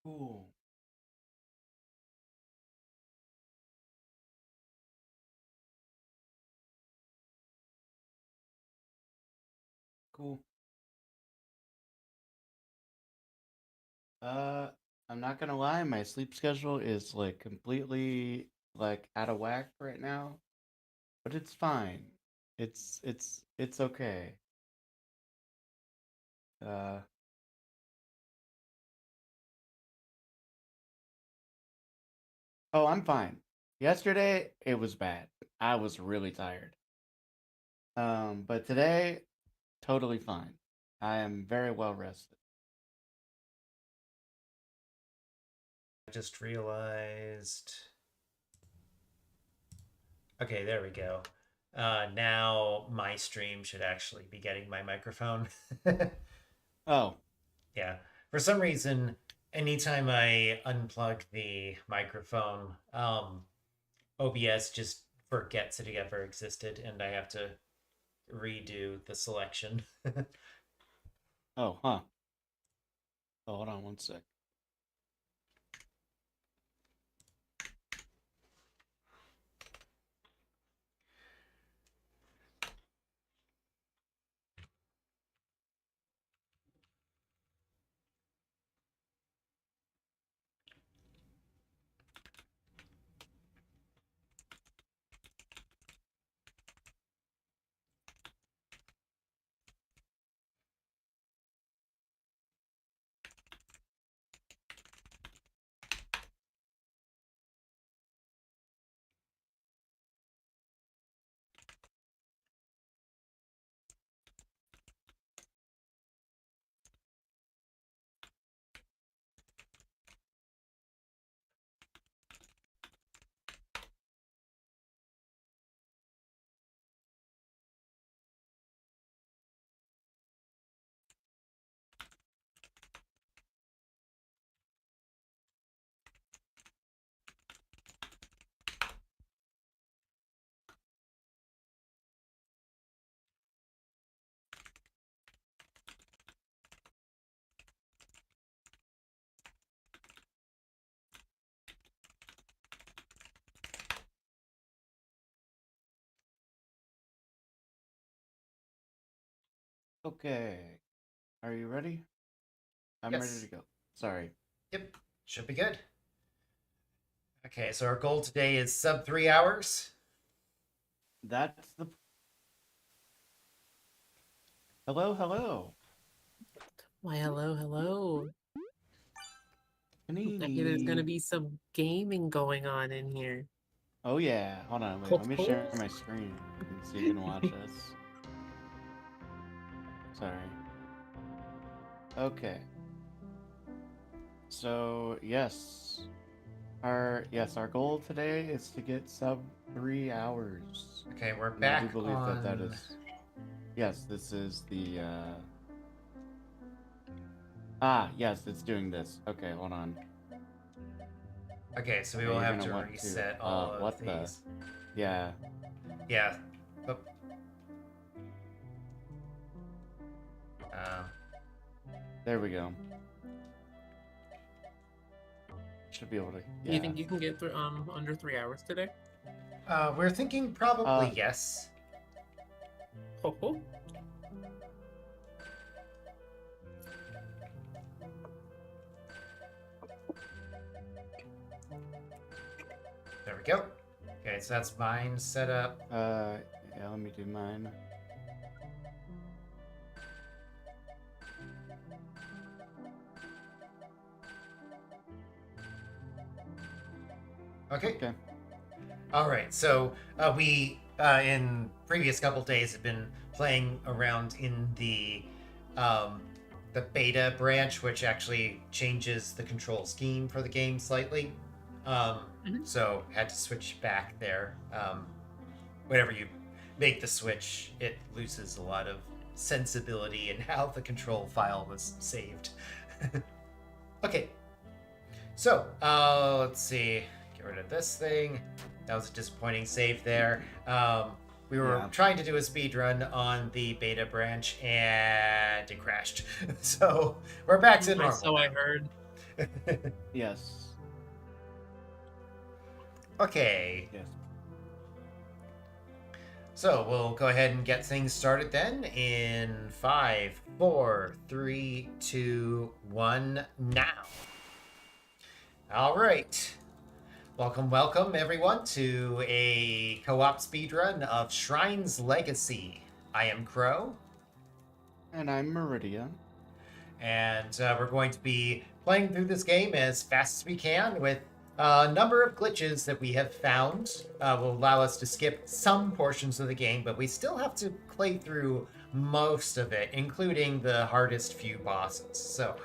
Cool. Cool. Uh, I'm not gonna lie, my sleep schedule is like completely like out of whack right now, but it's fine. It's okay. Uh, oh, I'm fine. Yesterday it was bad. I was really tired. But today totally fine. I am very well rested. I just realized. Okay, there we go. Now my stream should actually be getting my microphone. Oh, Yeah. For some reason, anytime I unplug the microphone, OBS just forgets it ever existed, and I have to redo the selection. oh, huh. Oh, hold on one sec. Okay. Are you ready? I'm ready to Yes. go. Sorry. Yep. Should be good. Okay, so our goal today is sub 3 hours. That's the. Hello, hello. Why, hello, hello. I hear there's gonna Panini. be some gaming going on in here. Oh yeah. Hold on, wait. Ho, Let me ho. share my screen so you can watch us. Sorry. Okay. So yes, our goal today is to get sub 3 hours. Okay, we're And I do back believe that on. is. Yes, this is the. Yes, it's doing this. Okay, hold on. Okay, so we Okay, will you're have gonna to want to. reset all of What the? these. Yeah. Yeah, but uh, There we go. Should be able to. Do you Yeah. think you can get through under 3 hours today? we're thinking probably Uh, yes. Ho, ho. There we go. Okay, so that's mine set up. yeah, let me do mine. Okay. Okay. All right. So we in previous couple days have been playing around in um, the beta branch, which actually changes the control scheme for the game slightly. Mhm. So had to switch back there. Whenever you make the switch, it loses a lot of sensibility in how the control file was saved. Okay. So let's see. Get rid of this thing. That was a disappointing save there. We were Yeah. trying to do a speed run on the beta branch and it crashed. So we're back to normal. So I heard. Yes. Okay, Yes. so we'll go ahead and get things started then in 5, 4, 3, 2, 1 now. All right. Welcome everyone to a co-op speedrun of Shrine's Legacy. I am Crow, And I'm Miridia. and we're going to be playing through this game as fast as we can with a number of glitches that we have found will allow us to skip some portions of the game, but we still have to play through most of it, including the hardest few bosses. So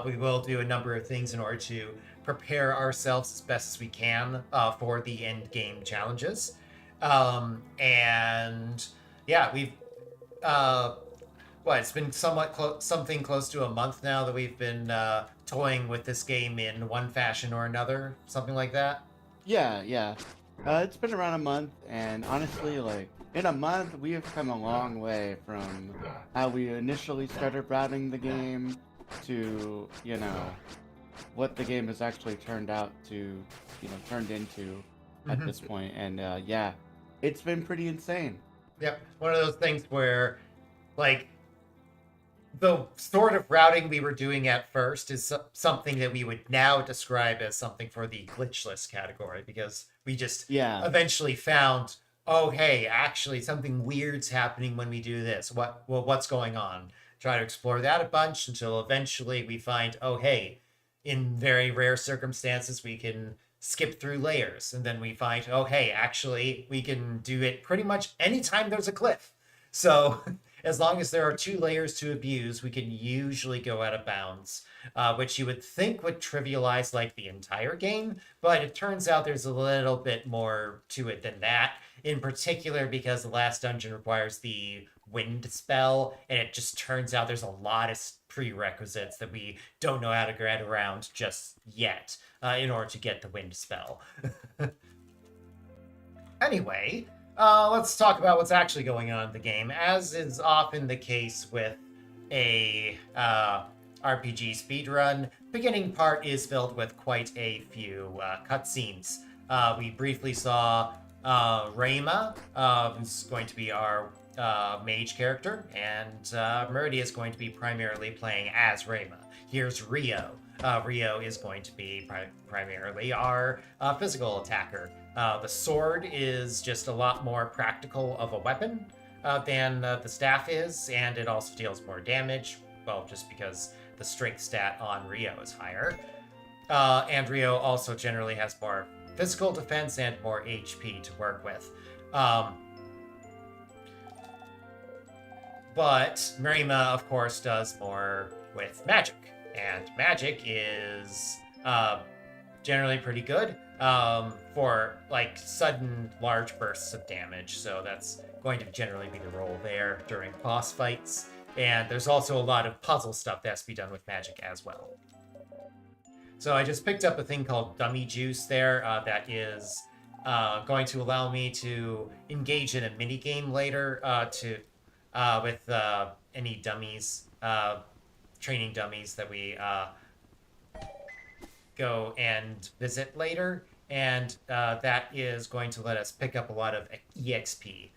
we will do a number of things in order to prepare ourselves as best as we can for the end game challenges. And yeah, we've it's been something close to a month now that we've been toying with this game in one fashion or another, something like that. Yeah. It's been around a month, and honestly, like, in a month, we have come a long way from how we initially started routing the game to, what the game has actually turned into at this point. And yeah, it's been pretty insane. Yep, one of those things where, like, the sort of routing we were doing at first is something that we would now describe as something for the glitchless category, because we just Yeah. eventually found, oh hey, actually something weird's happening when we do this. What's going on? Try to explore that a bunch until eventually we find, oh hey, in very rare circumstances we can skip through layers, and then we find, oh hey, actually we can do it pretty much anytime there's a cliff. So as long as there are 2 layers to abuse, we can usually go out of bounds, which you would think would trivialize like the entire game, but it turns out there's a little bit more to it than that. In particular, because the last dungeon requires the wind spell, and it just turns out there's a lot of prerequisites that we don't know how to get around just yet in order to get the wind spell. Anyway, let's talk about what's actually going on in the game. As is often the case with a RPG speedrun, beginning part is filled with quite a few cutscenes. We briefly saw Rayma, who's going to be our mage character, and Miridia is going to be primarily playing as Rayma. Here's Rio. Rio is going to be primarily our physical attacker. The sword is just a lot more practical of a weapon than the staff is, and it also deals more damage, well, just because the strength stat on Rio is higher. And Rio also generally has more physical defense and more HP to work with. But Marima, of course, does more with magic, and magic is generally pretty good for like sudden large bursts of damage. So that's going to generally be the role there during boss fights. And there's also a lot of puzzle stuff that has to be done with magic as well. So I just picked up a thing called Dummy Juice there that is going to allow me to engage in a mini game later with any dummies, training dummies that we go and visit later, and that is going to let us pick up a lot of EXP.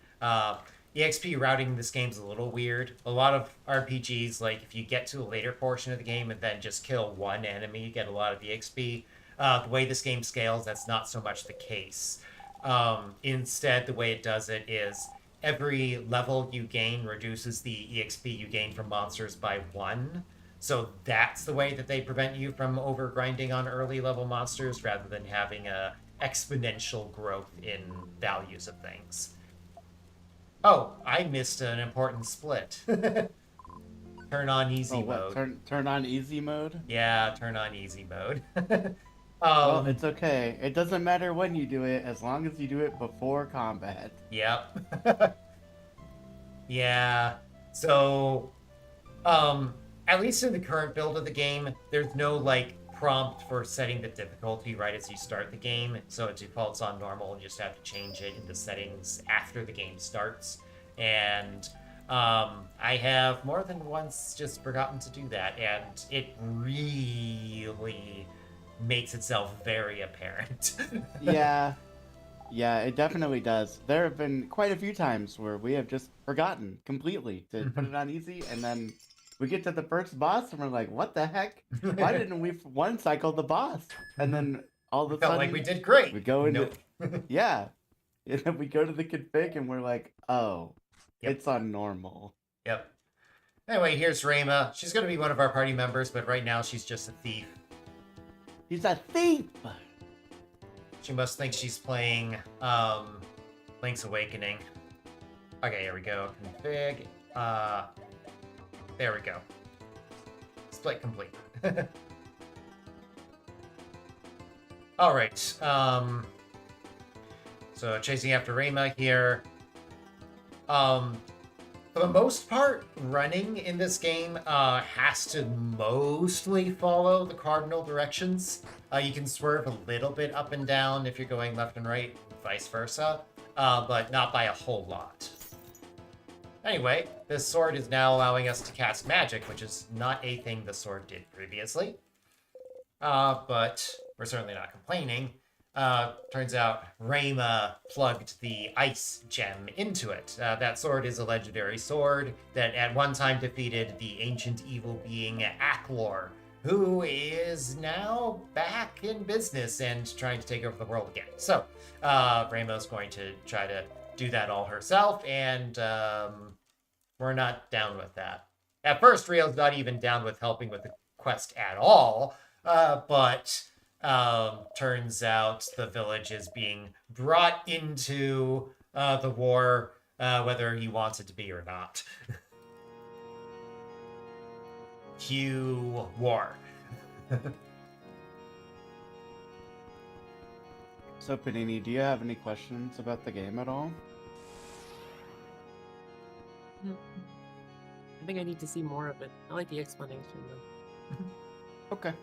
EXP routing in this game is a little weird. A lot of RPGs, like if you get to a later portion of the game and then just kill one enemy, you get a lot of EXP. The way this game scales, that's not so much the case. Instead, the way it does it is every level you gain reduces the EXP you gain from monsters by 1. So that's the way that they prevent you from over grinding on early level monsters rather than having a exponential growth in values of things. Oh, I missed an important split. Turn on easy mode. Turn on easy mode? Yeah, turn on easy mode. Well, it's okay. It doesn't matter when you do it, as long as you do it before combat. Yep. Yeah. So, at least in the current build of the game, there's no, like, prompt for setting the difficulty right as you start the game. So it defaults on normal, and you just have to change it in the settings after the game starts. And I have more than once just forgotten to do that, and it really makes itself very apparent. Yeah, yeah, it definitely does. There have been quite a few times where we have just forgotten completely to put it on easy, and then we get to the first boss and we're like, what the heck? Why didn't we one cycle the boss? And then all We of a felt like we sudden did great. we go into, Nope. yeah, and then we go to the config and we're like, oh, Yep. it's on normal. Yep. Anyway, here's Rayma. She's going to be one of our party members, but right now she's just a thief. He's a thief! She must think she's playing Link's Awakening. Okay, here we go. Config. There we go. Split complete. All right. So chasing after Rayma here. For the most part, running in this game has to mostly follow the cardinal directions. You can swerve a little bit up and down if you're going left and right, vice versa, but not by a whole lot. Anyway, this sword is now allowing us to cast magic, which is not a thing the sword did previously. But we're certainly not complaining. Turns out Rayma plugged the ice gem into it. That sword is a legendary sword that at one time defeated the ancient evil being Aklor, who is now back in business and trying to take over the world again. So, Rayma's going to try to do that all herself, and we're not down with that. At first, Rio's not even down with helping with the quest at all, but turns out the village is being brought into the war, whether he wants it to be or not. Cue war. So, Panini, do you have any questions about the game at all? I think I need to see more of it. I like the explanation though. Okay.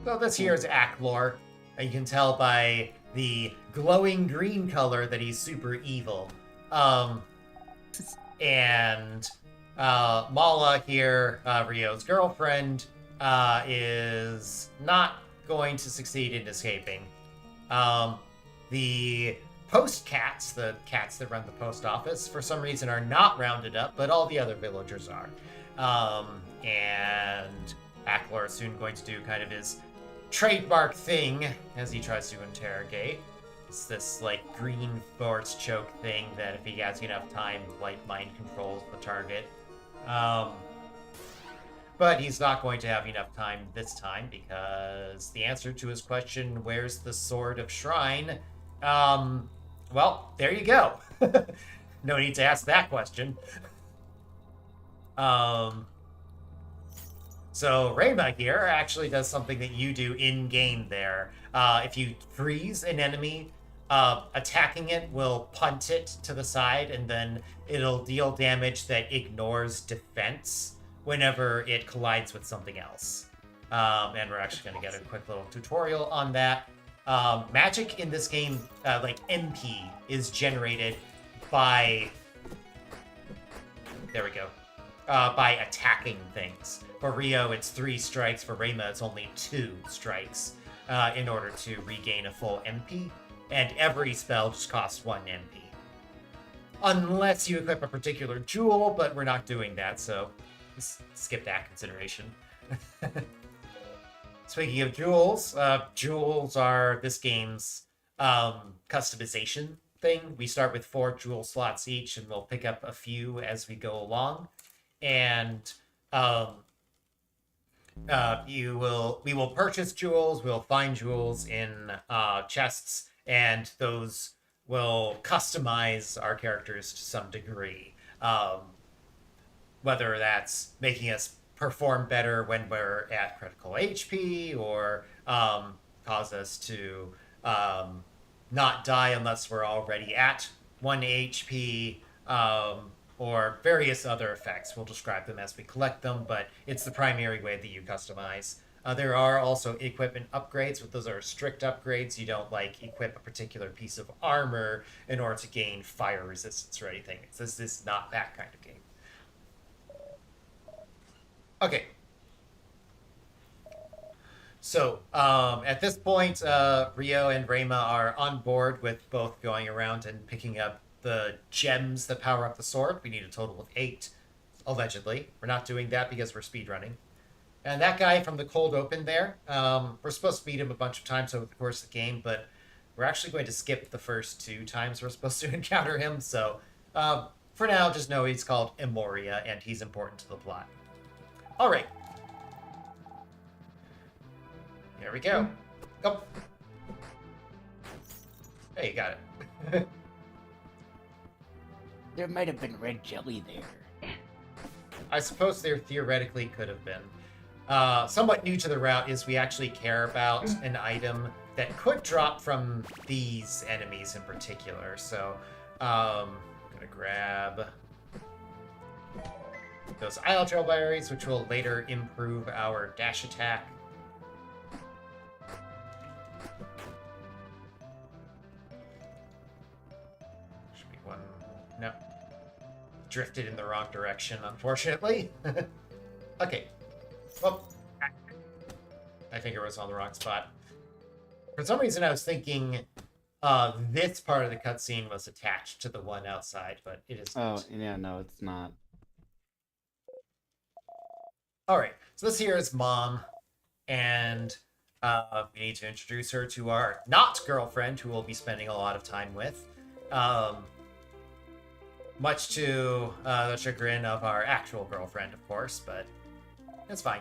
So this here is Aklor. You can tell by the glowing green color that he's super evil. And Mala here, Rio's girlfriend, is not going to succeed in escaping. The post cats, the cats that run the post office, for some reason are not rounded up, but all the other villagers are. And Aklor is soon going to do kind of his trademark thing as he tries to interrogate. It's this like green force choke thing that if he has enough time, like mind controls the target. But he's not going to have enough time this time because the answer to his question, where's the Sword of Shrine? Well, there you go. No need to ask that question. So Rayma here actually does something that you do in-game there. If you freeze an enemy, attacking it will punt it to the side, and then it'll deal damage that ignores defense whenever it collides with something else. And we're actually going to get a quick little tutorial on that. Magic in this game, like MP, is generated by... There we go. By attacking things. For Rio, it's 3 strikes. For Rayma, it's only 2 strikes in order to regain a full MP. And every spell just costs 1 MP. Unless you equip a particular jewel, but we're not doing that, so skip that consideration. Speaking of jewels, jewels are this game's customization thing. We start with 4 jewel slots each, and we'll pick up a few as we go along. And we will purchase jewels. We'll find jewels in chests, and those will customize our characters to some degree. Whether that's making us perform better when we're at critical HP, or cause us to not die unless we're already at 1 HP, or various other effects. We'll describe them as we collect them, but it's the primary way that you customize. There are also equipment upgrades, but those are strict upgrades. You don't like equip a particular piece of armor in order to gain fire resistance or anything. This is not that kind of game. Okay. So, at this point, Rio and Reyma are on board with both going around and picking up the gems that power up the sword. We need a total of 8, allegedly. We're not doing that because we're speedrunning. And that guy from the cold open there, we're supposed to meet him a bunch of times over the course of the game, but we're actually going to skip the first 2 times we're supposed to encounter him. So, for now, just know he's called Emoria, and he's important to the plot. All right. Here we go. Go. Hey, you got it. There might have been red jelly there. I suppose there theoretically could have been. Somewhat new to the route is we actually care about an item that could drop from these enemies in particular. So, I'm gonna grab those Isle Trailberries, which will later improve our dash attack. Should be one. No. Drifted in the wrong direction, unfortunately. Okay. Well, I think it was on the wrong spot. For some reason, I was thinking this part of the cutscene was attached to the one outside, but it is not. Oh, yeah, no, it's not. All right, so this here is Mom, and we need to introduce her to our not girlfriend, who we'll be spending a lot of time with. Much to the chagrin of our actual girlfriend, of course, but it's fine.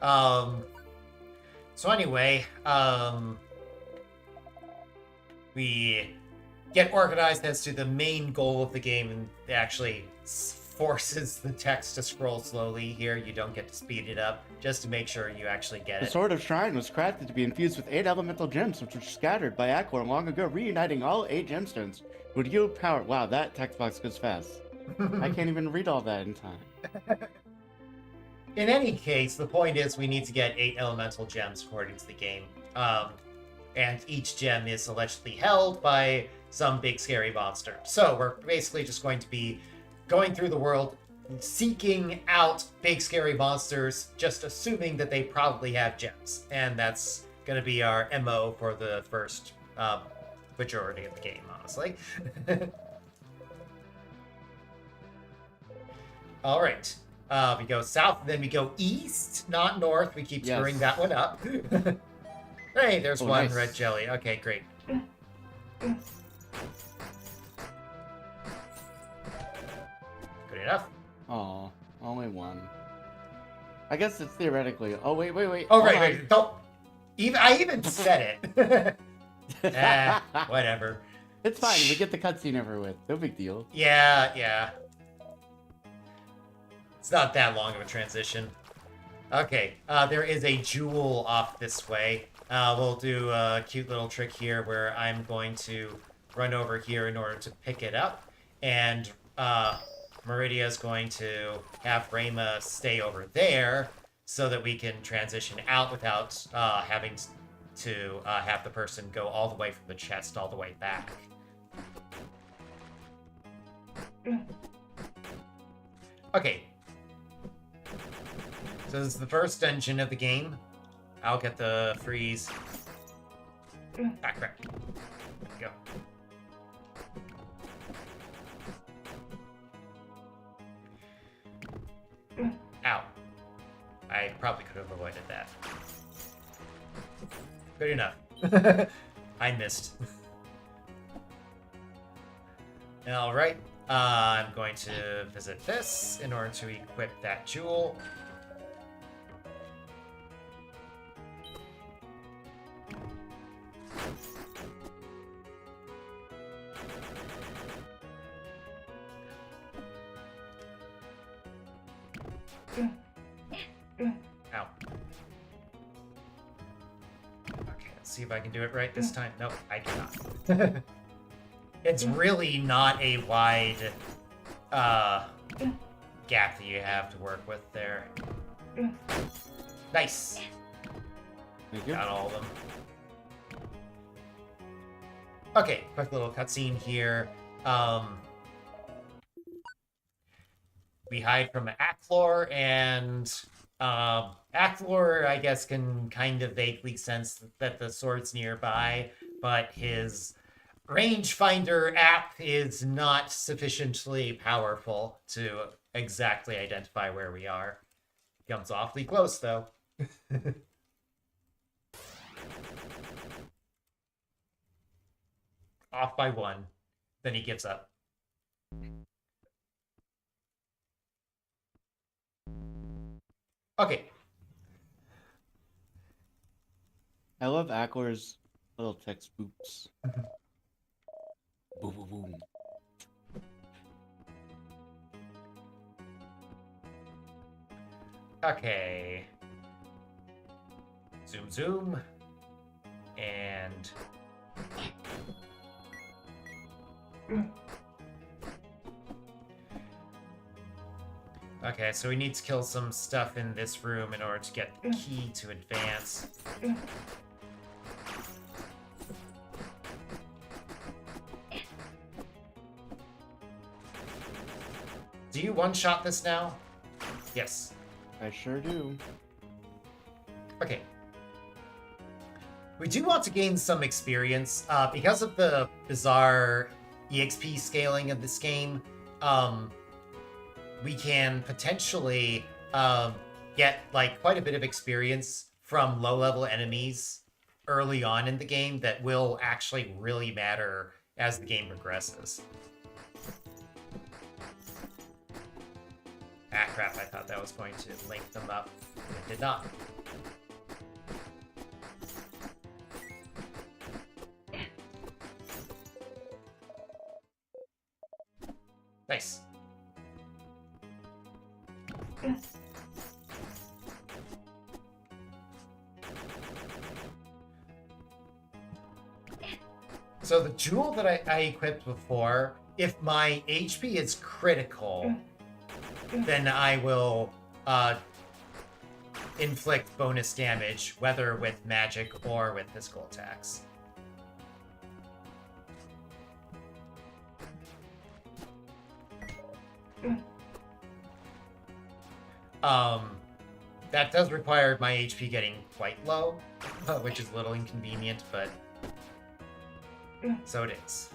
So anyway, we get organized as to the main goal of the game, and it actually forces the text to scroll slowly here. You don't get to speed it up, just to make sure you actually get The it. Sword of Shrine was crafted to be infused with 8 elemental gems, which were scattered by Aqua long ago, reuniting all 8 gemstones. Would you power? Wow, that text box goes fast. I can't even read all that in time. In any case, the point is we need to get 8 elemental gems according to the game. And each gem is allegedly held by some big scary monster. So we're basically just going to be going through the world, seeking out big scary monsters, just assuming that they probably have gems. And that's going to be our MO for the first majority of the game, honestly. All right. We go south, then we go east, not north. We keep screwing that one up. Hey, there's one nice. red jelly. Okay, great. Good enough. Oh, only one. I guess it's theoretically. Oh, wait. Oh, Hold right, on. right. Don't. I even said it. Whatever. It's fine. We get the cutscene over with. No big deal. Yeah. It's not that long of a transition. Okay, there is a jewel off this way. We'll do a cute little trick here where I'm going to run over here in order to pick it up, and Miridia is going to have Reyma stay over there so that we can transition out without having to have the person go all the way from the chest all the way back. Okay. So this is the first dungeon of the game. I'll get the freeze. Crap. Go. Ow. I probably could have avoided that. Good enough. I missed. Alright. I'm going to visit this in order to equip that jewel. Ow. Okay, let's see if I can do it right this time. Nope, I cannot. It's really not a wide gap that you have to work with there. Nice. Thank you. Got all of them. Okay, quick little cutscene here. We hide from Aclor, and Actlor, I guess, can kind of vaguely sense that the sword's nearby, but his rangefinder app is not sufficiently powerful to exactly identify where we are. Comes awfully close, though. Off by 1. Then he gives up. Okay. I love Ackler's little text boops. Boom, boom, boom. Okay. Zoom, zoom. And... Okay, so we need to kill some stuff in this room in order to get the key to advance. Do you one-shot this now? Yes. I sure do. Okay. We do want to gain some experience. Because of the bizarre EXP scaling of this game, we can potentially get like quite a bit of experience from low-level enemies early on in the game that will actually really matter as the game progresses. Ah, crap, I thought that was going to link them up. It did not. Nice. So the jewel that I equipped before, if my HP is critical, then I will inflict bonus damage, whether with magic or with physical attacks. That does require my HP getting quite low, which is a little inconvenient, but so it is.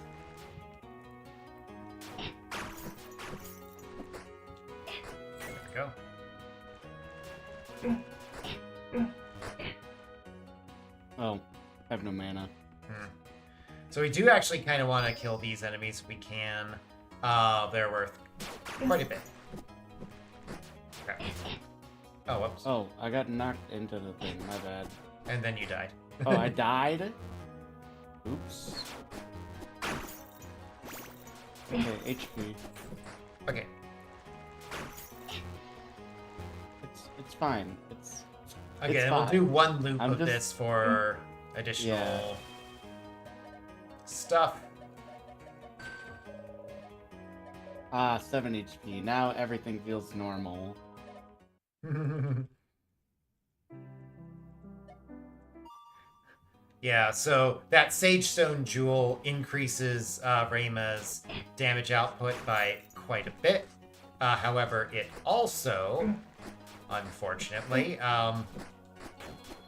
There we go. Oh, I have no mana. So we do actually kind of want to kill these enemies if we can. They're worth quite a bit. Crap. Oh, whoops. Oh, I got knocked into the thing. My bad. And then you died. Oh, I died? Oops. Okay, HP. Okay. It's fine. Okay, it's then we'll fine. do one loop I'm of just- this for additional stuff. Ah, 7 HP. Now everything feels normal. Yeah, so that Sage Stone Jewel increases Reyma's damage output by quite a bit. However, it also, unfortunately,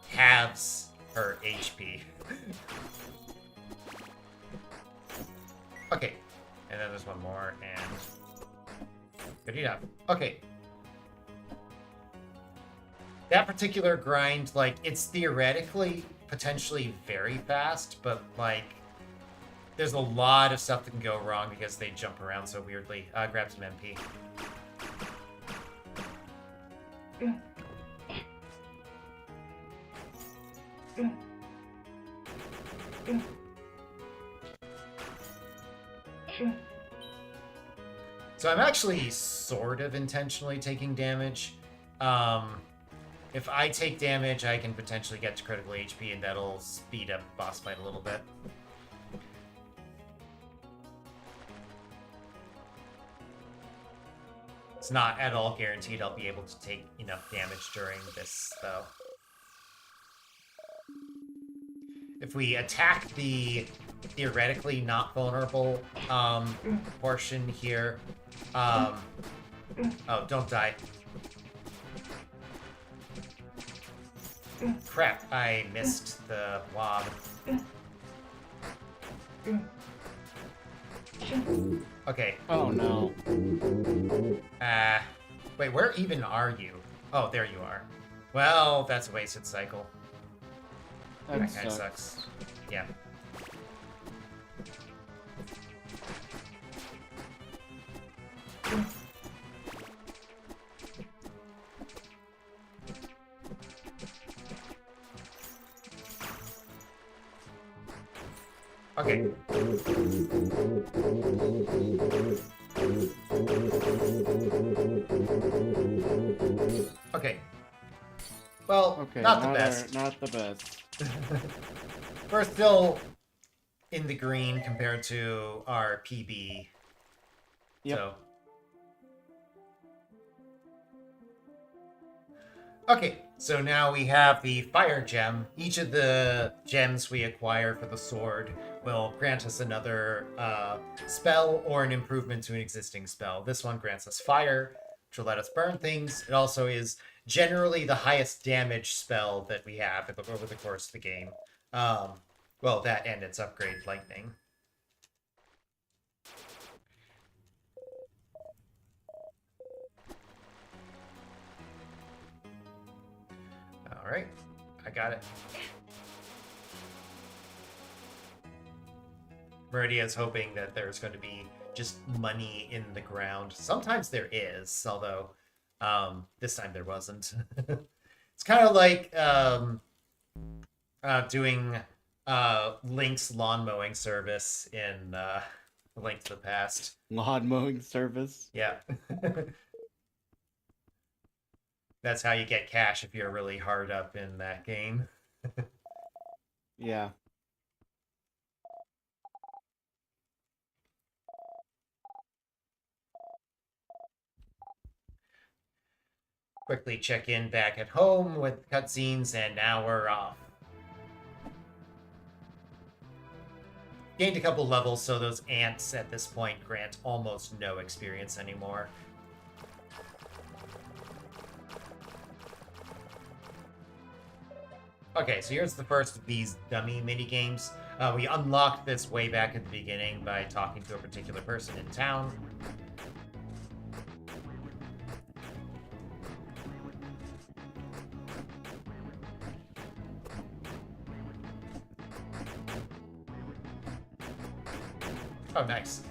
halves her HP. Okay, and then there's one more, and good enough. Okay. That particular grind, like, it's theoretically potentially very fast, but, like, there's a lot of stuff that can go wrong because they jump around so weirdly. Grab some MP. So I'm actually sort of intentionally taking damage. If I take damage, I can potentially get to critical HP, and that'll speed up boss fight a little bit. It's not at all guaranteed I'll be able to take enough damage during this, though. If we attack the theoretically not vulnerable portion here... oh, don't die. Crap, I missed the blob. Okay. Oh no. Wait, where even are you? Oh, there you are. Well, that's a wasted cycle. That That kind of sucks. sucks. Yeah. Okay. Okay. Well, Okay, not the best. not the best. We're still in the green compared to our PB. Yep. So. Okay, so now we have the fire gem. Each of the gems we acquire for the sword will grant us another spell or an improvement to an existing spell. This one grants us fire, which will let us burn things. It also is generally the highest damage spell that we have over the course of the game. Well, that and its upgrade, lightning. All right, I got it. Miridia is hoping that there's going to be just money in the ground. Sometimes there is, although this time there wasn't. It's kind of like doing Link's lawn mowing service in Link to the Past. Lawn mowing service. Yeah. That's how you get cash if you're really hard up in that game. Yeah. Quickly check in back at home with cutscenes, and now we're off. Gained a couple levels, so those ants at this point grant almost no experience anymore. Okay, so here's the first of these dummy minigames. We unlocked this way back at the beginning by talking to a particular person in town. Oh, nice.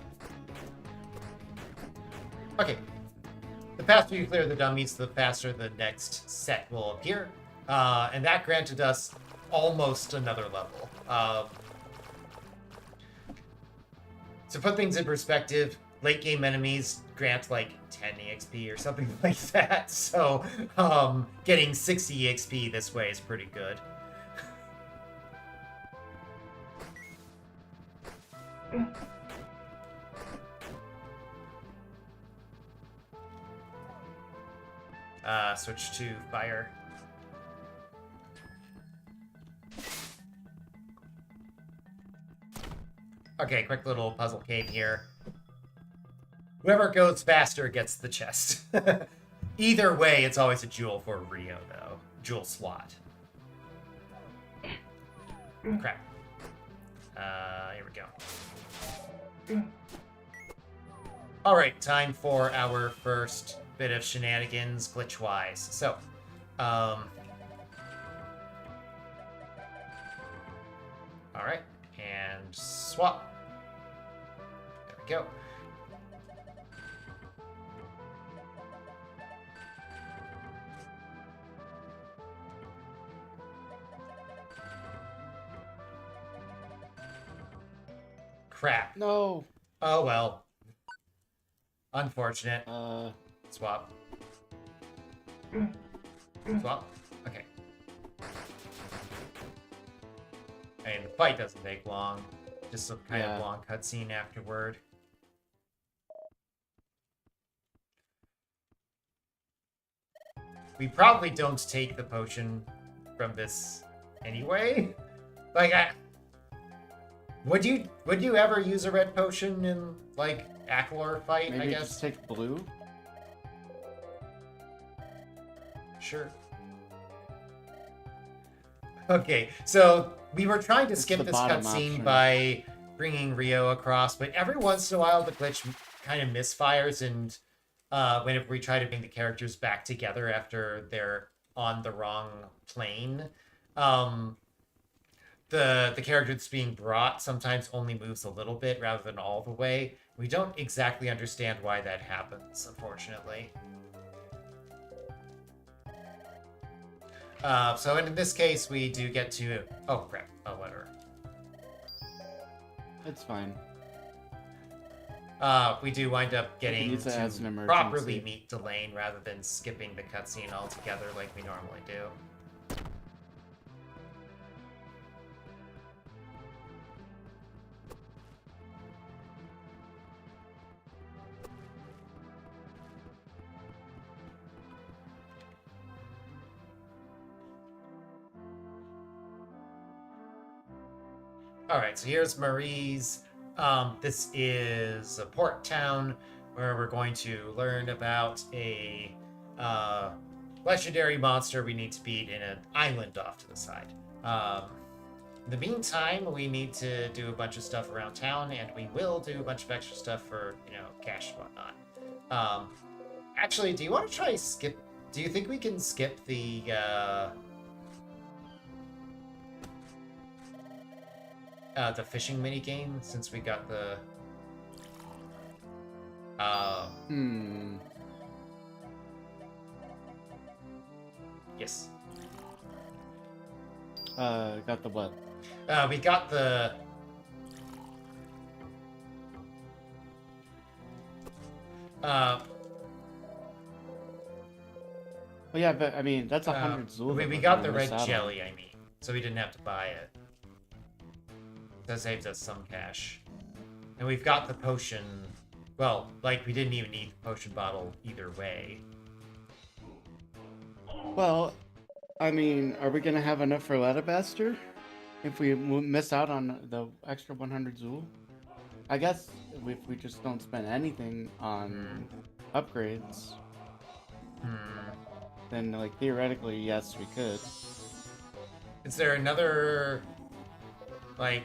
Okay. The faster you clear the dummies, the faster the next set will appear. And that granted us almost another level. To put things in perspective, late game enemies grant like 10 EXP or something like that. So getting 60 EXP this way is pretty good. Switch to fire. Okay, quick little puzzle game here. Whoever goes faster gets the chest. Either way, it's always a jewel for Rio, though. Jewel slot. Crap. Here we go. Alright, time for our first bit of shenanigans, glitch-wise. So, alright, and swap. There we go. Crap. No. Oh well. Unfortunate. Swap. Swap? Okay. I mean, the fight doesn't take long. Just some kind of long cutscene afterward. We probably don't take the potion from this anyway. Like, would you ever use a red potion in, like, Ackler fight, Maybe I guess? just take blue? Sure. Okay, so we were trying to It's skip the this bottom cutscene option. by bringing Rio across, but every once in a while the glitch kind of misfires, and whenever we try to bring the characters back together after they're on the wrong plane, um, the character that's being brought sometimes only moves a little bit rather than all the way. We don't exactly understand why that happens, unfortunately. So in this case, we do get to... Oh, crap. Oh, whatever. It's fine. We do wind up getting use it as an to emergency. properly meet Delane rather than skipping the cutscene altogether like we normally do. Alright, so here's Marie's. This is a port town where we're going to learn about a legendary monster we need to beat in an island off to the side. In the meantime, we need to do a bunch of stuff around town, and we will do a bunch of extra stuff for, cash and whatnot. Actually, do you want to try skip... Do you think we can skip the fishing mini game since we got the yes. Got the what? We got the Well, yeah, but I mean that's 100 Zul. we got the red jelly, I mean, so we didn't have to buy it. That saves us some cash. And we've got the potion. Well, like, we didn't even need the potion bottle either way. Well, I mean, are we gonna have enough for Ledabaster if we miss out on the extra 100 Zul? I guess if we just don't spend anything on upgrades, then, like, theoretically, yes, we could. Is there another, like,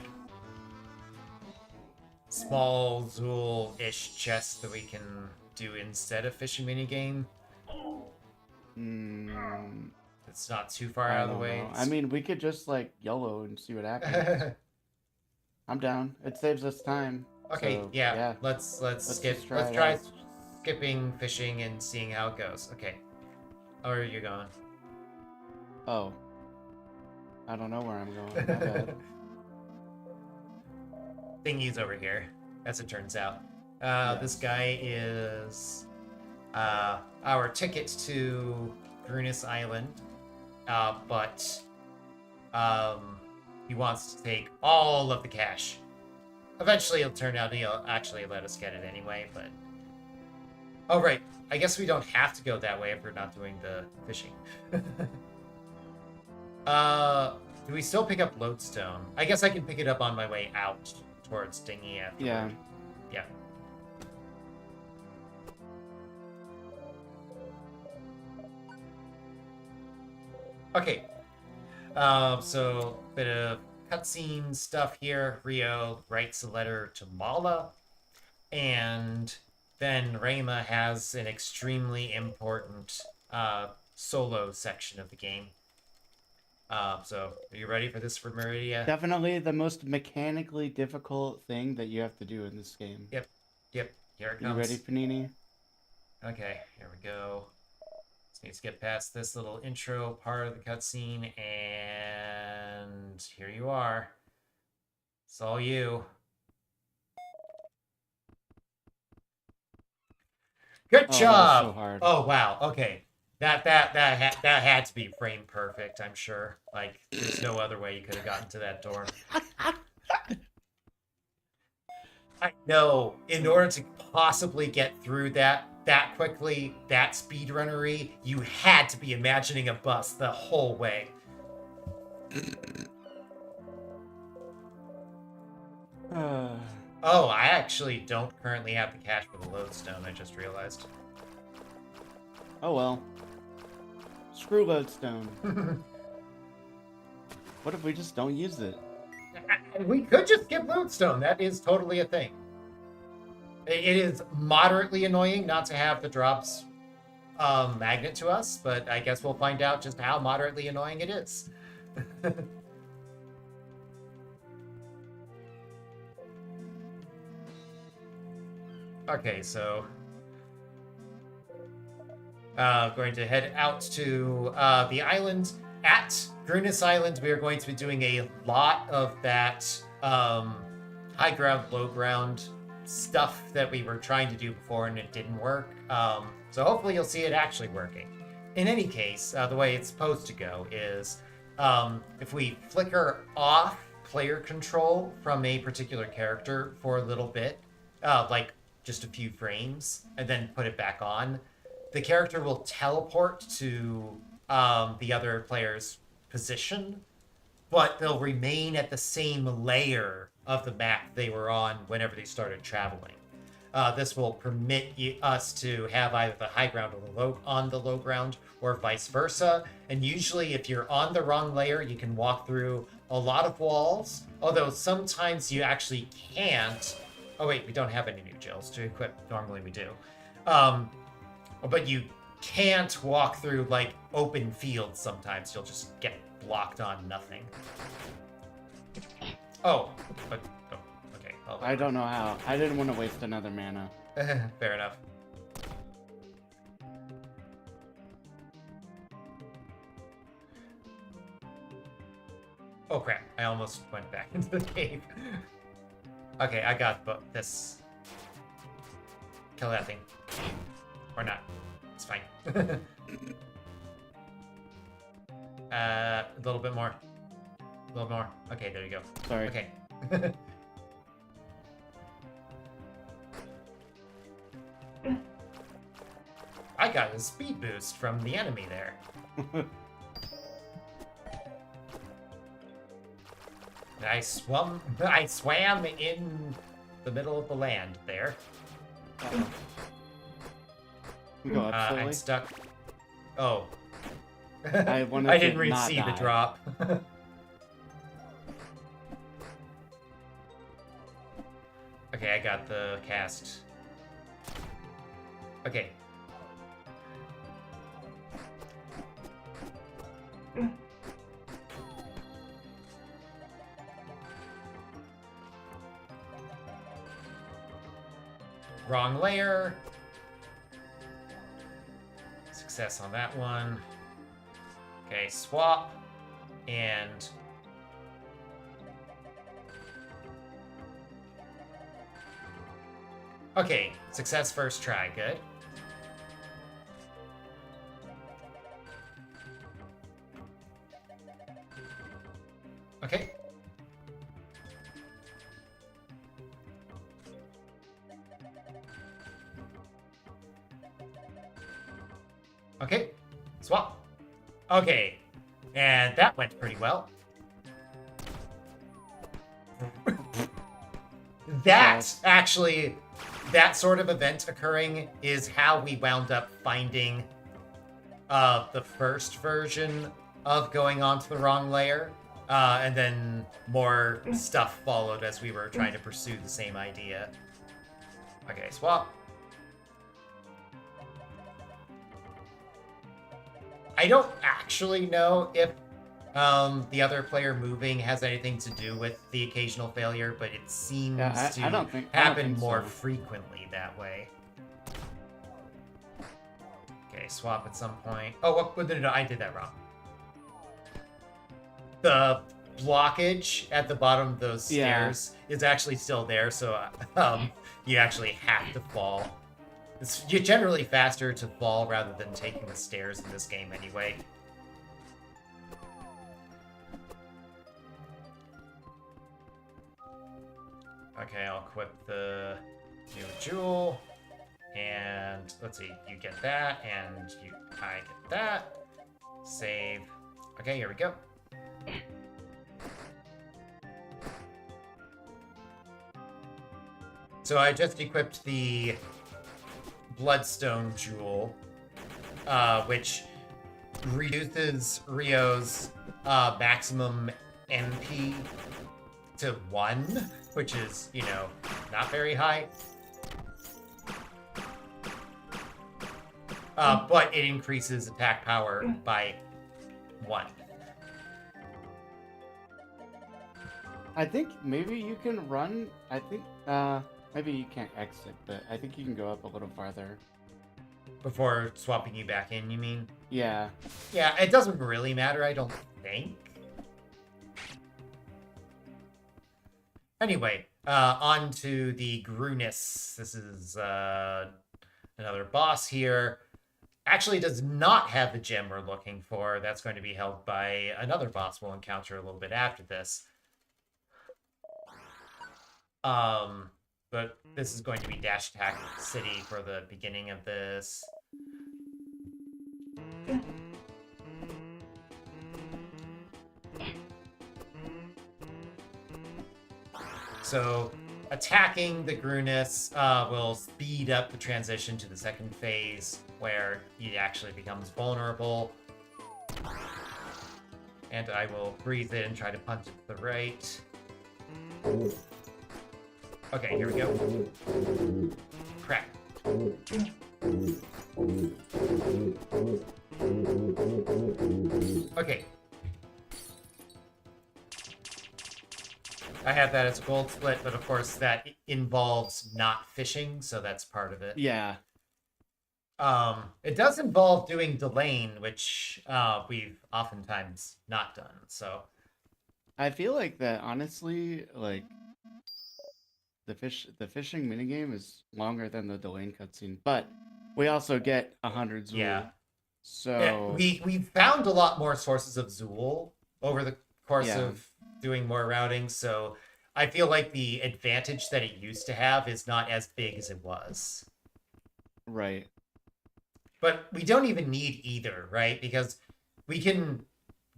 small Zool-ish chest that we can do instead of fishing minigame? It's not too far out of the way. I mean, we could just, like, YOLO and see what happens. I'm down. It saves us time. Okay, so, yeah. Let's skip. Let's try skipping fishing and seeing how it goes. Okay. Where are you going? Oh. I don't know where I'm going. My bad. Thingy's over here, as it turns out. This guy is our ticket to Grunus Island, but he wants to take all of the cash. Eventually, it'll turn out he'll actually let us get it anyway, but... Oh, right. I guess we don't have to go that way if we're not doing the fishing. Do we still pick up lodestone? I guess I can pick it up on my way out towards Dingy afterward. Yeah. Yeah. Okay. So, bit of cutscene stuff here. Rio writes a letter to Mala, and then Rayma has an extremely important solo section of the game. So, are you ready for this for Miridia? Definitely the most mechanically difficult thing that you have to do in this game. Yep. Here it comes. You ready, Panini? Okay, here we go. Just need to get past this little intro part of the cutscene, and here you are. It's all you. Good Oh, job! that was so hard. Oh, wow, okay. That had to be frame perfect, I'm sure. Like, there's no other way you could have gotten to that door. I know. In order to possibly get through that quickly, that speedrunnery, you had to be imagining a bus the whole way. Oh, I actually don't currently have the cash for the lodestone, I just realized. Oh well. Screw lodestone. What if we just don't use it? We could just skip Lodestone. That is totally a thing. It is moderately annoying not to have the drops magnet to us, but I guess we'll find out just how moderately annoying it is. Okay, so going to head out to the island. At Grunus Island, we are going to be doing a lot of that high ground, low ground stuff that we were trying to do before and it didn't work. So hopefully you'll see it actually working. In any case, the way it's supposed to go is if we flicker off player control from a particular character for a little bit, like just a few frames, and then put it back on, the character will teleport to the other player's position, but they'll remain at the same layer of the map they were on whenever they started traveling. This will permit us to have either the high ground on the low ground, or vice versa. And usually, if you're on the wrong layer, you can walk through a lot of walls. Although sometimes you actually can't. Oh wait, we don't have any new gels to equip. Normally we do. But you can't walk through like open fields sometimes. You'll just get blocked on nothing. Oh, okay. I don't know how. I didn't want to waste another mana. Fair enough. Oh crap, I almost went back into the cave. Okay, I got this. Kill that thing. Or not. It's fine. A little bit more. A little more. Okay, there you go. Sorry. Okay. I got a speed boost from the enemy there. I swam in the middle of the land there. We go up slowly. I'm stuck. Oh. I wanted I to didn't really not see die. the drop. Okay, I got the cast. Okay. Wrong layer. Success on that one. Okay, swap. And okay, success first try, good. Okay. Okay, swap. Okay, and that went pretty well. That sort of event occurring is how we wound up finding the first version of going onto the wrong layer. And then more stuff followed as we were trying to pursue the same idea. Okay, swap. I don't actually know if the other player moving has anything to do with the occasional failure, but it seems to happen more frequently that way. Okay, swap at some point. Oh, no, I did that wrong. The blockage at the bottom of those stairs is actually still there, so you actually have to fall. It's generally faster to fall rather than taking the stairs in this game anyway. Okay, I'll equip the new jewel. And let's see, you get that, and I get that. Save. Okay, here we go. So I just equipped the Bloodstone Jewel, which reduces Rio's maximum MP to 1, which is, not very high. But it increases attack power by 1. I think maybe you can run. I think maybe you can't exit, but I think you can go up a little farther. Before swapping you back in, you mean? Yeah. Yeah, it doesn't really matter, I don't think. Anyway, on to the Grunus. This is another boss here. Actually does not have the gem we're looking for. That's going to be held by another boss we'll encounter a little bit after this. But this is going to be Dash Attack City for the beginning of this. So attacking the Grunus will speed up the transition to the second phase, where he actually becomes vulnerable. And I will breathe in and try to punch it to the right. Okay, here we go. Crap. Okay. I have that as a gold split, but of course that involves not fishing, so that's part of it. Yeah. It does involve doing Delane, which we've oftentimes not done, so. I feel like that honestly, like the fishing minigame is longer than the Delane cutscene, but we also get 100 Zool. Yeah. So we found a lot more sources of Zool over the course of doing more routing, so I feel like the advantage that it used to have is not as big as it was. Right. But we don't even need either, right? Because we can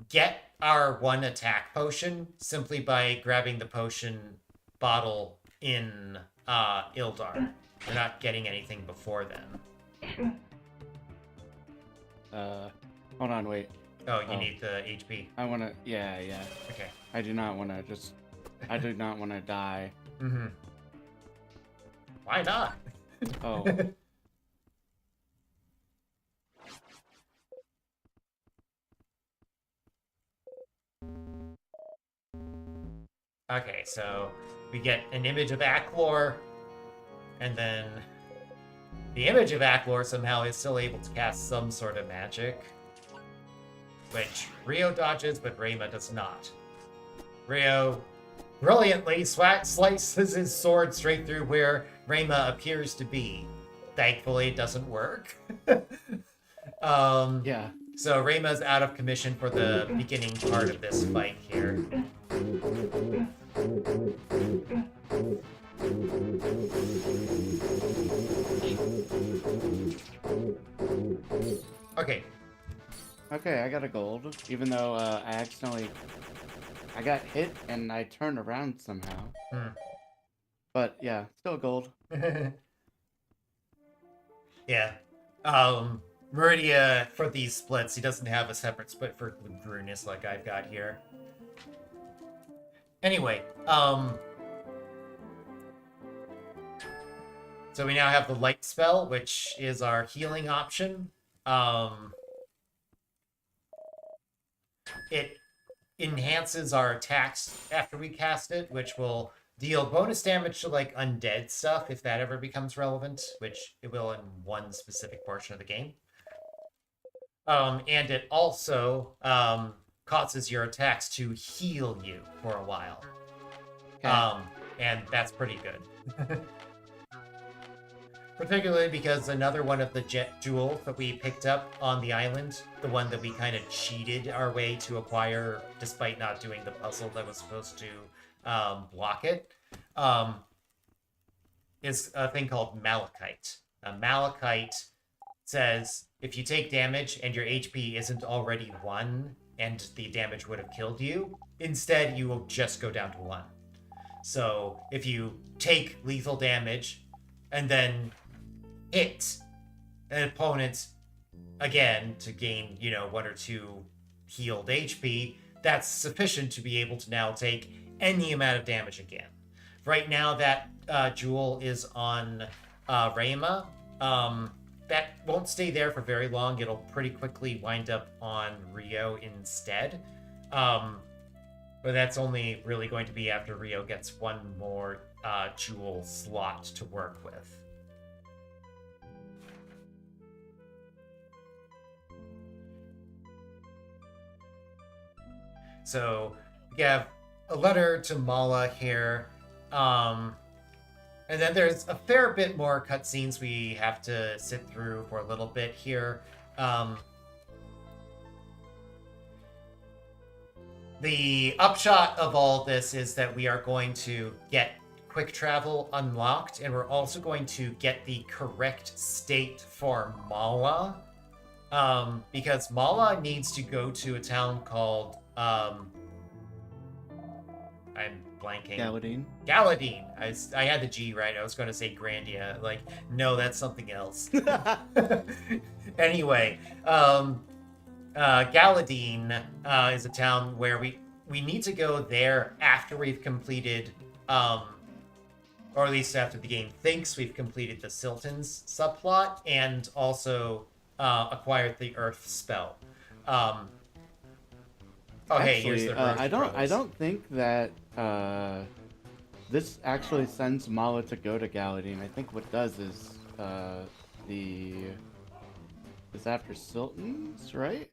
get our 1 attack potion simply by grabbing the potion bottle in Ildar. We're not getting anything before then. Hold on, wait. Oh, you need the HP. I wanna, yeah. Okay. I do not wanna die. Mm-hmm. Why not? Oh. Okay, so we get an image of Aklor, and then the image of Aklor somehow is still able to cast some sort of magic, which Rio dodges, but Rayma does not. Rio brilliantly slices his sword straight through where Rayma appears to be. Thankfully, it doesn't work. Yeah. So Rayma's out of commission for the beginning part of this fight here. Okay. Okay, I got a gold, even though I got hit and I turned around somehow. But yeah, still gold. Yeah. Miridia, for these splits, he doesn't have a separate split for Grunus like I've got here. Anyway, so we now have the light spell, which is our healing option. It enhances our attacks after we cast it, which will deal bonus damage to like undead stuff if that ever becomes relevant, which it will in one specific portion of the game. And it also causes your attacks to heal you for a while. Okay. And that's pretty good. Particularly because another one of the jet jewels that we picked up on the island, the one that we kind of cheated our way to acquire despite not doing the puzzle that was supposed to block it, is a thing called Malachite. Malachite says if you take damage and your HP isn't already 1 and the damage would have killed you, instead you will just go down to 1. So if you take lethal damage and then hit an opponent again to gain, 1 or 2 healed HP, that's sufficient to be able to now take any amount of damage again. Right now, that jewel is on Rayma. That won't stay there for very long. It'll pretty quickly wind up on Rio instead. But that's only really going to be after Rio gets one more jewel slot to work with. So we have a letter to Mala here. And then there's a fair bit more cutscenes we have to sit through for a little bit here. The upshot of all this is that we are going to get quick travel unlocked, and we're also going to get the correct state for Mala. Because Mala needs to go to a town called I'm blanking. Galadine. I had the G right. I was going to say Grandia. Like, no, that's something else. Anyway, Galadine is a town where we need to go there after we've completed, or at least after the game thinks we've completed the Siltons subplot, and also acquired the Earth spell. Hey, here's the Earth I brothers. don't think that this actually sends Mala to go to Galadine. I think what does is it's after Siltons, right?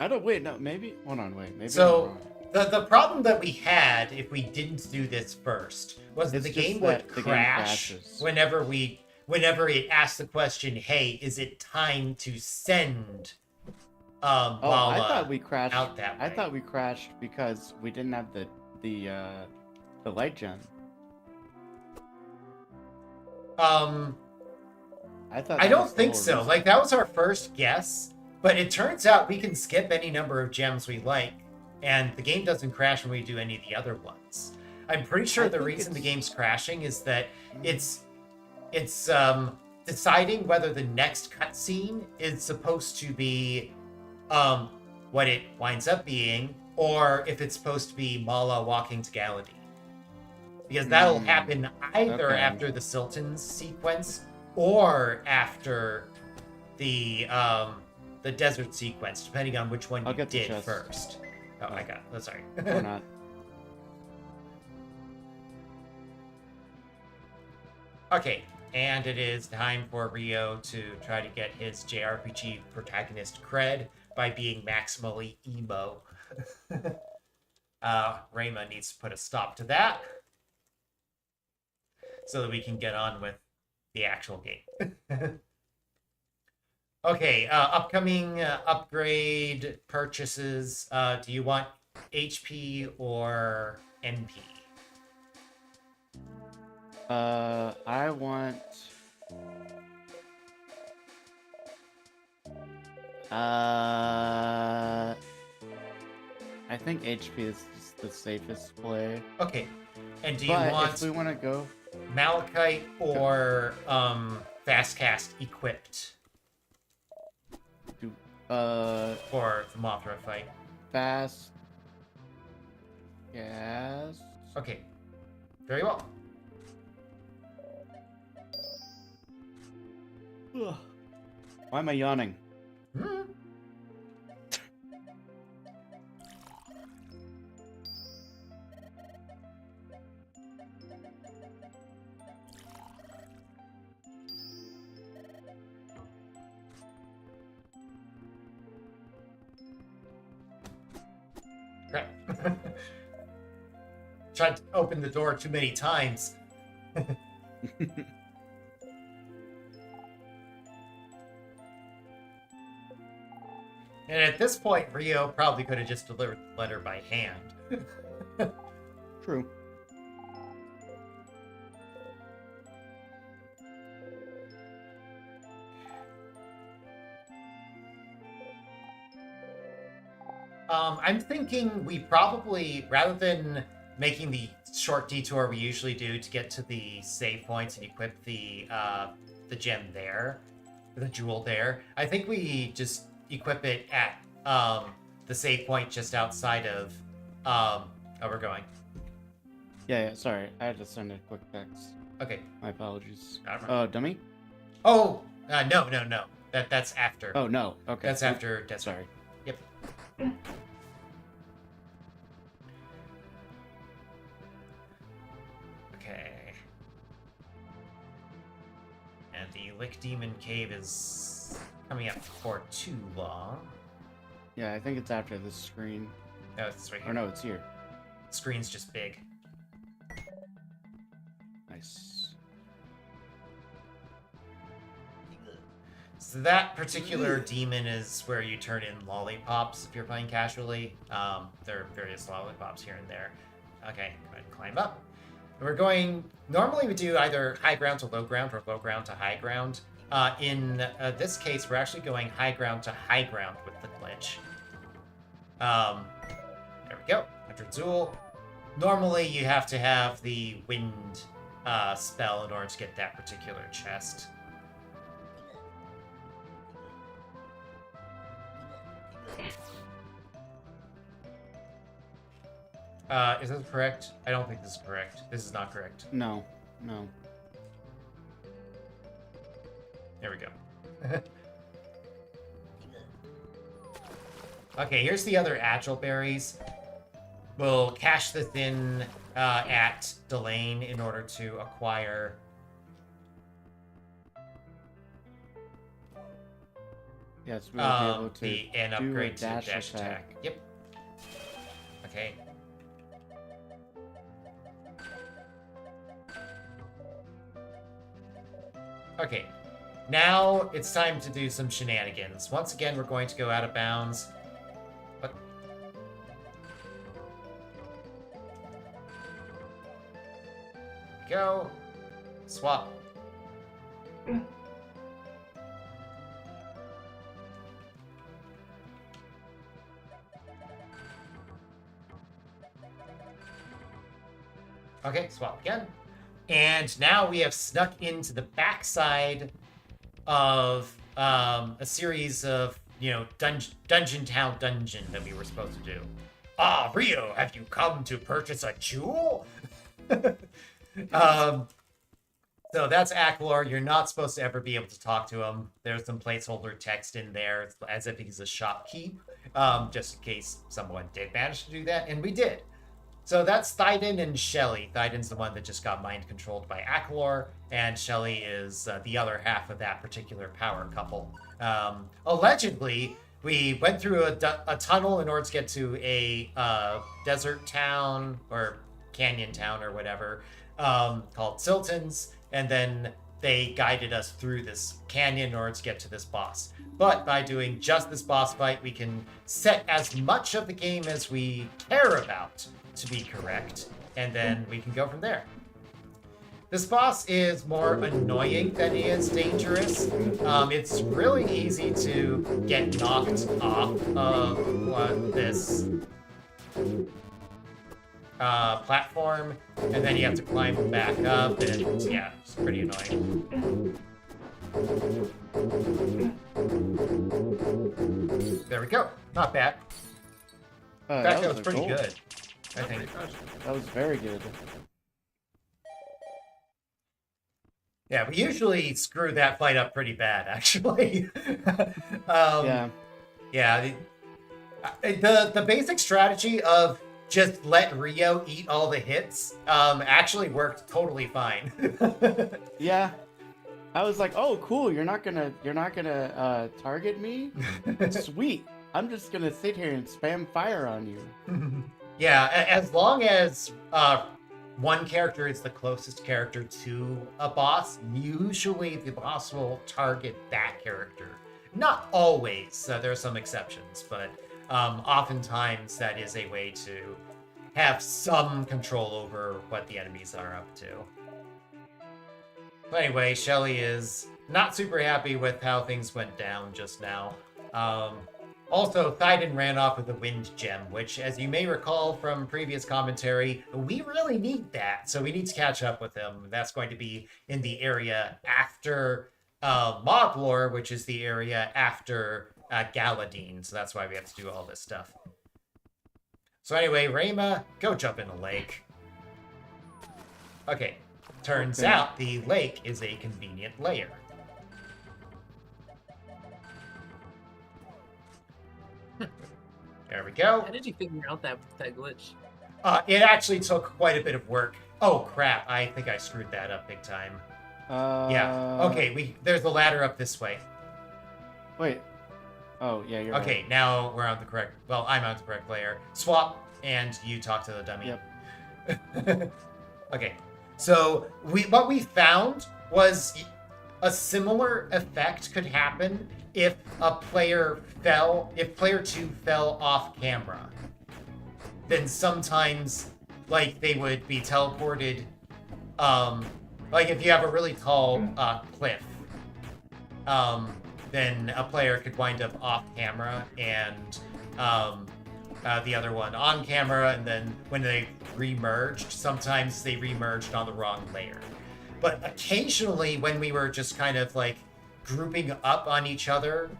Maybe hold on, wait. Maybe So the problem that we had if we didn't do this first was that the game would crash whenever it asked the question, "Hey, is it time to send?" I thought we crashed. Out that way. I thought we crashed because we didn't have the light gem. I don't think so. Like, that was our first guess, but it turns out we can skip any number of gems we like, and the game doesn't crash when we do any of the other ones. I'm pretty sure the reason the game's crashing is that it's deciding whether the next cutscene is supposed to be what it winds up being, or if it's supposed to be Mala walking to Galadine. Because that'll happen either after the Siltons sequence or after the desert sequence, depending on which one you did first. Oh, I got it. Oh, sorry. Or not. Okay, and it is time for Rio to try to get his JRPG protagonist cred by being maximally emo. Rayma needs to put a stop to that so that we can get on with the actual game. Okay, upcoming upgrade purchases. Do you want HP or MP? I want... I think HP is just the safest play. Okay, and do you want... if we want to go... Malachite or Fast Cast equipped? For the Mothra fight. Fast... Yes... Okay, very well. Ugh. Why am I yawning? Crap. Tried to open the door too many times. And at this point, Rio probably could have just delivered the letter by hand. True. I'm thinking we probably, rather than making the short detour we usually do to get to the save points and equip the gem there, the jewel there, I think we just equip it at the save point just outside of oh, we're going. Yeah, sorry. I had to send a quick text. Okay. My apologies. Never mind. Oh, dummy? Oh, no. That's after. Oh, no. Okay. That's after Desert. Sorry. Yep. Okay. And the Lick Demon Cave is coming up for too long. Yeah, I think it's after this screen. No, it's right here. Or no, it's here. Screen's just big. Nice. So that particular demon is where you turn in lollipops if you're playing casually. There are various lollipops here and there. Okay, go ahead and climb up. We're going... Normally we do either high ground to low ground or low ground to high ground. In this case, we're actually going high ground to high ground with the glitch. There we go. After Zool. Normally you have to have the wind spell in order to get that particular chest. Is this correct? I don't think this is correct. This is not correct. No. No. There we go. Okay, here's the other agile berries. We'll cache this in at Delane in order to acquire... Yes, we'll be able to and do upgrade a to dash dash attack. attack. Yep. Okay. Okay. Now it's time to do some shenanigans. Once again, we're going to go out of bounds. What? Go. Swap. Okay, swap again. And now we have snuck into the backside of a series of, Dungeon Town dungeon that we were supposed to do. Ah, Rio, have you come to purchase a jewel? So that's Aklor. You're not supposed to ever be able to talk to him. There's some placeholder text in there as if he's a shopkeep, just in case someone did manage to do that, and we did. So that's Thyden and Shelly. Thyden's the one that just got mind-controlled by Aklor, and Shelly is the other half of that particular power couple. Allegedly, we went through a tunnel in order to get to a desert town, or canyon town, or whatever, called Siltons, and then they guided us through this canyon in order to get to this boss. But by doing just this boss fight, we can set as much of the game as we care about to be correct, and then we can go from there. This boss is more annoying than he is dangerous. It's really easy to get knocked off of this platform, and then you have to climb back up, and yeah, it's pretty annoying. There we go. Not bad. In fact, that was pretty goal. good, I think. That was very good. Yeah, we usually screw that fight up pretty bad, actually. Yeah. Yeah. The basic strategy of just let Rio eat all the hits actually worked totally fine. Yeah. I was like, oh, cool. You're not gonna target me? Sweet. I'm just gonna sit here and spam fire on you. Yeah, as long as one character is the closest character to a boss, usually the boss will target that character. Not always, there are some exceptions, but oftentimes that is a way to have some control over what the enemies are up to. But anyway, Shelly is not super happy with how things went down just now. Also, Thyden ran off with a wind gem, which, as you may recall from previous commentary, we really need that, so we need to catch up with him. That's going to be in the area after Moglor, which is the area after Galadine, so that's why we have to do all this stuff. So anyway, Rayma, go jump in the lake. Okay, turns Okay. out the lake is a convenient layer. There we go. How did you figure out that glitch? It actually took quite a bit of work. Oh crap! I think I screwed that up big time. Yeah. Okay. There's a ladder up this way. Wait. Oh yeah, you're Okay. right. Now we're on the correct. Well, I'm on the correct layer. Swap, and you talk to the dummy. Yep. Okay. So what we found was a similar effect could happen if player 2 fell off camera. Then sometimes, like, they would be teleported. Like if you have a really tall cliff, then a player could wind up off camera and the other one on camera, and then when they remerged, sometimes they remerged on the wrong layer. But occasionally, when we were just kind of like grouping up on each other,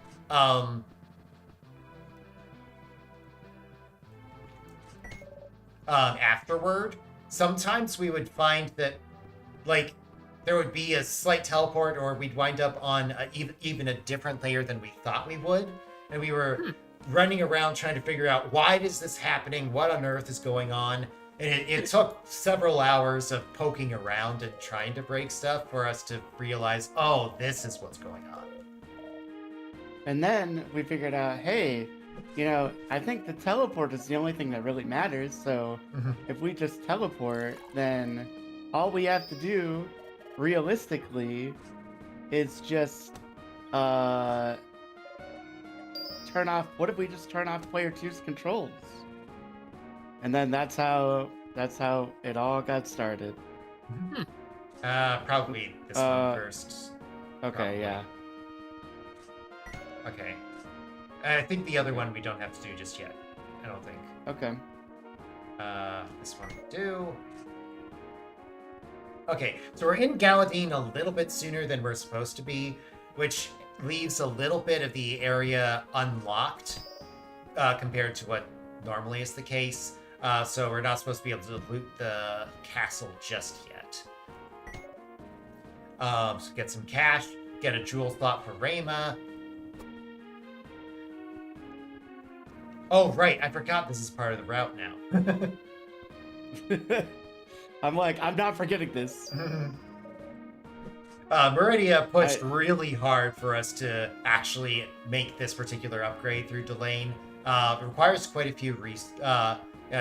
afterward, sometimes we would find that, like, there would be a slight teleport, or we'd wind up on even a different layer than we thought we would, and we were running around trying to figure out, why is this happening? What on earth is going on? And it took several hours of poking around and trying to break stuff for us to realize, oh, this is what's going on. And then we figured out, hey, I think the teleport is the only thing that really matters. So if we just teleport, then all we have to do, realistically, is just turn off. What if we just turn off player 2's controls? And then that's how it all got started. Probably this one first. Okay, Probably. yeah. Okay. I think the other one we don't have to do just yet. I don't think. Okay. This one we do. Okay, so we're in Galadine a little bit sooner than we're supposed to be, which leaves a little bit of the area unlocked compared to what normally is the case. So we're not supposed to be able to loot the castle just yet. So get some cash, get a jewel slot for Rayma. Oh, right, I forgot this is part of the route now. I'm not forgetting this. Miridia pushed really hard for us to actually make this particular upgrade through Delane. It requires quite a few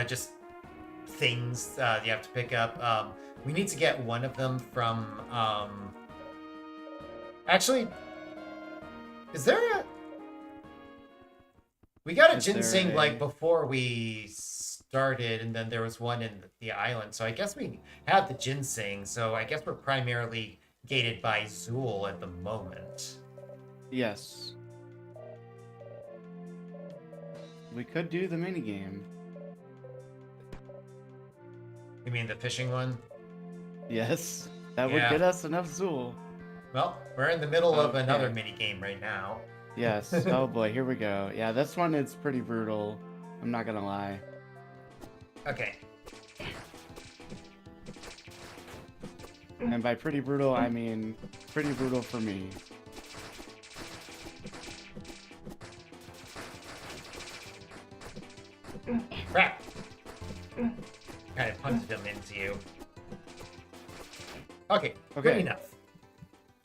just things you have to pick up. We need to get one of them from... Actually, is there a... We got a ginseng like before we started, and then there was one in the island. So I guess we have the ginseng. So I guess we're primarily gated by Zool at the moment. Yes. We could do the minigame. You mean the fishing one? Yes. That would get us enough Zool. Well, we're in the middle of another minigame right now. Yes. Oh boy, here we go. Yeah, this one is pretty brutal. I'm not gonna lie. Okay. And by pretty brutal, I mean pretty brutal for me. Crap! Kind of punted him into you. Okay, good enough.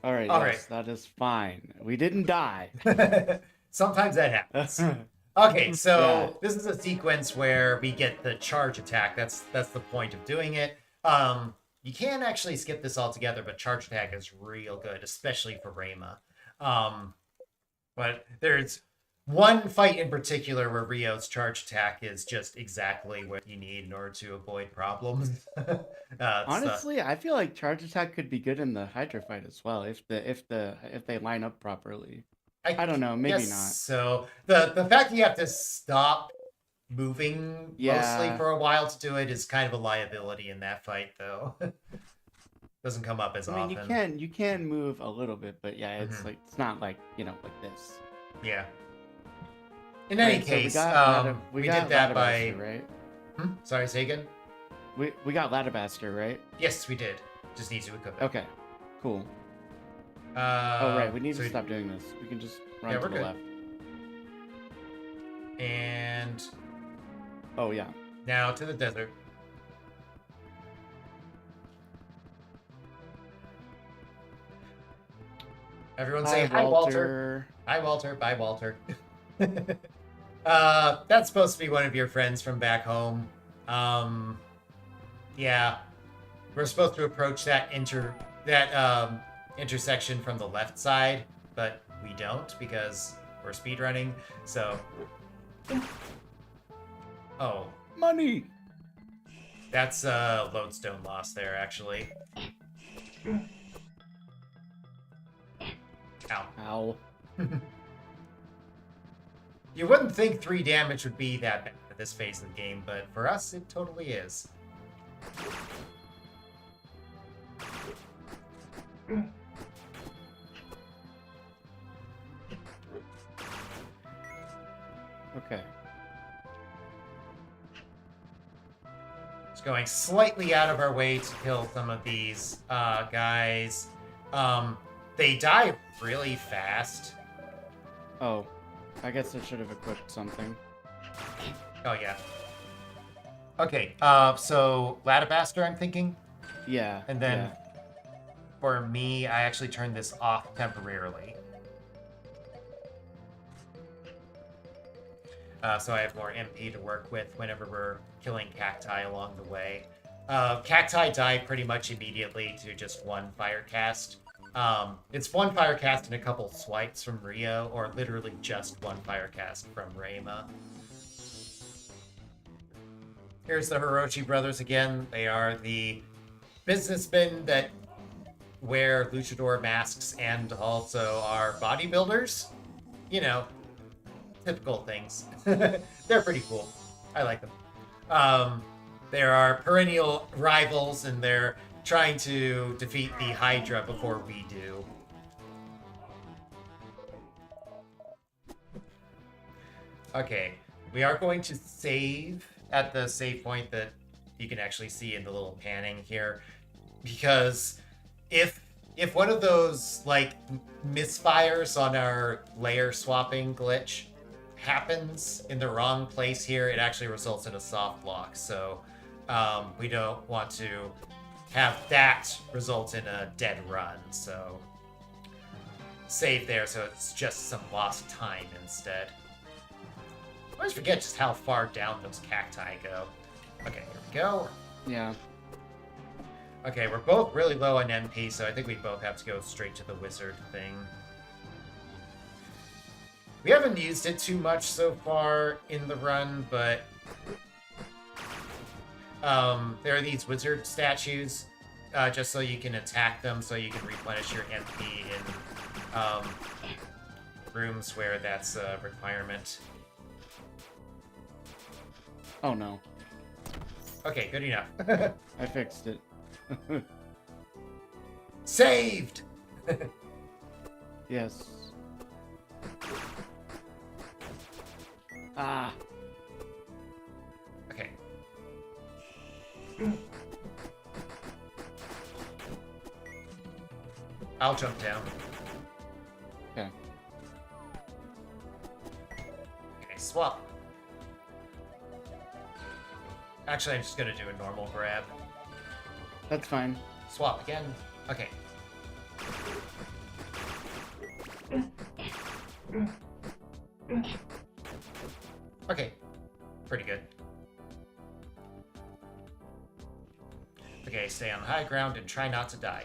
Alright, yes, that is fine. We didn't die. Sometimes that happens. Okay, so this is a sequence where we get the charge attack. That's the point of doing it. You can actually skip this altogether, but charge attack is real good, especially for Rayma. But there's one fight in particular where Rio's charge attack is just exactly what you need in order to avoid problems. Honestly, I feel like charge attack could be good in the Hydra fight as well if they line up properly. I don't know, maybe not. So the fact that you have to stop moving mostly for a while to do it is kind of a liability in that fight, though. Doesn't come up as often. You can move a little bit, but yeah, it's like it's not like like this. Yeah. In any Right, so case, we we got did that by. Ladabaster, right? Sorry, say again. We got Ladabaster, right? Yes, we did. Just need to equip it. Okay, cool. Oh right, we need to stop doing this. We can just run Yeah, to we're the good. left. And Oh yeah. now to the desert. Everyone say hi, Walter. Hi, Walter. Bye, Walter. That's supposed to be one of your friends from back home. Yeah, we're supposed to approach that intersection from the left side, but we don't because we're speedrunning. So, oh, Money. that's lodestone loss there, actually. Ow. Ow. You wouldn't think 3 damage would be that bad at this phase of the game, but for us, it totally is. Okay. Just going slightly out of our way to kill some of these guys. They die really fast. Oh, I guess I should have equipped something. Oh, yeah. Okay, so Ladabaster, I'm thinking. Yeah. And then yeah. for me, I actually turned this off temporarily. So I have more MP to work with whenever we're killing cacti along the way. Cacti die pretty much immediately to just one fire cast. It's one fire cast and a couple swipes from Rio, or literally just one fire cast from Reima. Here's the Hiroshi brothers again. They are the businessmen that wear luchador masks and also are bodybuilders. You know, typical things. They're pretty cool. I like them. There are perennial rivals, and they're trying to defeat the Hydra before we do. Okay, we are going to save at the save point that you can actually see in the little panning here, because if one of those like misfires on our layer swapping glitch happens in the wrong place here, it actually results in a soft lock. So we don't want to have that result in a dead run. So save there, so it's just some lost time instead. I always forget just how far down those cacti go. Okay, here we go. Yeah. Okay, we're both really low on MP, so I think we both have to go straight to the wizard thing. We haven't used it too much so far in the run, but there are these wizard statues, just so you can attack them, so you can replenish your MP in rooms where that's a requirement. Oh no. Okay, good enough. I fixed it. Saved! Yes. Ah. Okay. I'll jump down. Okay. Okay, swap. Actually, I'm just gonna do a normal grab. That's fine. Swap again. Okay. Okay. Pretty good. Okay, stay on high ground and try not to die.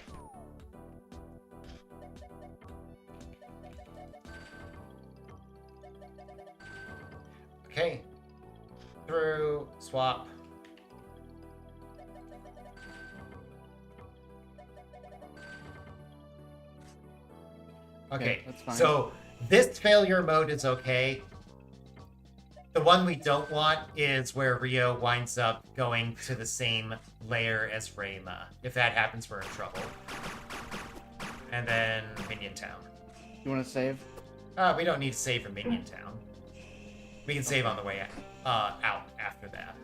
Okay. Through, swap. Okay, that's fine. So this failure mode is okay. The one we don't want is where Rio winds up going to the same layer as Reima. If that happens, we're in trouble. And then Minion Town. You want to save? We don't need to save for Minion Town. We can save on the way out after that.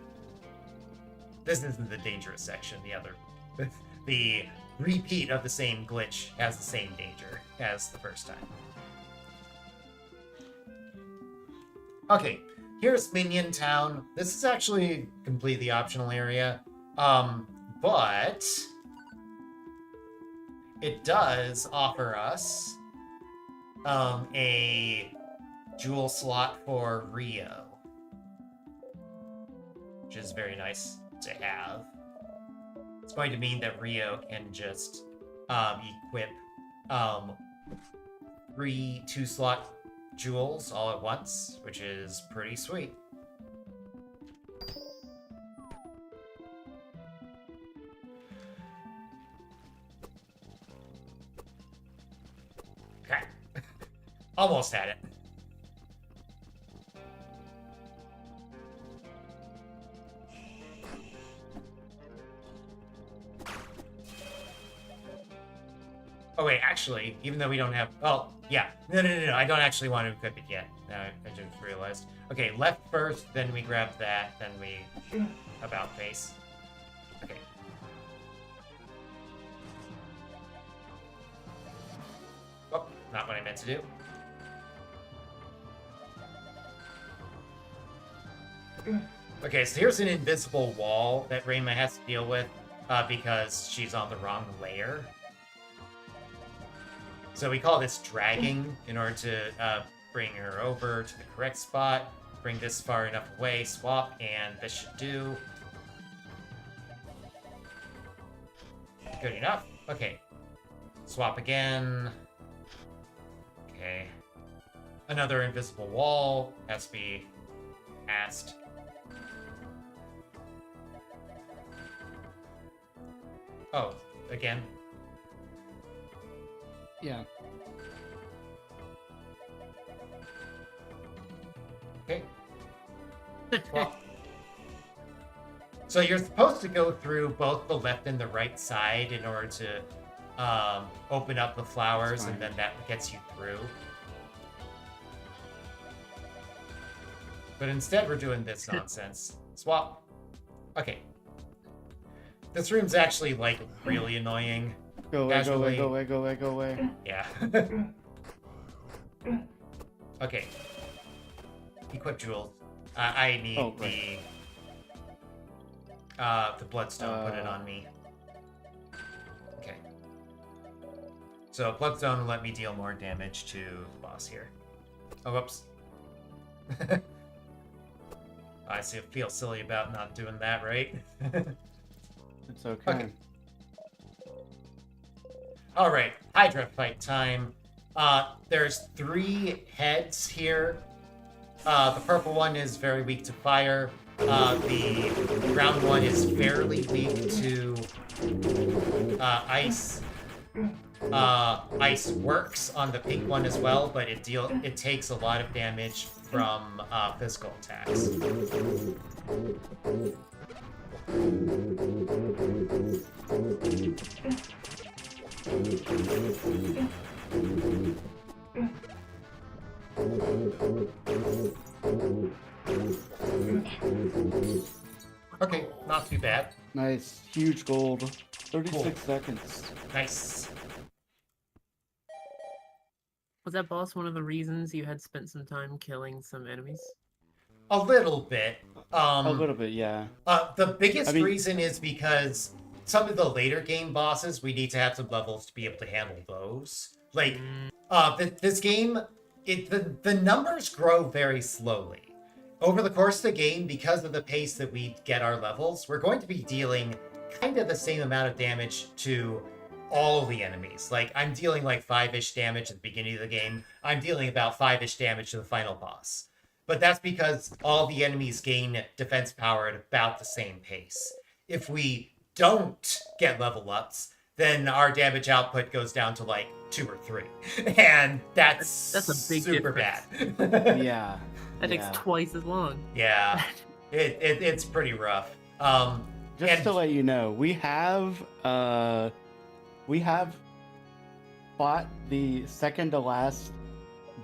This isn't the dangerous section. The other, the repeat of the same glitch has the same danger as the first time. Okay, here's Minion Town. This is actually a completely optional area, but it does offer us a jewel slot for Rio, which is very nice to have. It's going to mean that Rio can just equip 3 2-slot jewels all at once, which is pretty sweet. Okay. Almost had it. Oh wait, actually, even though we don't have... Oh, yeah. No, I don't actually want to equip it yet. No, I just realized. Okay, left first, then we grab that, then we... about face. Okay. Oh, not what I meant to do. Okay, so here's an invisible wall that Rayma has to deal with because she's on the wrong layer. So we call this dragging in order to bring her over to the correct spot, bring this far enough away, swap, and this should do. Good enough. Okay. Swap again. Okay. Another invisible wall has to be passed. Oh, again. Yeah. Okay. Well, so you're supposed to go through both the left and the right side in order to open up the flowers, and then that gets you through. But instead, we're doing this nonsense. Swap. Okay. This room's actually, like, really annoying. Go away, go away, go away, go away, go away. Yeah. Okay. Equip jewels. I need the bloodstone. Put it on me. Okay. So bloodstone will let me deal more damage to the boss here. Oh, whoops. I feel silly about not doing that, right? It's okay. Okay. All right, Hydra fight time. There's 3 heads here. The purple one is very weak to fire. The brown one is fairly weak to ice. Ice works on the pink one as well, but it takes a lot of damage from physical attacks. Okay, not too bad. Nice. Huge gold. 36 Cool. seconds. Nice. Was that boss one of the reasons you had spent some time killing some enemies? A little bit. A little bit, yeah. The biggest reason is because some of the later game bosses, we need to have some levels to be able to handle those. Like, this game, the numbers grow very slowly. Over the course of the game, because of the pace that we get our levels, we're going to be dealing kind of the same amount of damage to all of the enemies. Like, I'm dealing like 5-ish damage at the beginning of the game. I'm dealing about 5-ish damage to the final boss. But that's because all the enemies gain defense power at about the same pace. If we don't get level ups, then our damage output goes down to like 2 or 3. And that's a big super difference. bad. Yeah. That takes twice as long. Yeah. It's pretty rough. Just to let you know, we have fought the second to last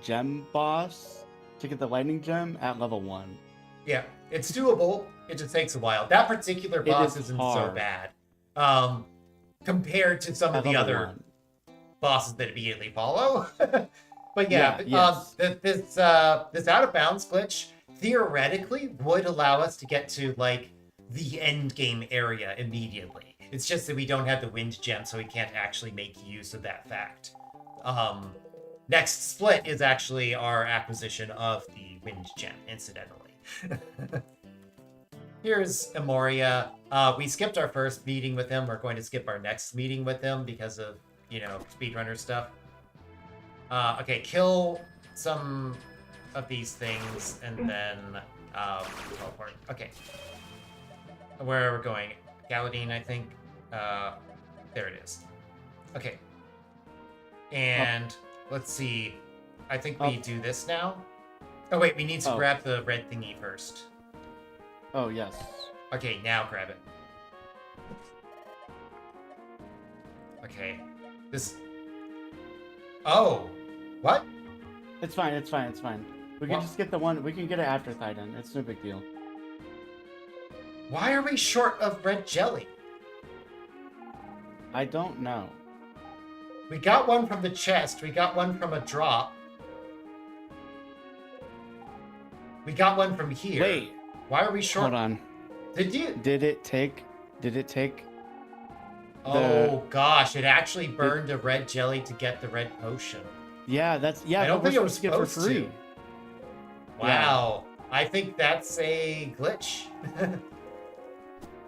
gem boss to get the lightning gem at level 1. Yeah, it's doable. It just takes a while. That particular It boss is isn't so hard. bad. Compared to some of At the level other 1. bosses that immediately follow. But Yeah, yes. this out of bounds glitch theoretically would allow us to get to like the end game area immediately. It's just that we don't have the wind gem, so we can't actually make use of that fact. Next split is actually our acquisition of the wind gem, incidentally. Here's Emoria. We skipped our first meeting with him. We're going to skip our next meeting with him because of, speedrunner stuff. Okay, kill some of these things and then teleport. Okay. Where are we going? Galadine, I think. There it is. Okay. And let's see. I think we do this now. Oh, wait, we need to grab the red thingy first. Oh, yes. Okay, now grab it. Okay. This... Oh! What? It's fine, it's fine, it's fine. We can What? just get the one, we can get it after Thydon. It's no big deal. Why are we short of red jelly? I don't know. We got one from the chest. We got one from a drop. We got one from here. Wait. Why are we short? Hold on. Did you? Did it take... Oh, gosh. It actually burned a red jelly to get the red potion. Yeah, that's... Yeah, I don't but think it we're was supposed to get for supposed free. to. Wow. I think that's a glitch.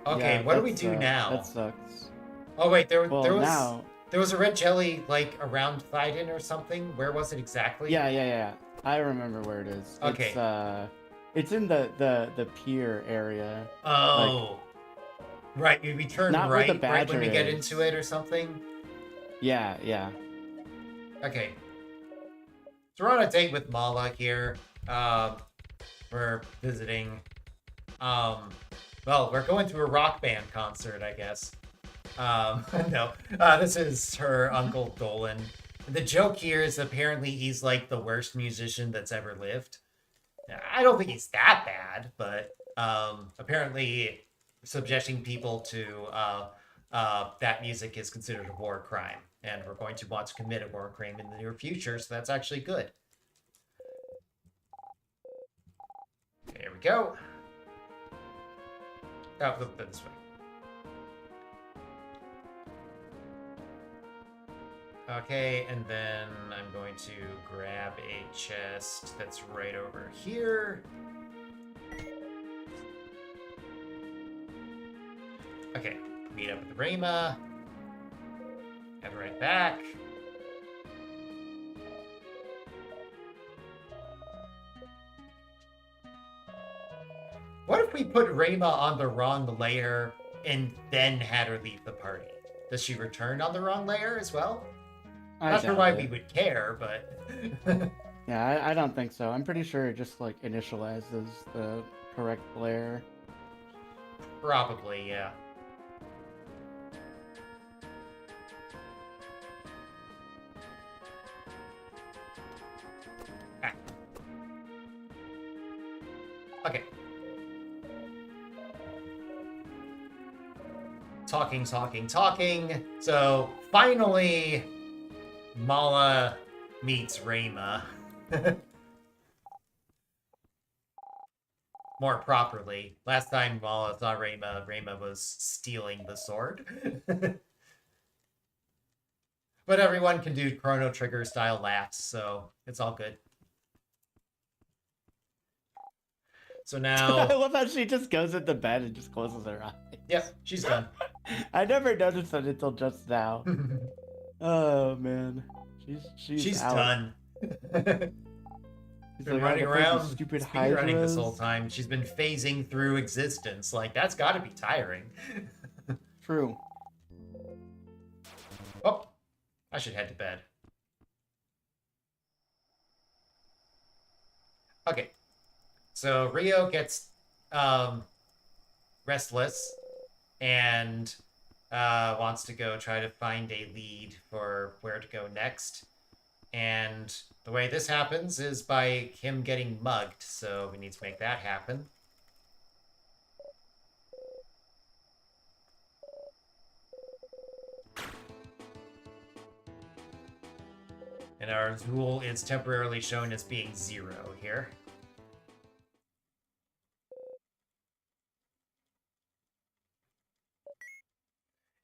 Okay, Yeah, what do we do now? That sucks. Oh, wait. There Well, was... now... There was a red jelly, like, around Thydon or something. Where was it exactly? Yeah. I remember where it is. Okay. It's in the pier area. Oh. Right, we turn Not where the right when we badger get is. into it or something? Yeah. Okay. So we're on a date with Mala here. We're visiting. Well, we're going to a rock band concert, I guess. No. This is her Uncle Dolan. The joke here is apparently he's like the worst musician that's ever lived. I don't think he's that bad, but apparently subjecting people to that music is considered a war crime, and we're going to want to commit a war crime in the near future, so that's actually good. Okay, here we go. Oh, look this way. Okay, and then I'm going to grab a chest that's right over here. Okay, meet up with Rayma. Head right back. What if we put Rayma on the wrong layer and then had her leave the party? Does she return on the wrong layer as well? Not sure why we would care, but... Yeah, I don't think so. I'm pretty sure it just, like, initializes the correct layer. Probably, yeah. Ah. Okay. Talking. So, finally, Mala meets Rayma. More properly. Last time Mala saw Rayma was stealing the sword. But everyone can do Chrono Trigger style laughs, so it's all good. So now... I love how she just goes into bed and just closes her eyes. Yep, she's done. I never noticed that until just now. Oh man, she's out. done. She's Been like, running "I gotta play around these stupid speedrunning this hydras." whole time. She's been phasing through existence. Like, that's gotta be tiring. True. Oh, I should head to bed. Okay. So Rio gets restless and wants to go try to find a lead for where to go next. And the way this happens is by him getting mugged, so we need to make that happen. And our Zool is temporarily shown as being 0 here.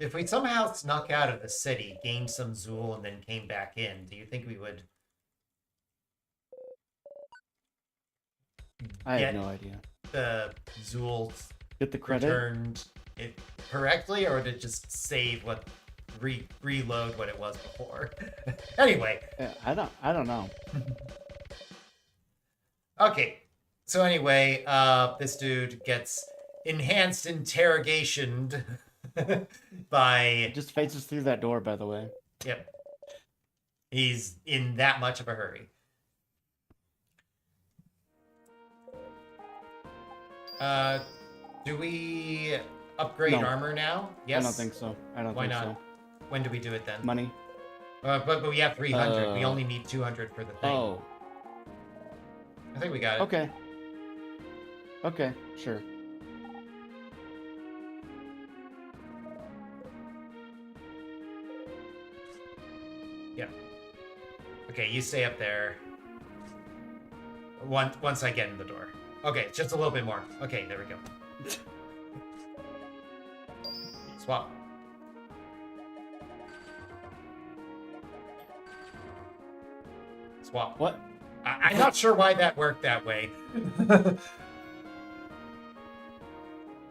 If we somehow snuck out of the city, gained some Zool, and then came back in, do you think we would I get have no idea. the Zool Get the credit? returned it correctly, or did it just save what reload what it was before? Anyway. Yeah, I don't know. Okay. So anyway, this dude gets enhanced interrogation by... Just faces through that door, by the way. Yep. He's in that much of a hurry. Do we upgrade No. armor now? Yes? I don't think so. I don't Why think not? so. When do we do it then? Money? But we have 300. We only need 200 for the thing. Oh, I think we got it. okay. Okay, sure. Yeah. Okay, you stay up there. Once I get in the door. Okay, just a little bit more. Okay, there we go. Swap. Swap. What? I'm not sure why that worked that way.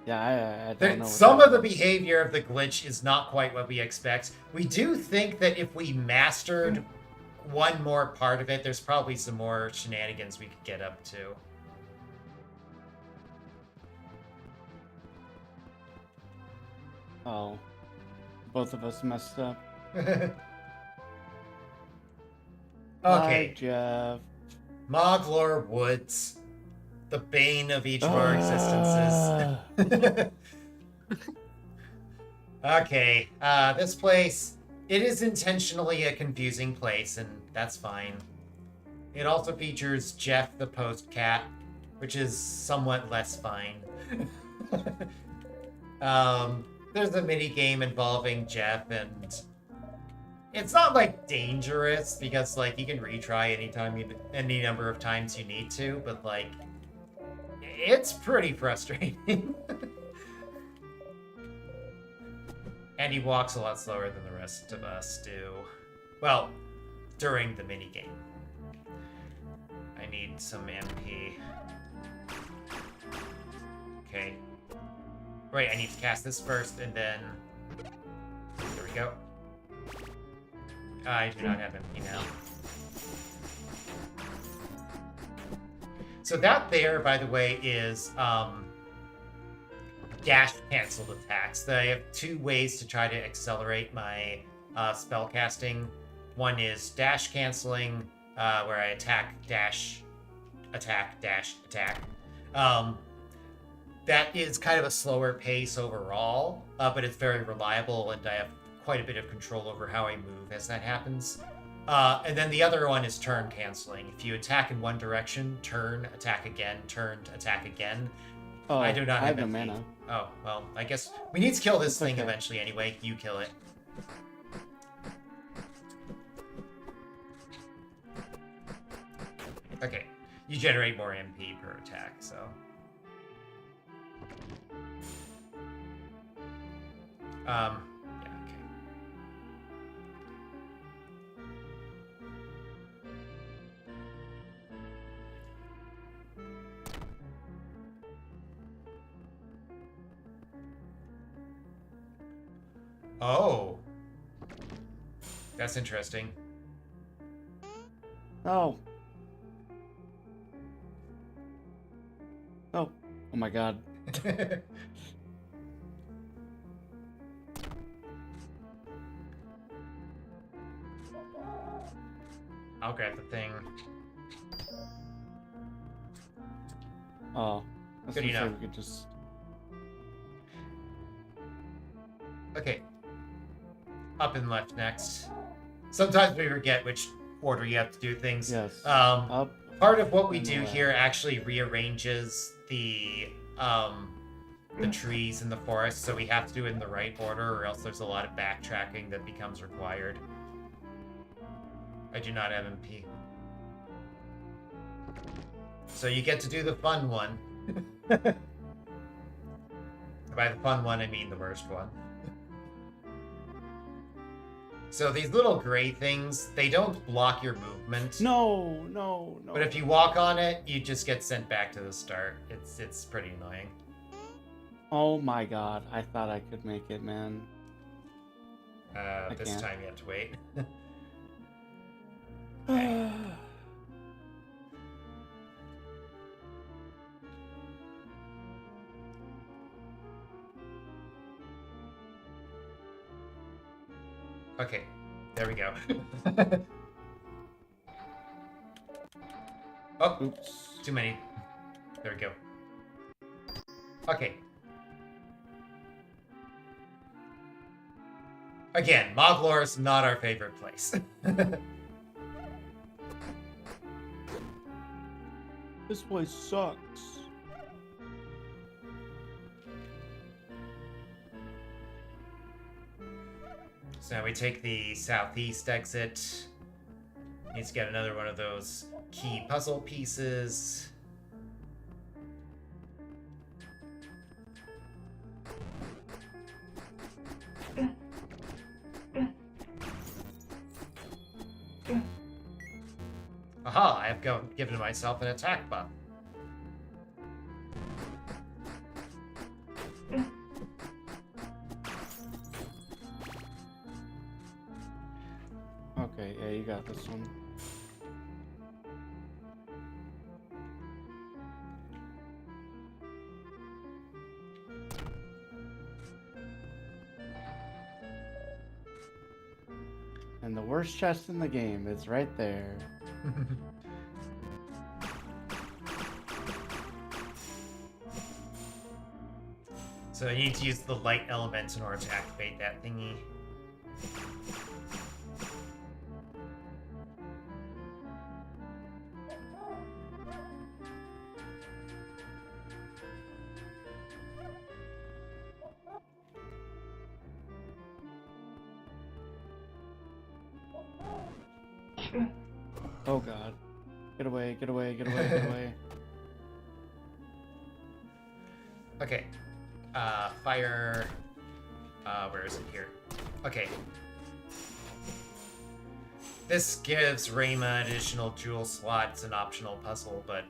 Yeah, I don't know. Some of the behavior of the glitch is not quite what we expect. We do think that if we mastered one more part of it, there's probably some more shenanigans we could get up to. Oh. Both of us messed up. Okay. Bye, Jeff. Moglor Woods. The bane of each of our existences. Okay, this place, it is intentionally a confusing place, and that's fine. It also features Jeff the Post Cat, which is somewhat less fine. There's a mini game involving Jeff, and it's not like dangerous because like you can retry any number of times you need to, but like it's pretty frustrating. And he walks a lot slower than the rest of us do. Well, during the mini game. I need some MP. Okay. Right, I need to cast this first, and then... There we go. I do not have MP now. So that there, by the way, is dash canceled attacks. I have two ways to try to accelerate my spell casting. One is dash canceling, where I attack, dash, attack, dash, attack. That is kind of a slower pace overall, but it's very reliable, and I have quite a bit of control over how I move as that happens. And then the other one is turn canceling. If you attack in one direction, turn, attack again, turn, attack again. Oh, I do not have no MP. mana. Oh, well, I guess we need to kill this thing okay. eventually anyway. You kill it. Okay. You generate more MP per attack, so... yeah, okay. Oh. That's interesting. Oh. Oh. Oh my god. I'll grab the thing. Oh. That's Good enough. we could just... Okay. Up and left next. Sometimes we forget which order you have to do things. Yes. Part Up. of what we and do left. here actually rearranges the trees in the forest, so we have to do it in the right order, or else there's a lot of backtracking that becomes required. I do not have MP. So you get to do the fun one. By the fun one, I mean the worst one. So these little gray things, they don't block your movement. No, no, no. But if you walk on it, you just get sent back to the start. It's pretty annoying. Oh my god, I thought I could make it, man. This can't. time you have to wait. Okay, there we go. Oh, Oops. too many. There we go. Okay. Again, Moglor is not our favorite place. This place sucks. So now we take the southeast exit. Need to get another one of those key puzzle pieces. Aha, I have given myself an attack buff. Okay, yeah, you got this one. And the worst chest in the game is right there. So you need to use the light element in order to activate that thingy. Oh god. Get away, get away, get away, get away. Okay. Fire. Where is it here? Okay. This gives Rayma additional jewel slots, an optional puzzle, but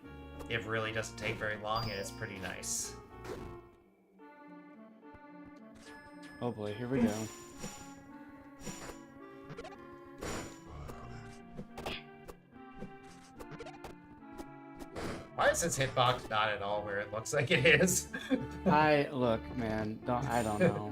it really doesn't take very long and it's pretty nice. Oh boy, here we go. Why is this hitbox not at all where it looks like it is? Look, man, I don't know.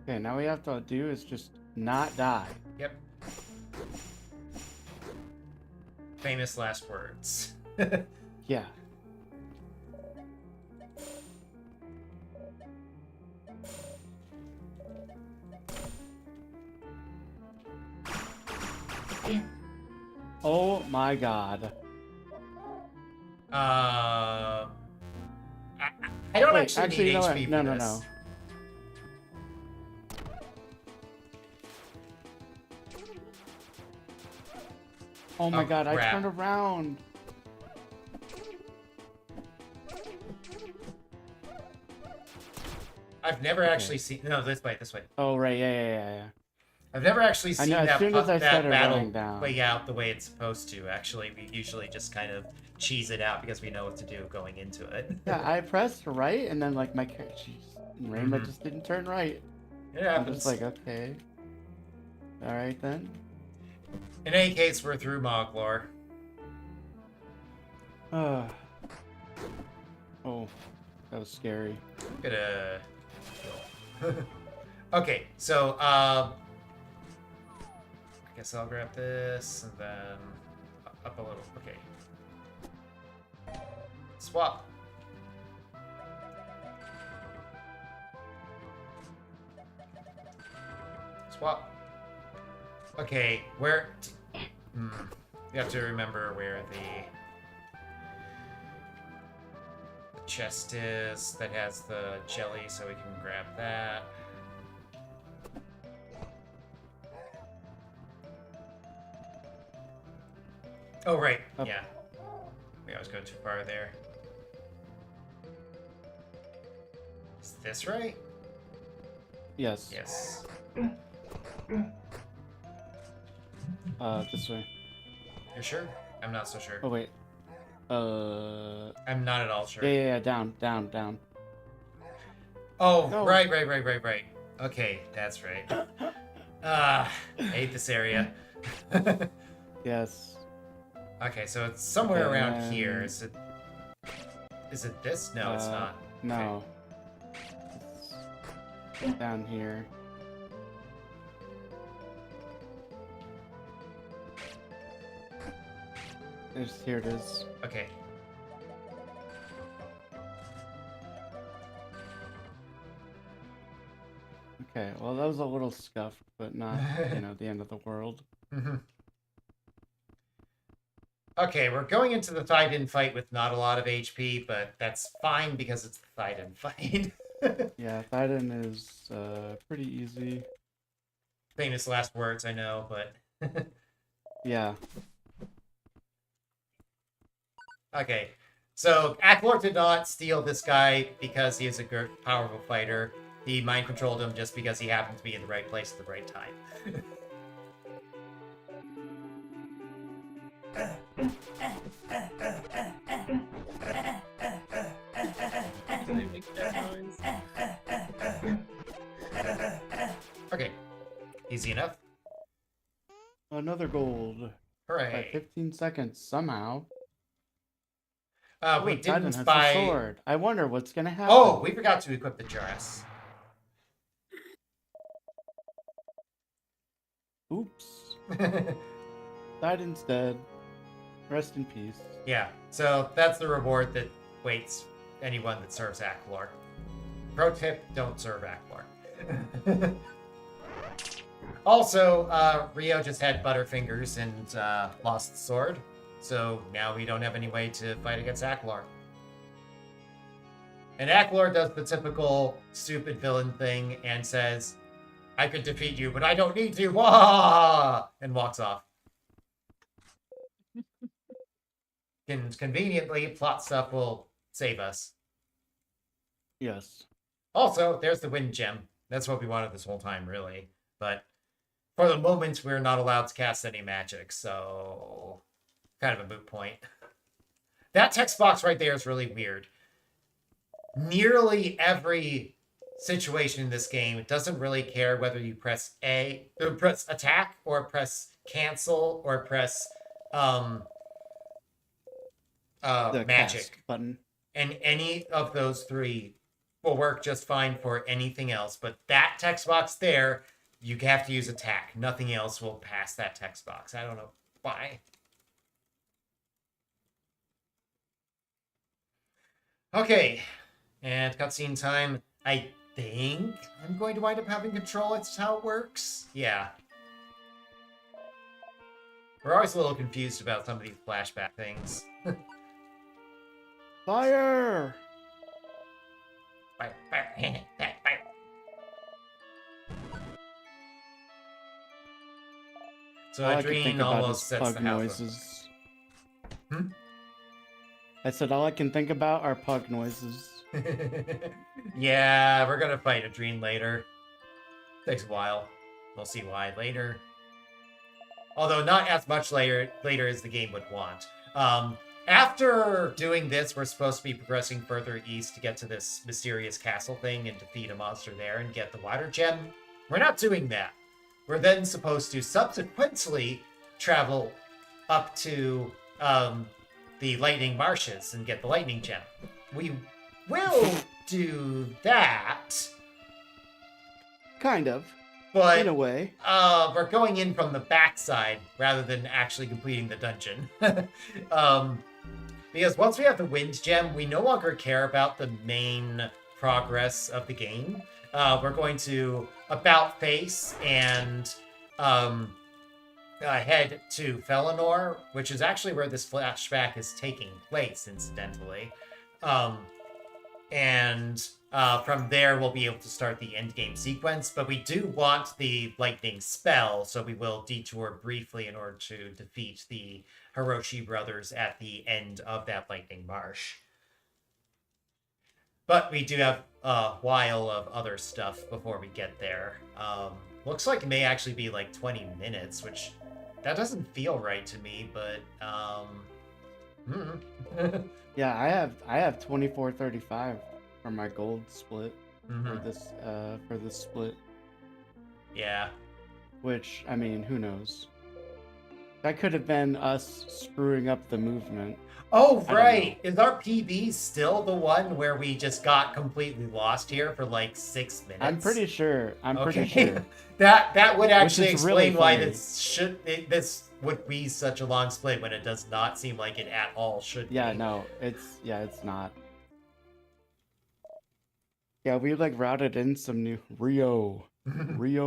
Okay, now we have to do is just not die. Yep. Famous last words. Yeah. Oh my god. I don't Wait, actually need you know what? HP for No, this. no. Oh my Oh, god, I crap. turned around. I've never actually seen. No, this way, this way. Oh right, yeah. I've never actually I seen know, as that, soon as I that started battle running down. play out the way it's supposed to. Actually, we usually just kind of cheese it out because we know what to do going into it. Yeah, I pressed right and then like my Rayma Mhm. just didn't turn right. It I'm happens. just like, okay. Alright then. In any case, we're through Moglor. Oh, that was scary. Gonna. Okay, so I guess I'll grab this and then up a little. Okay. Swap. Swap. Okay, where... You have to remember where the chest is that has the jelly, so we can grab that. Oh, right. Yeah. Maybe I was going too far there. Is this right? Yes. Yes. This way. You're sure? I'm not so sure. Oh wait. I'm not at all sure. Yeah, down. Oh, No. right. Okay, that's right. I hate this area. Yes. Okay, so it's somewhere Okay, around here. Is it this? No, it's not. No. It's down here. Here it is. Okay. Okay, well that was a little scuffed, but not, the end of the world. Okay, we're going into the Thyden fight with not a lot of HP, but that's fine because it's the Thyden fight. Yeah, Thyden is pretty easy. Famous last words, I know, but... Yeah. Okay, so Aklor did not steal this guy because he is a powerful fighter. He mind controlled him just because he happened to be in the right place at the right time. They make that noise. Okay, easy enough. Another gold. By Hooray. 15 seconds, somehow. We Look, Thyden didn't has a buy... sword. I wonder what's gonna happen. Oh, we forgot to equip the Jaras. Oops. Thyden's dead. Rest in peace. Yeah, so that's the reward that waits anyone that serves Aklor. Pro tip, don't serve Aklor. Also, Rio just had Butterfingers and lost the sword, so now we don't have any way to fight against Aklor. And Aklor does the typical stupid villain thing and says, I could defeat you, but I don't need to, wah! And walks off. And conveniently, plot stuff will save us. Yes. Also, there's the wind gem. That's what we wanted this whole time, really. But for the moment, we're not allowed to cast any magic, so kind of a moot point. That text box right there is really weird. Nearly every situation in this game, it doesn't really care whether you press attack or press cancel or press The magic cast button. and any of those three will work just fine for anything else, but that text box there, you have to use attack. Nothing else will pass that text box. I don't know why. Okay, and cutscene time. I think I'm going to wind up having control. It's how it works. Yeah. We're always a little confused about some of these flashback things. Fire! Fire, fire, fire. So All I can think Adrien about almost is sets pug the house noises. Hmm? I said all I can think about are pug noises. up. Yeah, we're gonna fight Adrien later. Takes a while. We'll see why later. Although not as much later as the game would want. After doing this, we're supposed to be progressing further east to get to this mysterious castle thing and defeat a monster there and get the water gem. We're not doing that. We're then supposed to subsequently travel up to the lightning marshes and get the lightning gem. We will do that, Kind of. but In a way. we're going in from the backside rather than actually completing the dungeon. Because once we have the wind gem, we no longer care about the main progress of the game. We're going to about face and head to Felinor, which is actually where this flashback is taking place, incidentally. And from there, we'll be able to start the end game sequence. But we do want the lightning spell, so we will detour briefly in order to defeat the Hiroshi brothers at the end of that lightning marsh. But we do have a while of other stuff before we get there. Looks like it may actually be like 20 minutes, which that doesn't feel right to me, but Yeah, I have 2435 for my gold split for this split. Yeah. Which, I mean, who knows? That could have been us screwing up the movement. Oh, right. Is our PB still the one where we just got completely lost here for like 6 minutes? I'm pretty sure. Pretty sure. that would actually explain really why funny. this would be such a long split when it does not seem like it at all should Yeah, be. no, it's not. Yeah, we like routed in some new Rio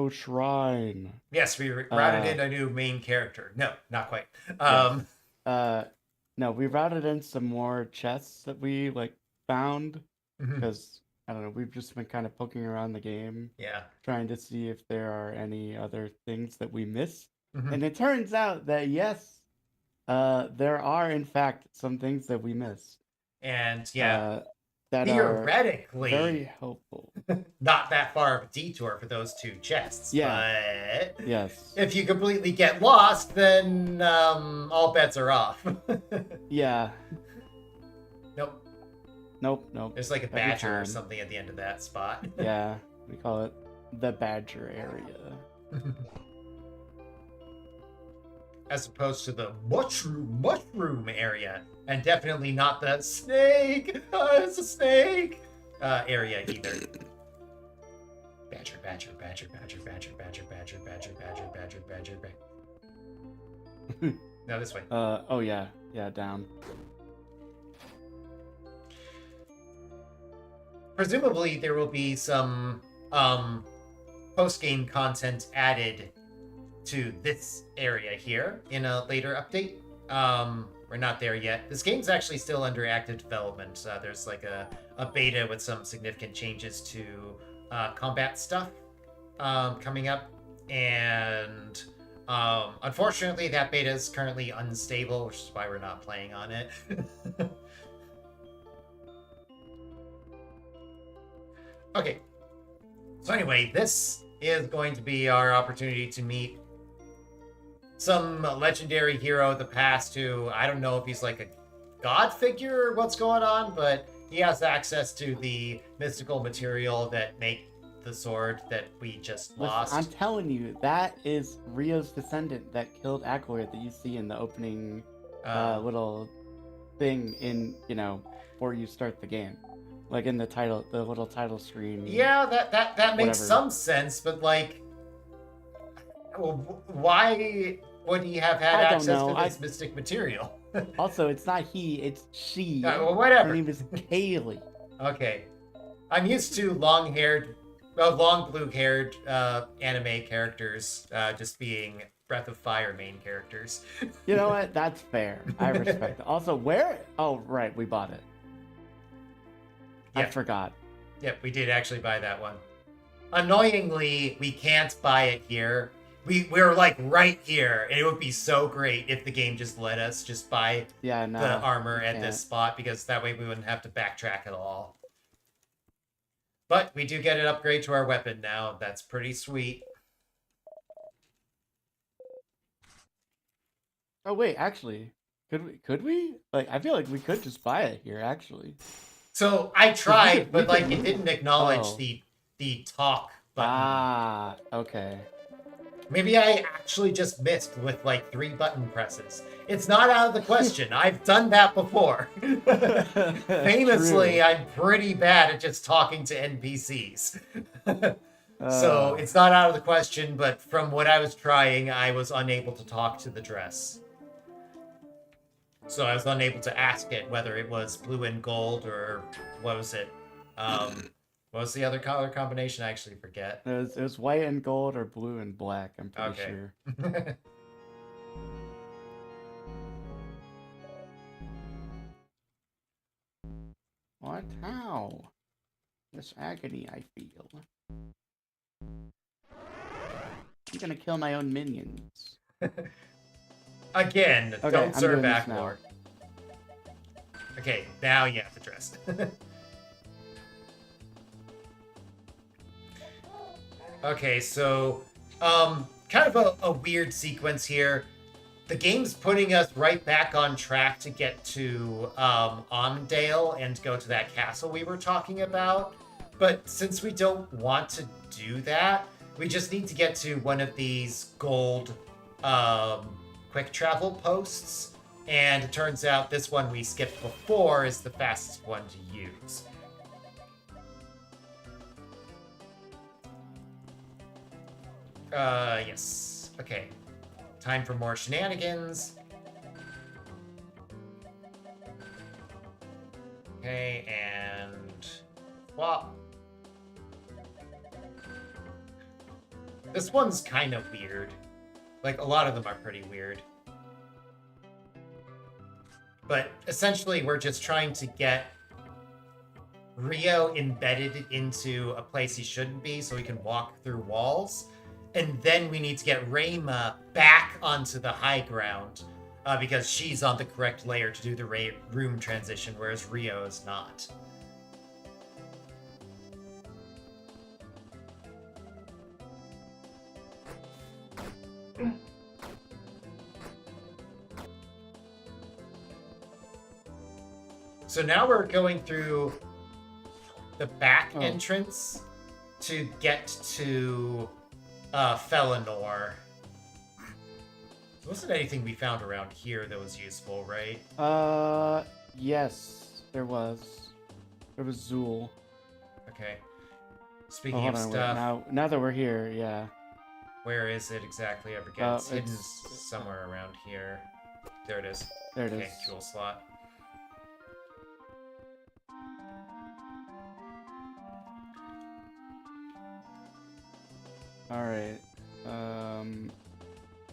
Shrine. Yes, we routed in a new main character. No, not quite. No, we routed in some more chests that we like found because I don't know, we've just been kind of poking around the game, Yeah. trying to see if there are any other things that we missed. And it turns out that yes, there are in fact some things that we missed. And yeah, that theoretically are very helpful. Not that far of a detour for those two chests. Yeah. But Yes. if you completely get lost, then all bets are off. Yeah. Nope. Nope. There's like a Every badger or time. something at the end of that spot. Yeah, we call it the Badger area. As opposed to the mushroom area. And definitely not the snake! It's a snake! Area either. Badger. No, this way. Oh yeah. Yeah, down. Presumably there will be some post-game content added to this area here in a later update. We're not there yet. This game's actually still under active development. There's like a beta with some significant changes to combat stuff coming up. And unfortunately, that beta is currently unstable, which is why we're not playing on it. Okay. So anyway, this is going to be our opportunity to meet some legendary hero of the past who, I don't know if he's like a god figure or what's going on, but he has access to the mystical material that make the sword that we just lost. I'm telling you, that is Rio's descendant that killed Akoya that you see in the opening little thing in, before you start the game. Like in the title, the little title screen. Yeah, that makes whatever. some sense, but like, why would he have had access to this mystic material? Also, it's not he, it's she. Well, whatever. Her name is Kaylee. Okay. I'm used to long blue-haired anime characters just being Breath of Fire main characters. You know what? That's fair. I respect it. Also, where? Oh, right, we bought it. Yeah. I forgot. Yep, we did actually buy that one. Annoyingly, we can't buy it here. We're like right here, and it would be so great if the game just let us just buy the armor at this spot, because that way we wouldn't have to backtrack at all. But we do get an upgrade to our weapon now. That's pretty sweet. Oh wait, actually, could we? Like, I feel like we could just buy it here, actually. So I tried, but like it didn't acknowledge the talk button. Ah, okay. Maybe I actually just missed with like 3 button presses. It's not out of the question. I've done that before. Famously, I'm pretty bad at just talking to NPCs. So it's not out of the question, but from what I was trying, I was unable to talk to the dress. so I was unable to ask it whether it was blue and gold or what was it? What was the other color combination? I actually forget. It was white and gold or blue and black, I'm pretty Okay. sure. What? How? This agony I feel. I'm gonna kill my own minions. Again, Okay, don't I'm serve doing this now. Backlore. Okay, now you have to dress. Okay, so, kind of a weird sequence here. The game's putting us right back on track to get to Armdale and go to that castle we were talking about. But since we don't want to do that, we just need to get to one of these gold quick travel posts. And it turns out this one we skipped before is the fastest one to use. Yes. Okay. Time for more shenanigans. Okay, and swap. This one's kind of weird. Like, a lot of them are pretty weird. But essentially, we're just trying to get Rio embedded into a place he shouldn't be so he can walk through walls. And then we need to get Rayma back onto the high ground because she's on the correct layer to do the room transition, whereas Rio is not. So now we're going through the back entrance to get to Felinor. There wasn't anything we found around here that was useful, right? Yes, there was. There was Zool. Okay. Speaking of stuff, Now that we're here, yeah. where is it exactly? I forget. It's hidden it's somewhere around here. There it is. There it is. Okay, jewel slot. All right.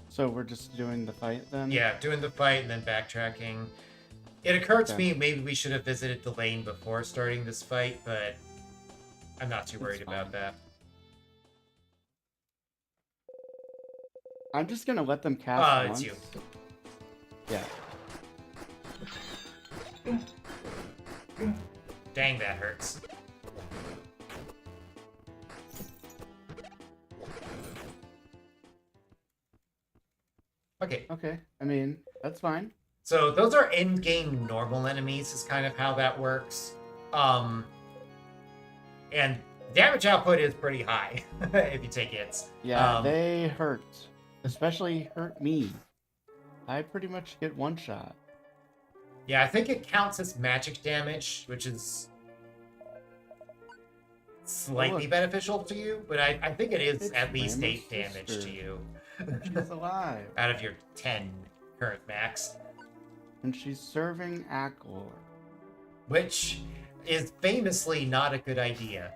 So we're just doing the fight then? Yeah, doing the fight and then backtracking. It occurred to me maybe we should have visited the lane before starting this fight, but I'm not too worried about that. I'm just gonna let them cast once. It's you. Yeah. Dang, that hurts. Okay. Okay. I mean, that's fine. So those are in-game normal enemies is kind of how that works. And damage output is pretty high if you take hits. Yeah, they hurt. Especially hurt me. I pretty much get one shot. Yeah, I think it counts as magic damage, which is slightly beneficial to you, but I think it is at least 8 damage to you. She's alive. Out of your 10 current max. And she's serving Aklor. Which is famously not a good idea.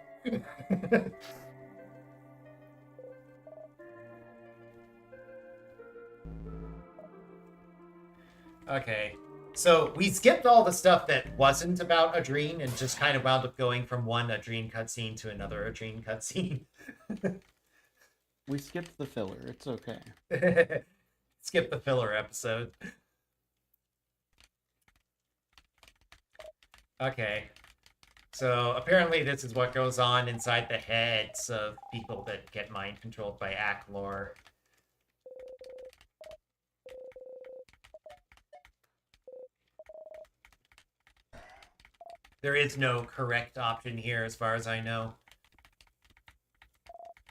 Okay. So we skipped all the stuff that wasn't about Adrene and just kind of wound up going from one Adrene cutscene to another Adrene cutscene. We skipped the filler. It's okay. Skip the filler episode. Okay. So apparently this is what goes on inside the heads of people that get mind controlled by Aklor. There is no correct option here as far as I know.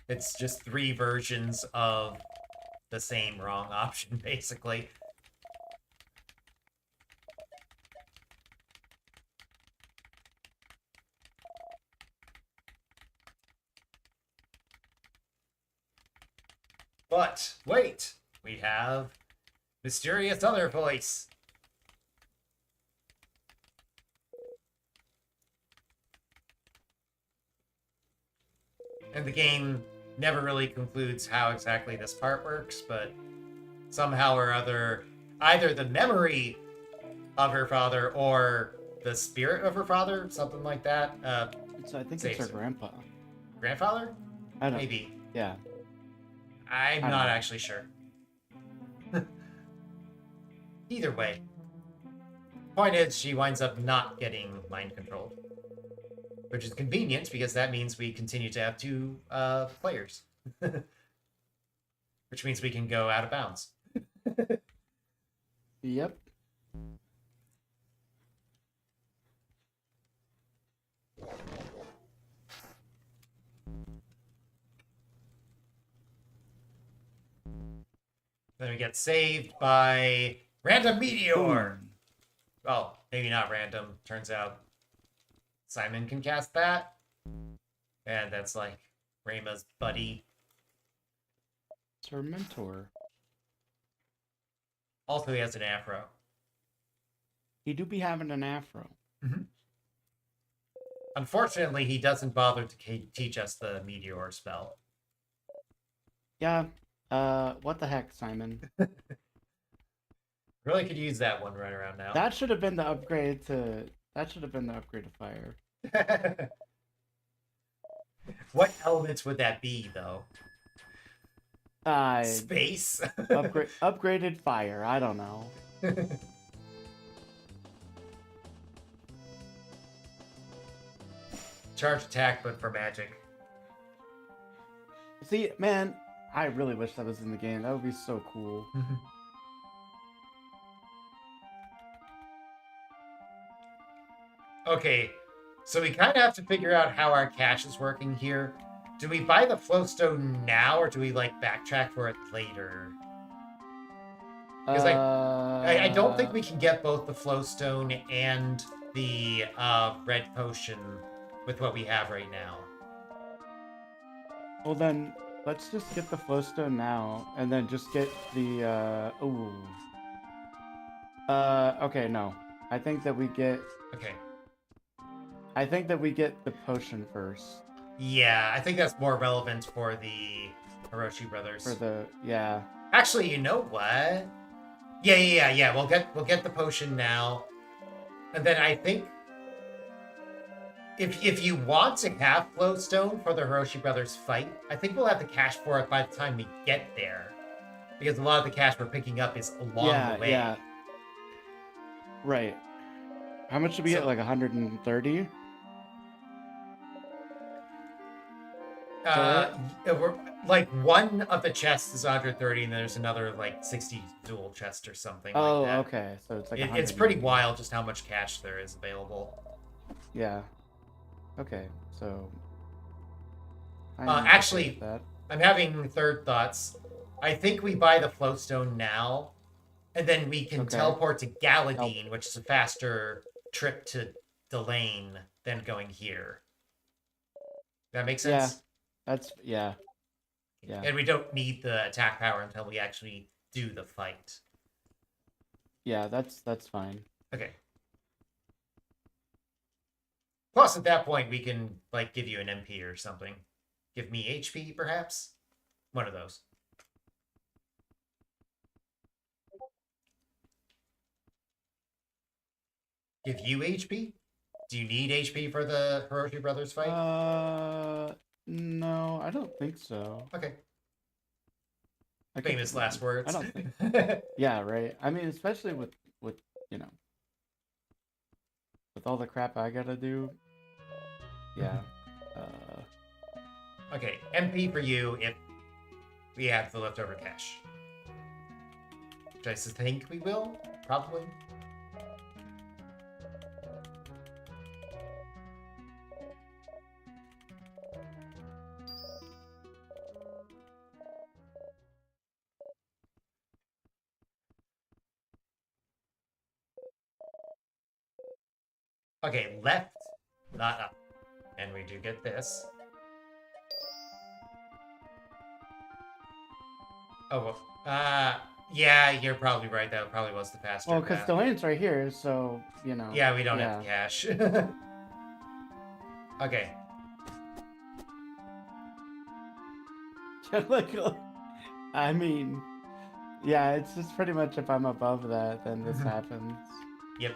It's just 3 versions of the same wrong option, basically. But, wait! We have mysterious other voice. And the game never really concludes how exactly this part works, but somehow or other, either the memory of her father or the spirit of her father, something like that, So I think it's saves her her. grandpa. Grandfather? I don't. Maybe. Yeah. I'm I don't not know. actually sure. Either way. Point is, she winds up not getting mind controlled. Which is convenient, because that means we continue to have 2 players. Which means we can go out of bounds. Yep. Then we get saved by random meteor. Boom. Well, maybe not random. Turns out Simon can cast that. And that's like Rayma's buddy. It's her mentor. Also, he has an afro. He do be having an afro. Unfortunately, he doesn't bother to teach us the meteor spell. Yeah. What the heck, Simon? Really could use that one right around now. That should have been the upgrade to. That should have been the upgrade to fire. What elements would that be, though? Space? Upgraded fire. I don't know. Charge attack, but for magic. See, man, I really wish that was in the game. That would be so cool. Okay, so we kind of have to figure out how our cash is working here. Do we buy the flowstone now, or do we, like, backtrack for it later? Because I don't think we can get both the flowstone and the red potion with what we have right now. Well then, let's just get the flowstone now, and then just get the okay, no. I think that we get Okay. I think that we get the potion first. Yeah, I think that's more relevant for the Hiroshi brothers. For the yeah. Actually, you know what? Yeah. We'll get the potion now, and then I think if you want to have flowstone for the Hiroshi brothers fight, I think we'll have the cash for it by the time we get there, because a lot of the cash we're picking up is along the way. Yeah. Right. How much did we get? Like 130? We're like one of the chests is 130, and there's another like 60 dual chest or something like that. Okay. So it's like It's pretty wild just how much cash there is available. Yeah. Okay. So actually, I'm having third thoughts. I think we buy the flowstone now, and then we can teleport to Galadine, which is a faster trip to Delane than going here. That makes sense? Yeah. And we don't need the attack power until we actually do the fight. Yeah, that's fine. Okay. Plus, at that point, we can, like, give you an MP or something. Give me HP, perhaps? One of those. Give you HP? Do you need HP for the Hiroshi brothers fight? No, I don't think so. Okay. I Famous last words. I don't think. Yeah, right. I mean, especially with you know, with all the crap I gotta do. Yeah. Okay, MP for you if we have the leftover cash. Which I think we will, probably. Okay, left, not up. And we do get this. Oh, yeah, you're probably right. That probably was the faster Well, because path. Delane's right here, so you know. Yeah, we don't have the cash. Okay. I mean, yeah, it's just pretty much if I'm above that, then this happens. Yep.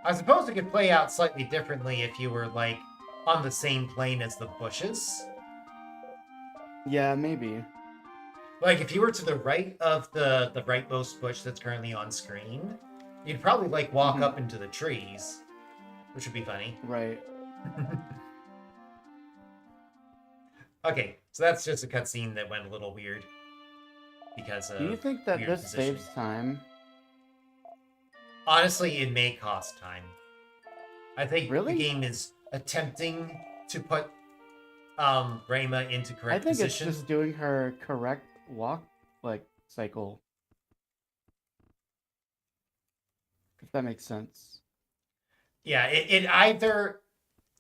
I suppose it could play out slightly differently if you were, like, on the same plane as the bushes. Yeah, maybe. Like, if you were to the right of the rightmost bush that's currently on screen, you'd probably, like, walk up into the trees, which would be funny. Right. Okay, so that's just a cutscene that went a little weird. Because of Do you think that weird this positioning. saves time? Honestly, it may cost time. I think Really? the game is attempting to put Rayma into correct I think position. it's just doing her correct walk, cycle. If that makes sense. Yeah, it either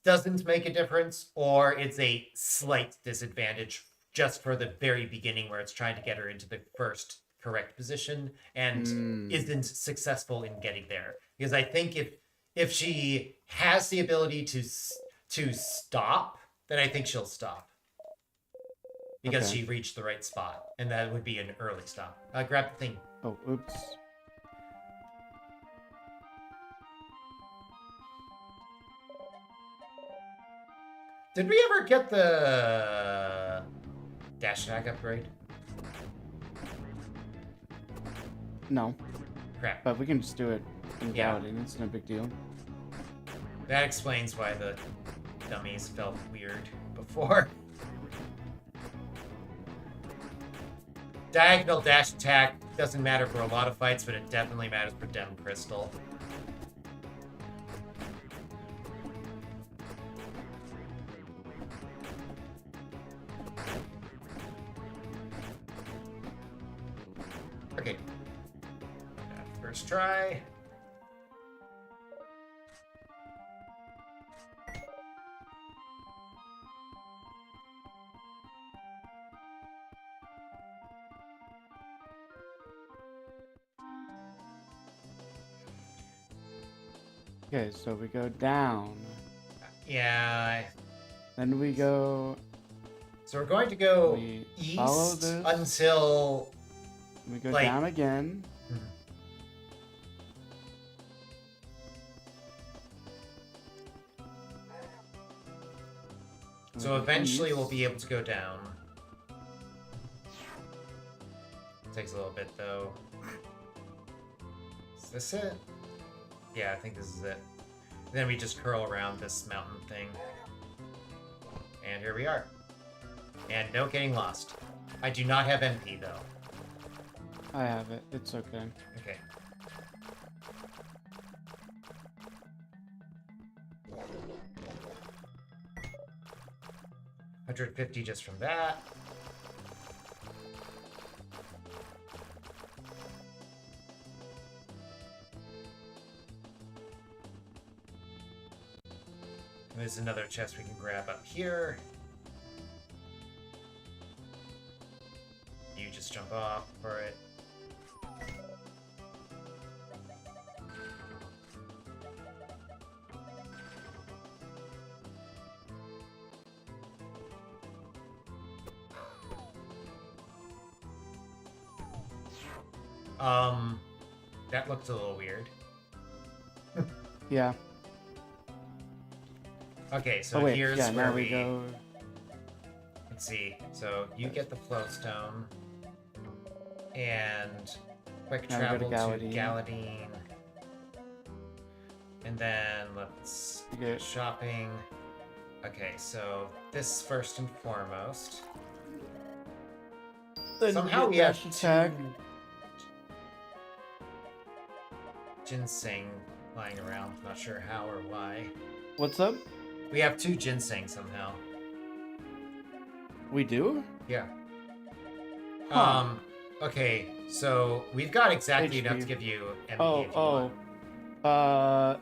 doesn't make a difference or it's a slight disadvantage just for the very beginning where it's trying to get her into the first correct position and isn't successful in getting there. Because I think if she has the ability to stop, then I think she'll stop. Because she reached the right spot, and that would be an early stop. Grab the thing. Oh, oops. Did we ever get the dash attack upgrade? No. Crap. But we can just do it in Yeah. Paladin. It's no big deal. That explains why the dummies felt weird before. Diagonal dash attack doesn't matter for a lot of fights, but it definitely matters for Dem Crystal. Okay. First try. Okay, so we go down. Yeah. Then we go. So we're going to go We follow east this. until We go like- down again. So eventually we'll be able to go down. Takes a little bit though. Is this it? Yeah, I think this is it. Then we just curl around this mountain thing. And here we are. And no getting lost. I do not have MP though. I have it. It's okay. Okay. $150 just from that. There's another chest we can grab up here. You just jump off for it. That looked a little weird. Yeah. Okay, so Oh wait. here's Yeah. where Now we go. Let's see. So you get the flowstone and quick Now we go to travel to Galadine. Galadine. And then let's You go get- shopping. Okay, so this first and foremost. Then Somehow you we get have dash attack. two ginseng lying around. Not sure how or why. What's up? We have 2 ginseng somehow. We do? Yeah. Huh. Okay, so we've got exactly HP. enough to give you MP Oh. if you Oh. want.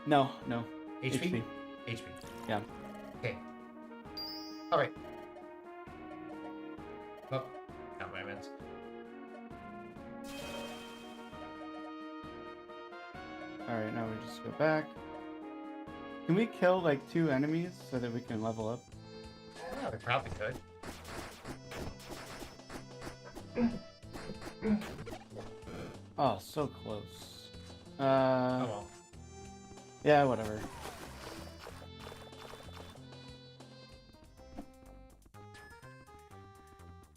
No. No. HP? HP. Yeah. Okay. Alright. Oh, not my minutes. Alright, now we just go back. Can we kill like 2 enemies so that we can level up? Yeah, we probably could. Oh, so close. Oh well. Yeah, whatever.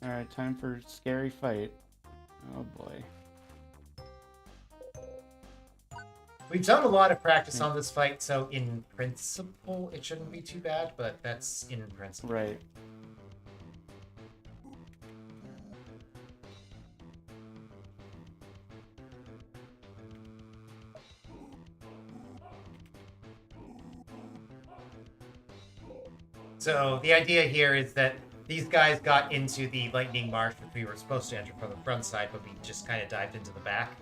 Alright, time for scary fight. Oh boy. We've done a lot of practice on this fight, so in principle it shouldn't be too bad, but that's in principle. Right. So the idea here is that these guys got into the Lightning Marsh, which we were supposed to enter from the front side, but we just kind of dived into the back.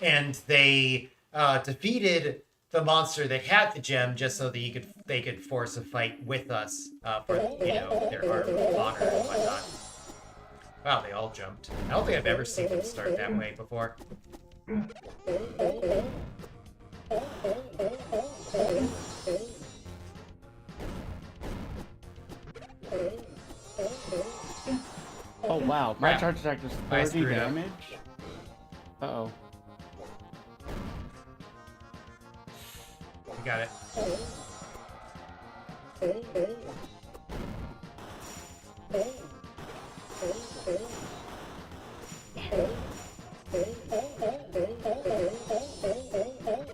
And they defeated the monster that had the gem just so that they could force a fight with us for their honor and whatnot. Wow, they all jumped. I don't think I've ever seen them start that way before. Oh wow, my Crap. charge attack does I 30 screwed up. damage? Uh-oh. We got it.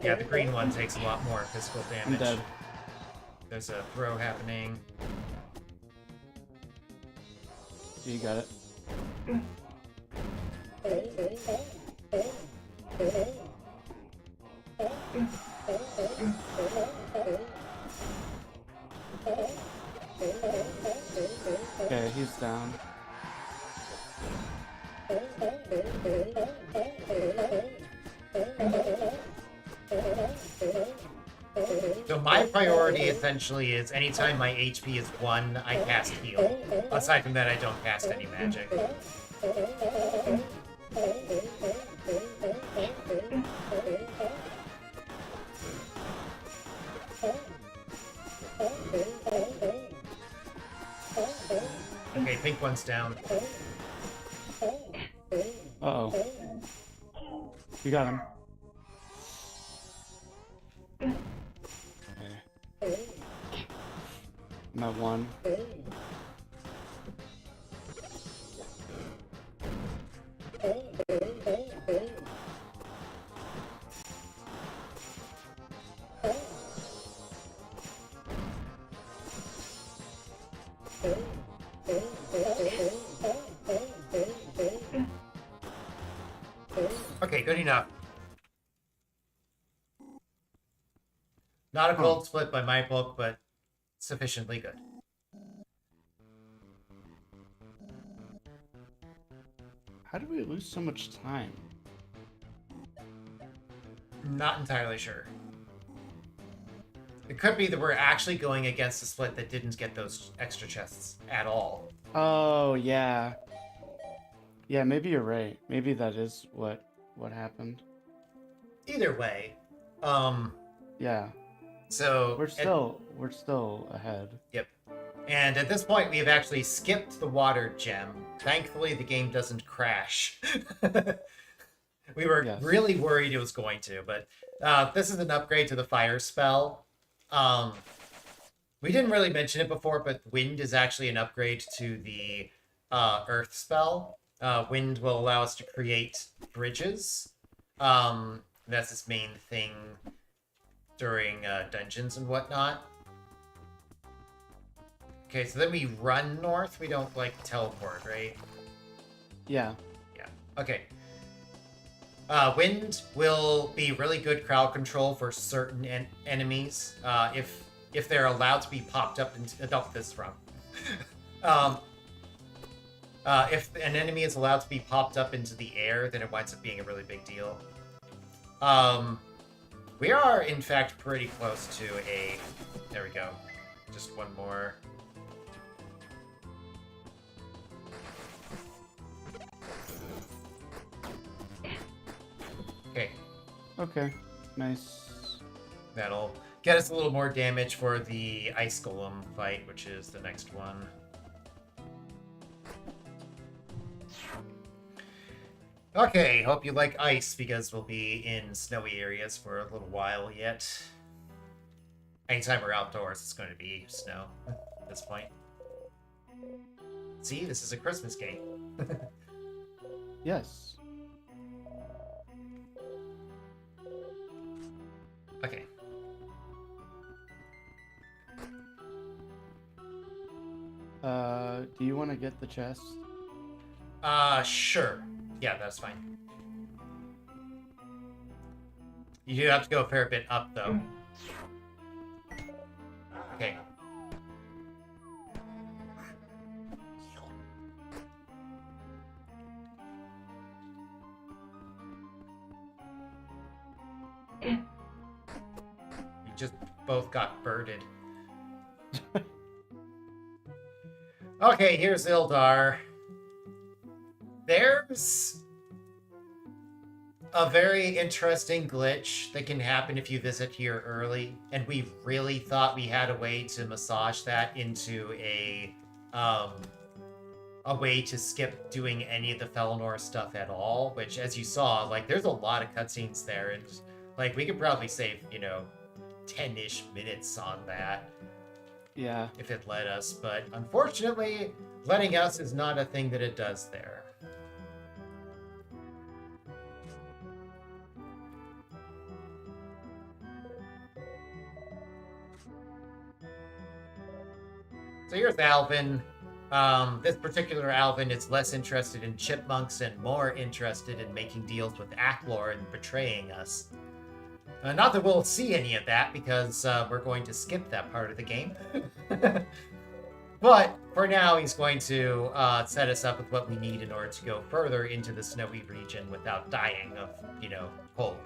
Yeah, the green one takes a lot more physical I'm damage. dead. There's a throw happening. You got it. Okay, he's down. So my priority essentially is anytime my HP is 1, I cast heal. Aside from that, I don't cast any magic. Okay, pink one's down. Uh-oh. You got him. Okay. I'm at 1. Okay, good enough. Not a gold split by my book, but sufficiently good. How do we lose so much time? Not entirely sure. It could be that we're actually going against a split that didn't get those extra chests at all. Oh, yeah. Yeah, maybe you're right. Maybe that is what happened. Either way, Yeah. so We're still ahead. Yep. And at this point, we have actually skipped the water gem. Thankfully, the game doesn't crash. We were really worried it was going to, but this is an upgrade to the fire spell. We didn't really mention it before, but wind is actually an upgrade to the earth spell. Wind will allow us to create bridges. That's its main thing during dungeons and whatnot. Okay, so then we run north. We don't, like, teleport, right? Yeah. Yeah. Okay. Wind will be really good crowd control for certain enemies. If they're allowed to be popped up into... Adopt this from. If an enemy is allowed to be popped up into the air, then it winds up being a really big deal. We are, in fact, pretty close to a... There we go. Just one more. Okay. Okay. Nice. That'll get us a little more damage for the Ice Golem fight, which is the next one. Okay, hope you like ice, because we'll be in snowy areas for a little while yet. Anytime we're outdoors, it's going to be snow at this point. See, this is a Christmas game. Yes. Okay. Do you want to get the chest? Sure. Yeah, that's fine. You do have to go a fair bit up, though. Okay. You just both got birded. Okay, here's Ildar. There's a very interesting glitch that can happen if you visit here early, and we really thought we had a way to massage that into a way to skip doing any of the Felinor stuff at all, which, as you saw, like, there's a lot of cutscenes there, and, like, we could probably save, 10-ish minutes on that. Yeah. If it let us, but unfortunately, letting us is not a thing that it does there. So here's Alvin. This particular Alvin is less interested in chipmunks and more interested in making deals with Aklor and betraying us. Not that we'll see any of that, because we're going to skip that part of the game. But for now, he's going to set us up with what we need in order to go further into the snowy region without dying of, cold.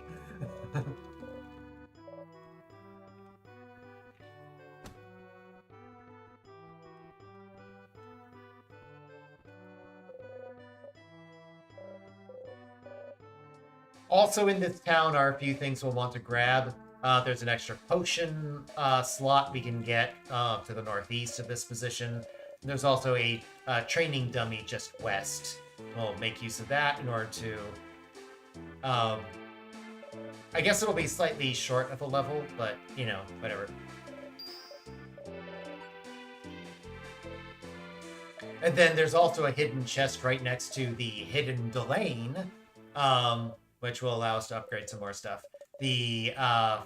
Also in this town are a few things we'll want to grab. There's an extra potion slot we can get to the northeast of this position. And there's also a training dummy just west. We'll make use of that in order to... I guess it'll be slightly short of a level, but, whatever. And then there's also a hidden chest right next to the hidden Delane, which will allow us to upgrade some more stuff. The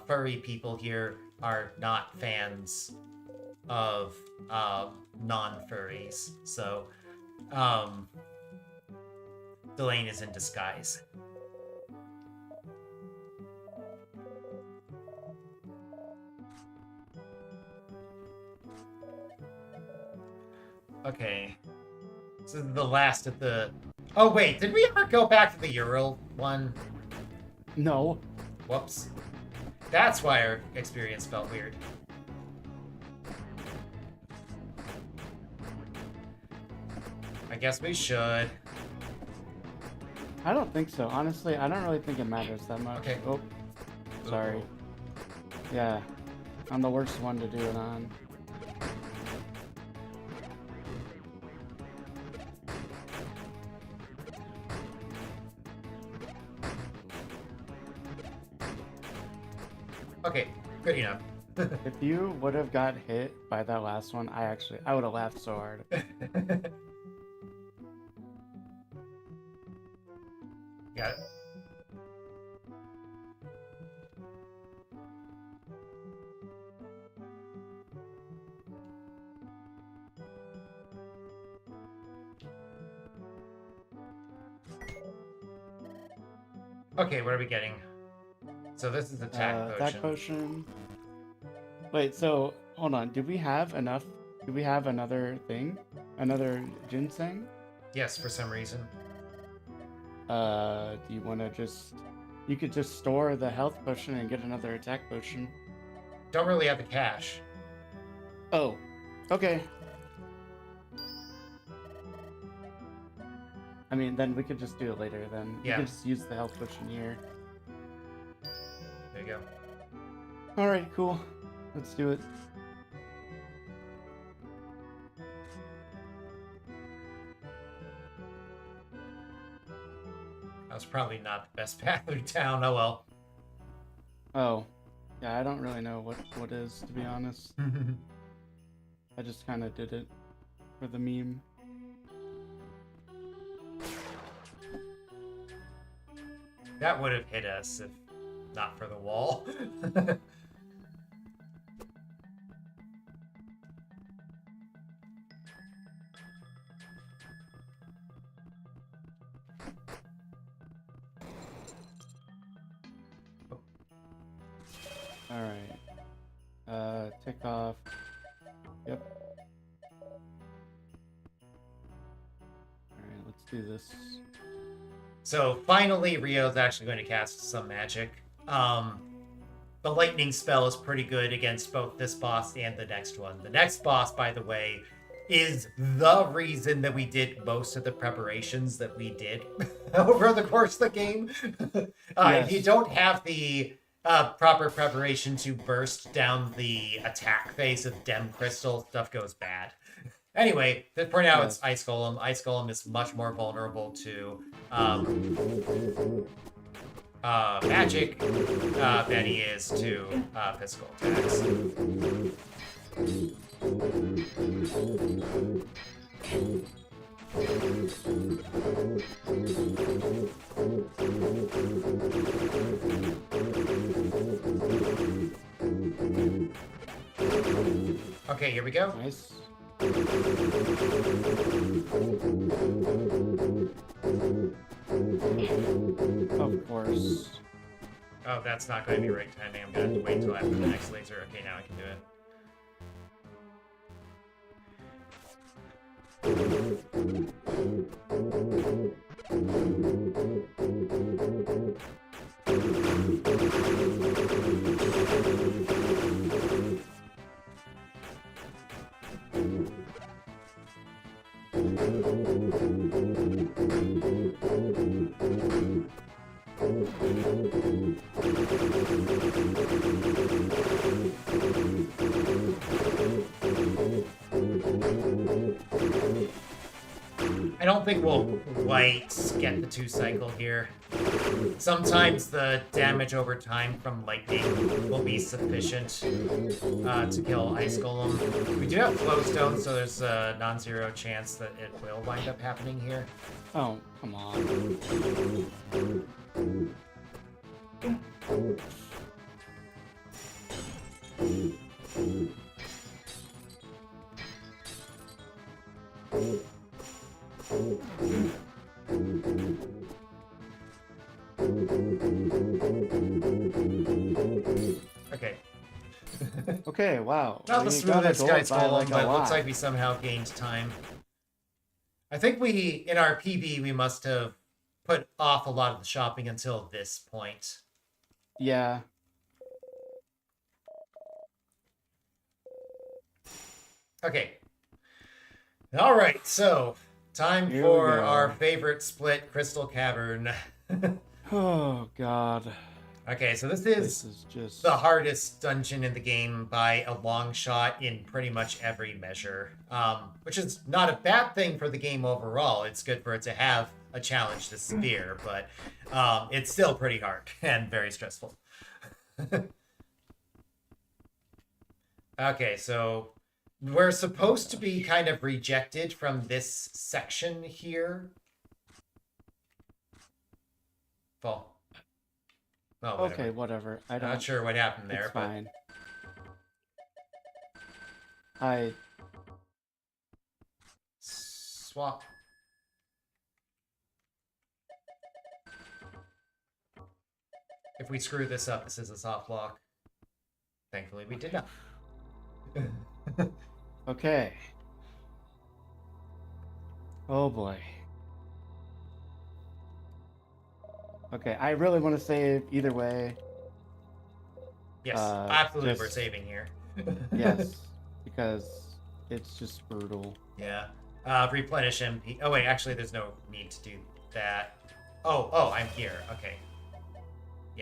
furry people here are not fans of non-furries, so Delane is in disguise. Okay. This is the last of the... Oh, wait, did we ever go back to the Ural one? No. Whoops. That's why our experience felt weird. I guess we should. I don't think so. Honestly, I don't really think it matters that much. Okay. Oh, sorry. Yeah, I'm the worst one to do it on. Okay, good enough. If you would have got hit by that last one, I would have laughed so hard. Got it. Okay, what are we getting? So this is attack potion. Attack potion. Wait, so hold on. Do we have enough? Do we have another thing? Another ginseng? Yes, for some reason. Do you want to just... You could just store the health potion and get another attack potion. Don't really have the cash. Oh, okay. I mean, then we could just do it later then. Yeah. We could just use the health potion here. There you go. Alright, cool. Let's do it. That was probably not the best path through town. Oh well. Oh. Yeah, I don't really know what is, to be honest. I just kind of did it for the meme. That would have hit us if not for the wall. Alright. Tick off. Yep. Alright, let's do this. So finally, Rio's actually going to cast some magic. The lightning spell is pretty good against both this boss and the next one. The next boss, by the way, is the reason that we did most of the preparations that we did over the course of the game. If you don't have the proper preparation to burst down the attack phase of Dem Crystal, stuff goes bad. Anyway, for now it's Ice Golem. Ice Golem is much more vulnerable to magic than he is to physical attacks. Okay, here we go. Nice. Of course. Oh, that's not going to be right timing. I'm going to have to wait until after the next laser. Okay, now I can do it. I don't think we'll quite get the 2-cycle here. Sometimes the damage over time from lightning will be sufficient to kill Ice Golem. We do have Flowstone, so there's a non-zero chance that it will wind up happening here. Oh, come on. Okay. Okay, wow. Not the We got smoothest gold Ice by, Golem, like, a but it looks lot. like we somehow gained time. I think in our PB, we must have put off a lot of the shopping until this point. Yeah. Okay. All right, so time Here we for go. our favorite split, Crystal Cavern. Oh, God. Okay, so this This is is just... the hardest dungeon in the game by a long shot in pretty much every measure, which is not a bad thing for the game overall. It's good for it to have a challenge this severe, but it's still pretty hard and very stressful. Okay, so we're supposed to be kind of rejected from this section here. Fall. Oh, whatever. Okay, whatever. I don't... Not sure what happened there, It's but fine. I... swap. If we screw this up, this is a soft lock. Thankfully, we did not. Okay. Oh, boy. Okay, I really want to save either way. Yes, absolutely, just- we're saving here. Yes, because it's just brutal. Yeah. Replenish MP. Oh wait, actually, there's no need to do that. Oh, I'm here. Okay.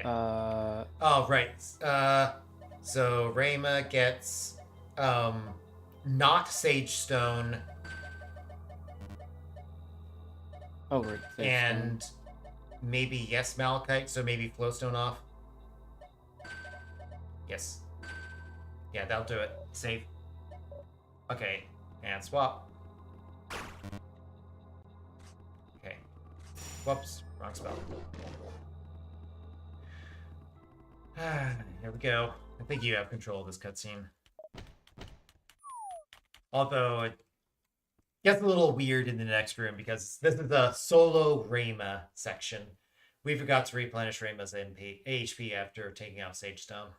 Uh, Oh right. So Rayma gets not Sage Stone Oh, right. Sage and maybe yes Malachite, so maybe Flowstone off. Yes. Yeah, that'll do it. Save. Okay, and swap. Okay. Whoops, wrong spell. Here we go. I think you have control of this cutscene. Although it gets a little weird in the next room because this is a solo Rayma section. We forgot to replenish Rayma's HP after taking out Sage Stone.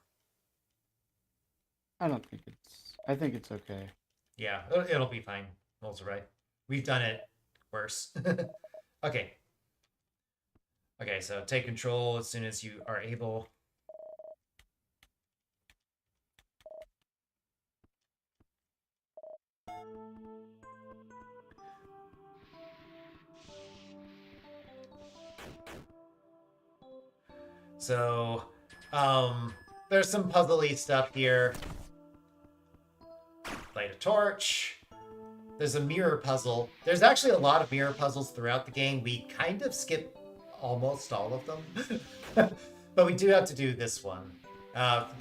I don't think it's. I think it's okay. Yeah, it'll be fine. Moles are right. We've done it worse. Okay. Okay, so take control as soon as you are able. So, there's some puzzly stuff here. Light a torch. There's a mirror puzzle. There's actually a lot of mirror puzzles throughout the game. We kind of skip almost all of them. But we do have to do this one.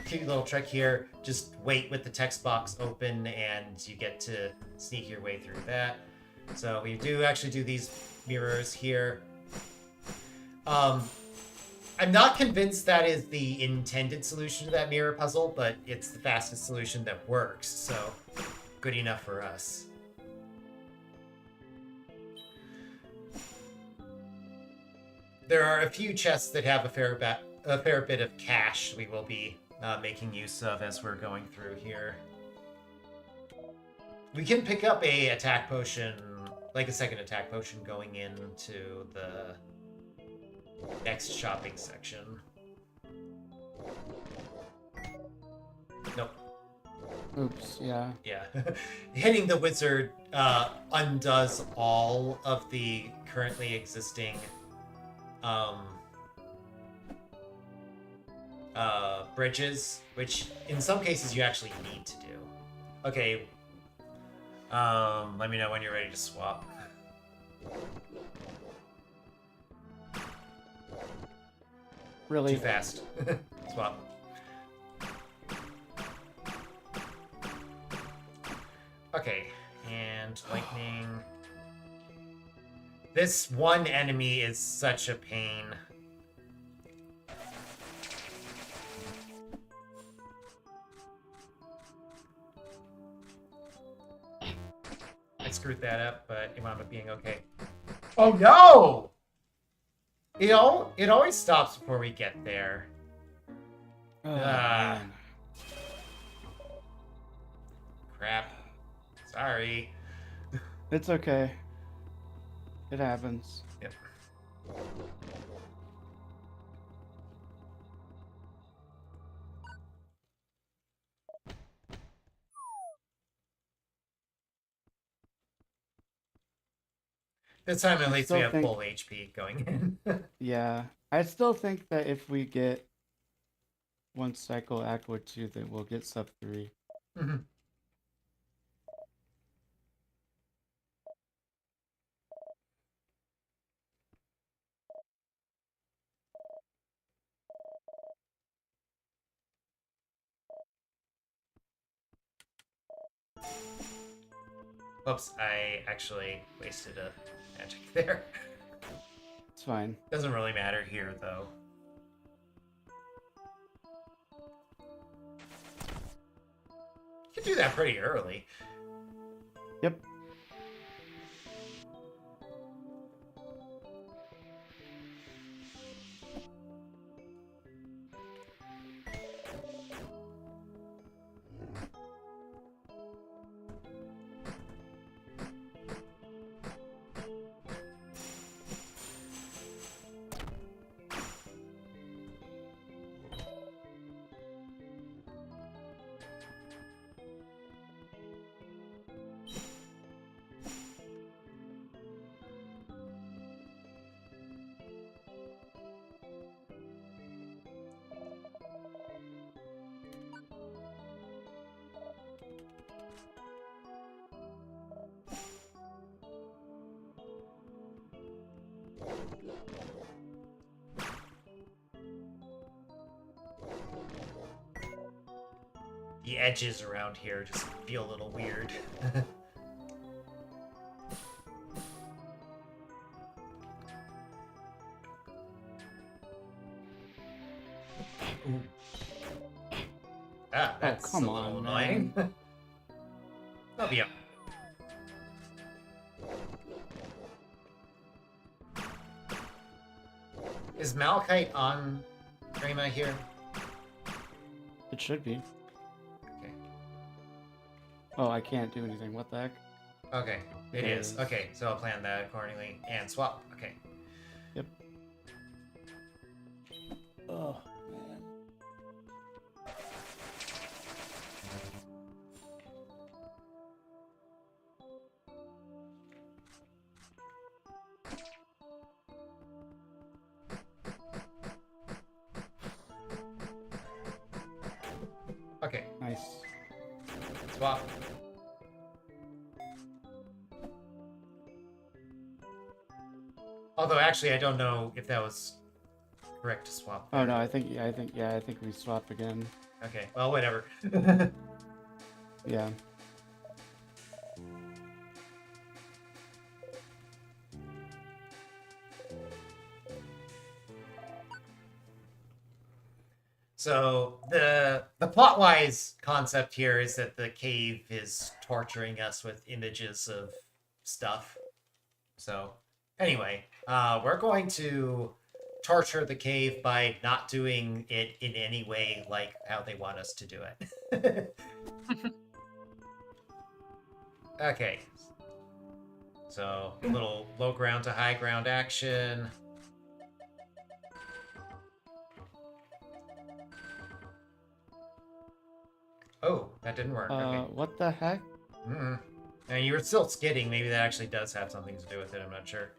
Cute little trick here. Just wait with the text box open and you get to sneak your way through that. So we do actually do these mirrors here. I'm not convinced that is the intended solution to that mirror puzzle, but it's the fastest solution that works, so good enough for us. There are a few chests that have a fair bit of cash we will be making use of as we're going through here. We can pick up a attack potion, like a second attack potion going into the next shopping section. Nope. Oops, yeah. Yeah. Hitting the wizard undoes all of the currently existing bridges, which in some cases you actually need to do. Okay. Let me know when you're ready to swap. Really? Too fast. Swap. Okay, and lightning. This one enemy is such a pain. I screwed that up, but it wound up being okay. Oh no! It always stops before we get there. Oh, man. Crap. Sorry. It's okay. It happens. Yep. This time at least we have full HP going in. Yeah. I still think that if we get one cycle Aqua 2, then we'll get sub 3. Mm-hmm. Oops, I actually wasted a magic there. It's fine. Doesn't really matter here, though. You can do that pretty early. Yep. the edges around here just feel a little weird. Ooh. Ah, that's come a little on, annoying. That'll be up. Is Malachite on Rayma here? It should be. Okay. Oh, I can't do anything. What the heck? Okay, it There is. is. Okay, so I'll plan that accordingly. And swap. Okay. Yep. Oh, man. Okay, Nice. swap. Although, actually, I don't know if that was correct to swap. Oh no, I think we swap again. Okay, well, whatever. Yeah. So the plot-wise concept here is that the cave is torturing us with images of stuff. So anyway, we're going to torture the cave by not doing it in any way like how they want us to do it. Okay. So a little low ground to high ground action. Oh, that didn't work. Okay. What the heck? Mm-mm. And you were still skidding. Maybe that actually does have something to do with it. I'm not sure.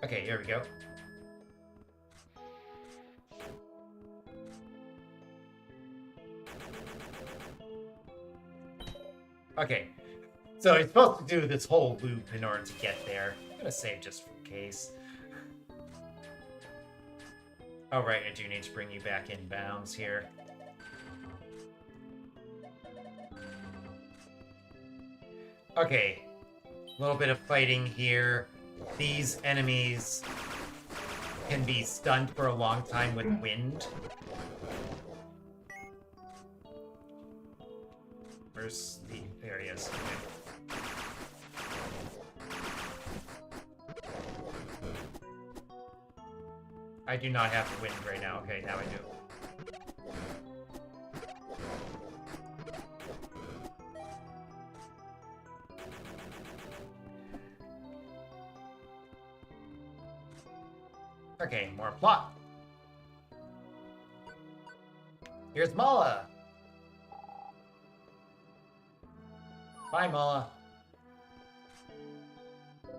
Okay, here we go. Okay. So it's supposed to do this whole loop in order to get there. I'm gonna save just in case. Oh, right, I do need to bring you back in bounds here. Okay, a little bit of fighting here. These enemies can be stunned for a long time with wind. Where's the... There he is. Okay. I do not have the wind right now. Okay, now I do. Okay, more plot. Here's Mala. Bye, Mala.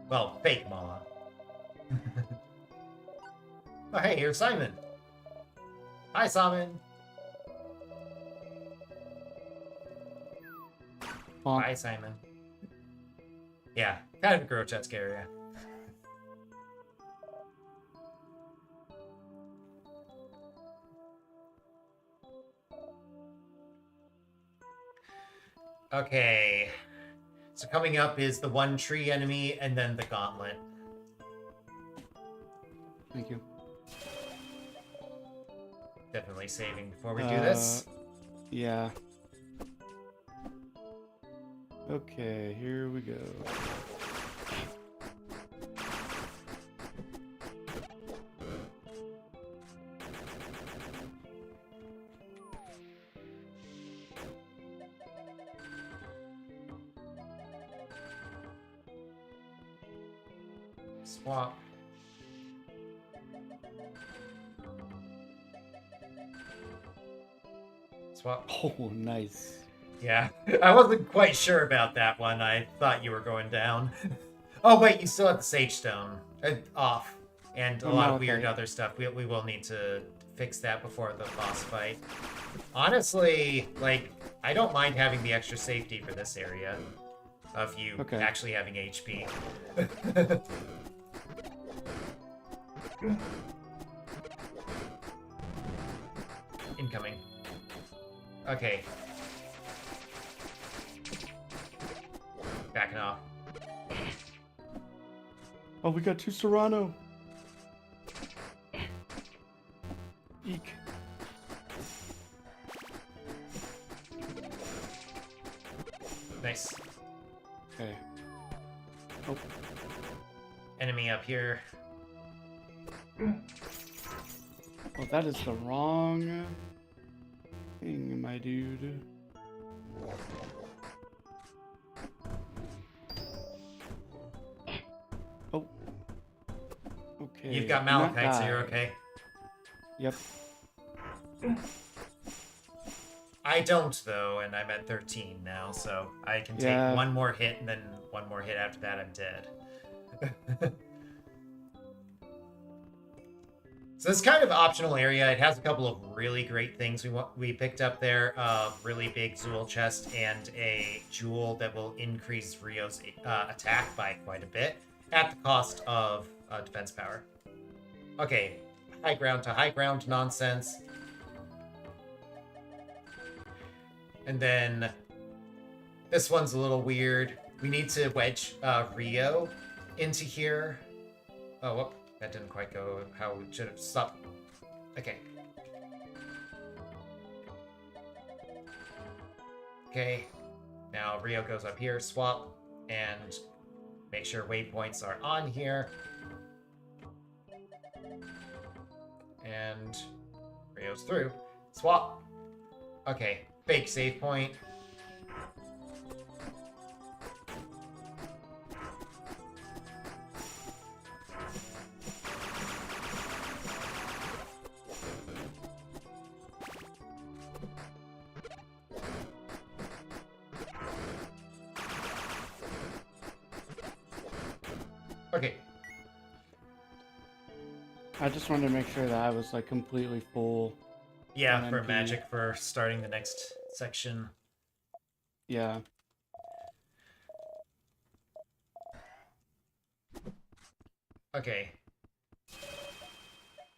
Well, fake Mala. Oh, hey, here's Simon. Hi, Simon. Bonk. Hi, Simon. Yeah, kind of a grotesque area. Okay. So coming up is the one tree enemy and then the gauntlet. Thank you. Definitely saving before we do this. Yeah. Okay, here we go. Swap. Swap. Oh, nice. Yeah, I wasn't quite sure about that one. I thought you were going down. Oh, wait, you still have the Sage Stone off. And a lot of weird other stuff. We will need to fix that before the boss fight. Honestly, like, I don't mind having the extra safety for this area of you actually having HP. incoming. Okay. Backing off. Oh, we got 2 Serrano. Eek. Nice. Okay. Oh. Enemy up here. Oh, that is the wrong thing, my dude. Oh. Okay. You've got do not Malachite, so you're die. okay. Yep. I don't, though, and I'm at 13 now, so I can take Yeah. one more hit, and then one more hit after that, I'm dead. So it's kind of an optional area. It has a couple of really great things we picked up there. Really big Zool chest and a jewel that will increase Rio's attack by quite a bit at the cost of defense power. Okay, high ground to high ground nonsense. And then this one's a little weird. We need to wedge Rio into here. Oh, whoop. That didn't quite go how we should have stopped. Okay. Okay. Now Rio goes up here, swap, and make sure waypoints are on here. And Rio's through. Swap. Okay. Fake save point. Okay. I just wanted to make sure that I was like completely full. Yeah, on for MP. magic for starting the next section. Yeah. Okay.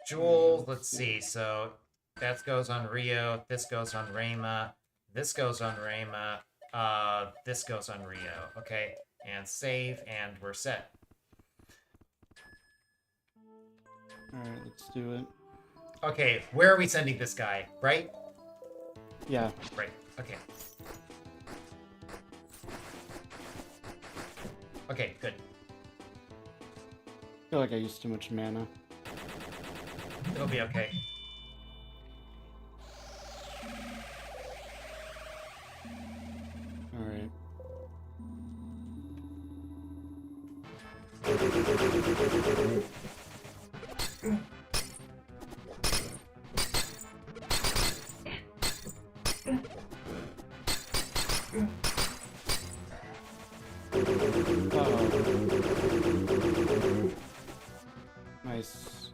Jewels, let's see. So that goes on Rio. This goes on Rayma. This goes on Rayma. This goes on Rio. Okay. And save, and we're set. Alright, let's do it. Okay, where are we sending this guy? Right? Yeah. Right. Okay. Okay, good. I feel like I used too much mana. It'll be okay. Alright. Uh-oh. Nice.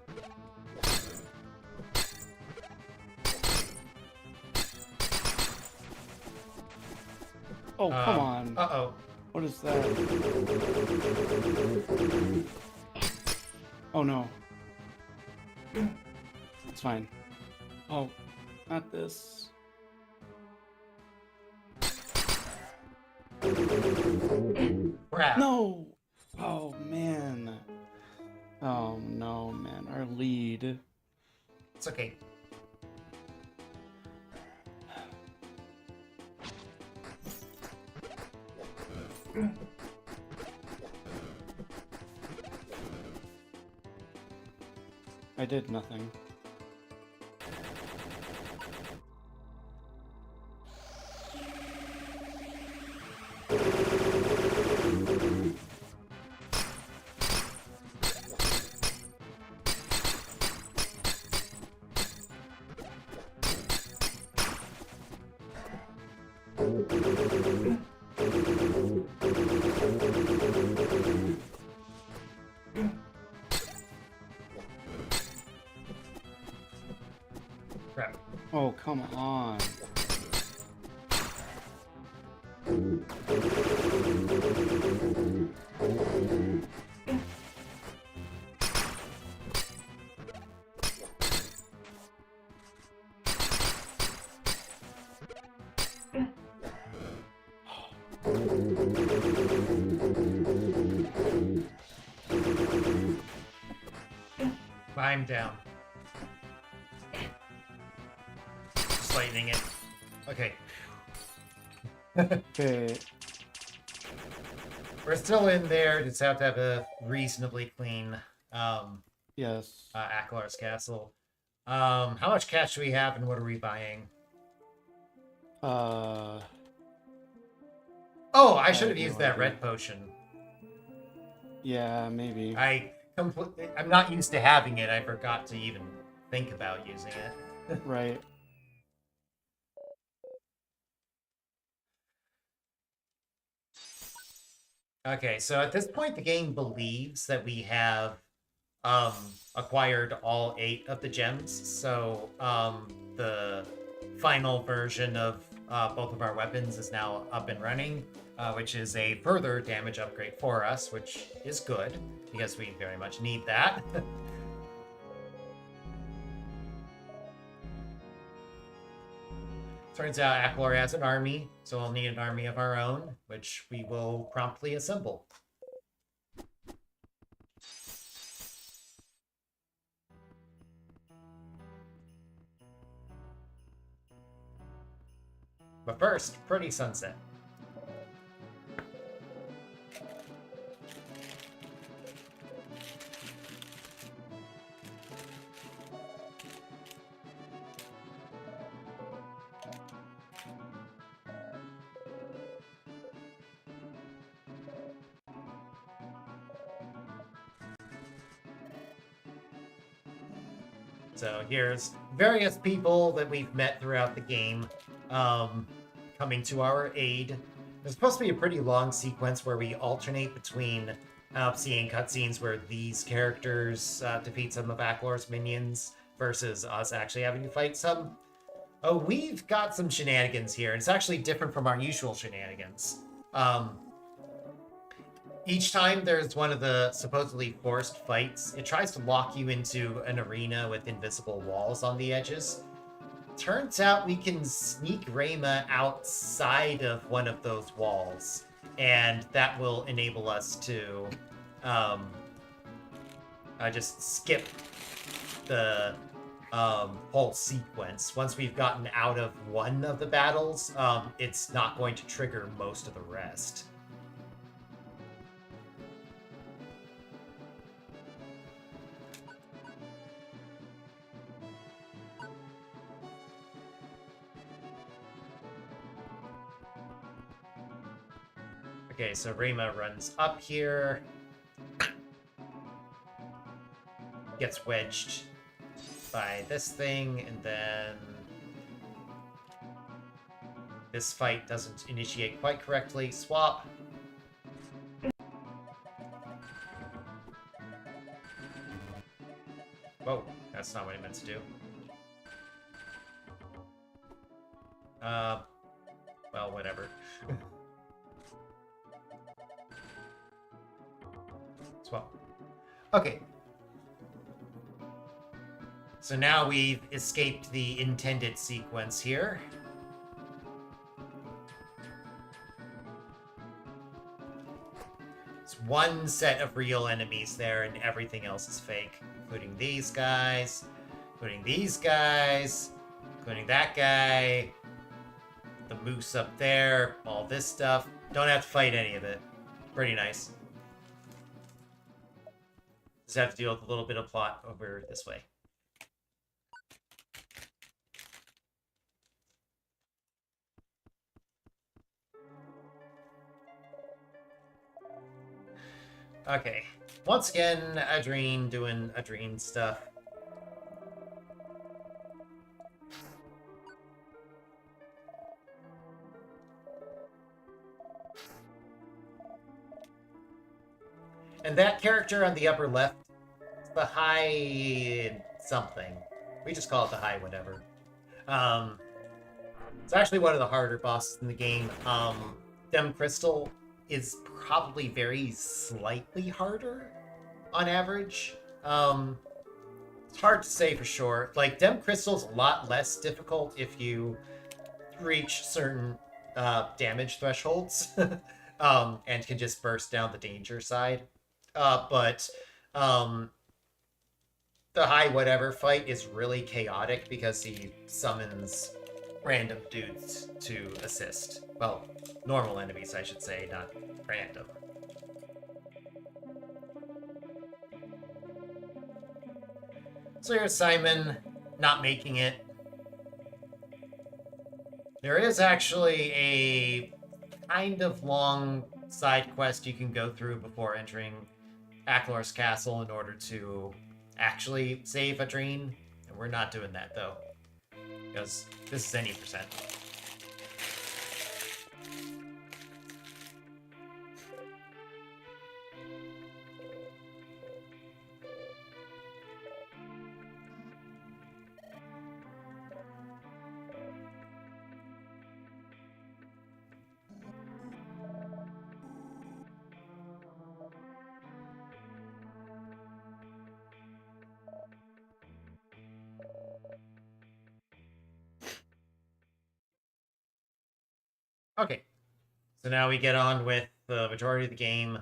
Oh, come on. Uh-oh. What is that? Oh no. It's fine. Oh, not this. Crap. No! Oh man. Oh no, man. Our lead. It's okay. I did nothing. Crap. Oh, come on. I'm down. Just lightning it. Okay. Okay. We're still in there. Just have to have a reasonably clean Yes. Aklar's castle. How much cash do we have and what are we buying? Uh. Oh, I I should have have used no that idea. red potion. Yeah, maybe. I'm not used to having it. I forgot to even think about using it. Right. Okay, so at this point, the game believes that we have acquired all 8 of the gems. So the final version of both of our weapons is now up and running, which is a further damage upgrade for us, which is good because we very much need that. Turns out Aklor has an army, so we'll need an army of our own, which we will promptly assemble. But first, pretty sunset. So here's various people that we've met throughout the game coming to our aid. There's supposed to be a pretty long sequence where we alternate between seeing cutscenes where these characters defeat some of Aklor's minions versus us actually having to fight some. Oh, we've got some shenanigans here. It's actually different from our usual shenanigans. Each time there's one of the supposedly forced fights, it tries to lock you into an arena with invisible walls on the edges. Turns out we can sneak Rayma outside of one of those walls, and that will enable us to just skip the whole sequence. Once we've gotten out of one of the battles, it's not going to trigger most of the rest. Okay, so Rayma runs up here. Gets wedged by this thing, and then this fight doesn't initiate quite correctly. Swap. Whoa, that's not what I meant to do. Well, whatever. Swap. Okay. So now we've escaped the intended sequence here. It's one set of real enemies there, and everything else is fake, including these guys, including these guys, including that guy, the moose up there, all this stuff. Don't have to fight any of it. Pretty nice. Just have to deal with a little bit of plot over this way. Okay. Once again, Adrene doing Adrene stuff. And that character on the upper left, the high something. We just call it the high whatever. It's actually one of the harder bosses in the game. Dem Crystal is probably very slightly harder on average. It's hard to say for sure. Like, Dem Crystal's a lot less difficult if you reach certain damage thresholds and can just burst down the danger side. But the high whatever fight is really chaotic because he summons random dudes to assist. Well, normal enemies, I should say, not random. So here's Simon not making it. There is actually a kind of long side quest you can go through before entering Aklor's castle in order to actually save Adrene. And we're not doing that, though, because this is any percent. Okay, so now we get on with the majority of the game,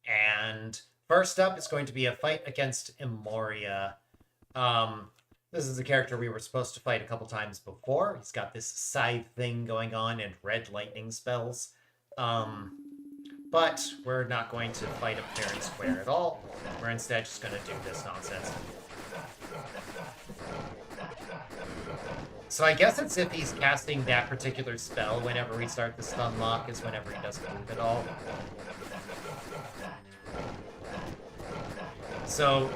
and first up is going to be a fight against Emoria. This is a character we were supposed to fight a couple times before. He's got this scythe thing going on and red lightning spells. But we're not going to fight him fair and square at all. We're instead just going to do this nonsense. So I guess it's if he's casting that particular spell whenever we start the stun lock is whenever he doesn't move at all. So,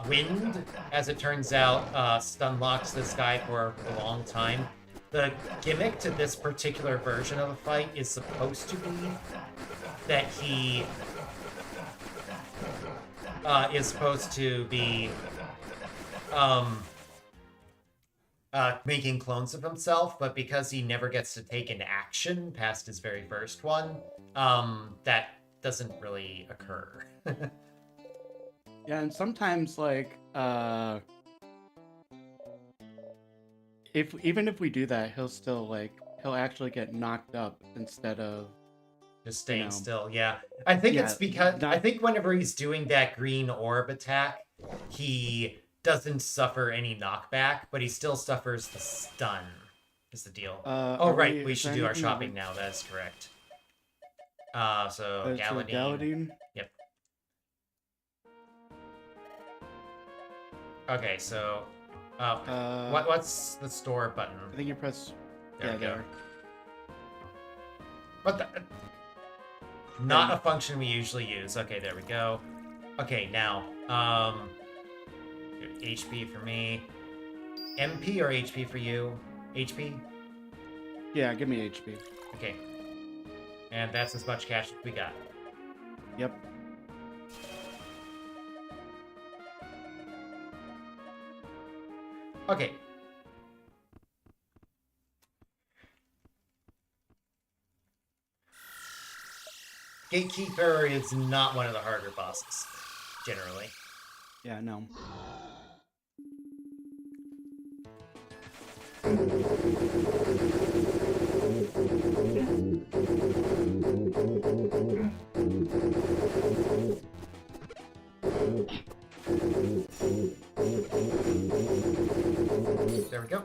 Wind, as it turns out, stun locks this guy for a long time. The gimmick to this particular version of the fight is supposed to be that he is supposed to be making clones of himself, but because he never gets to take an action past his very first one, that doesn't really occur. Yeah, and sometimes like even if we do that, he'll actually get knocked up instead of just staying know, still. Yeah, I think yeah, it's because I think whenever he's doing that green orb attack, he doesn't suffer any knockback, but he still suffers the stun. Is the deal? Oh right, we should do our shopping now. That is correct. So Galadine. Yep. Okay, so what's the store button? I think you press. There yeah, we go. there. What the? Not a function we usually use. Okay, there we go. Okay, now, HP for me. MP or HP for you? HP? Yeah, give me HP. Okay. And that's as much cash as we got. Yep. Okay. Gatekeeper is not one of the harder bosses, generally. Yeah, no. There we go.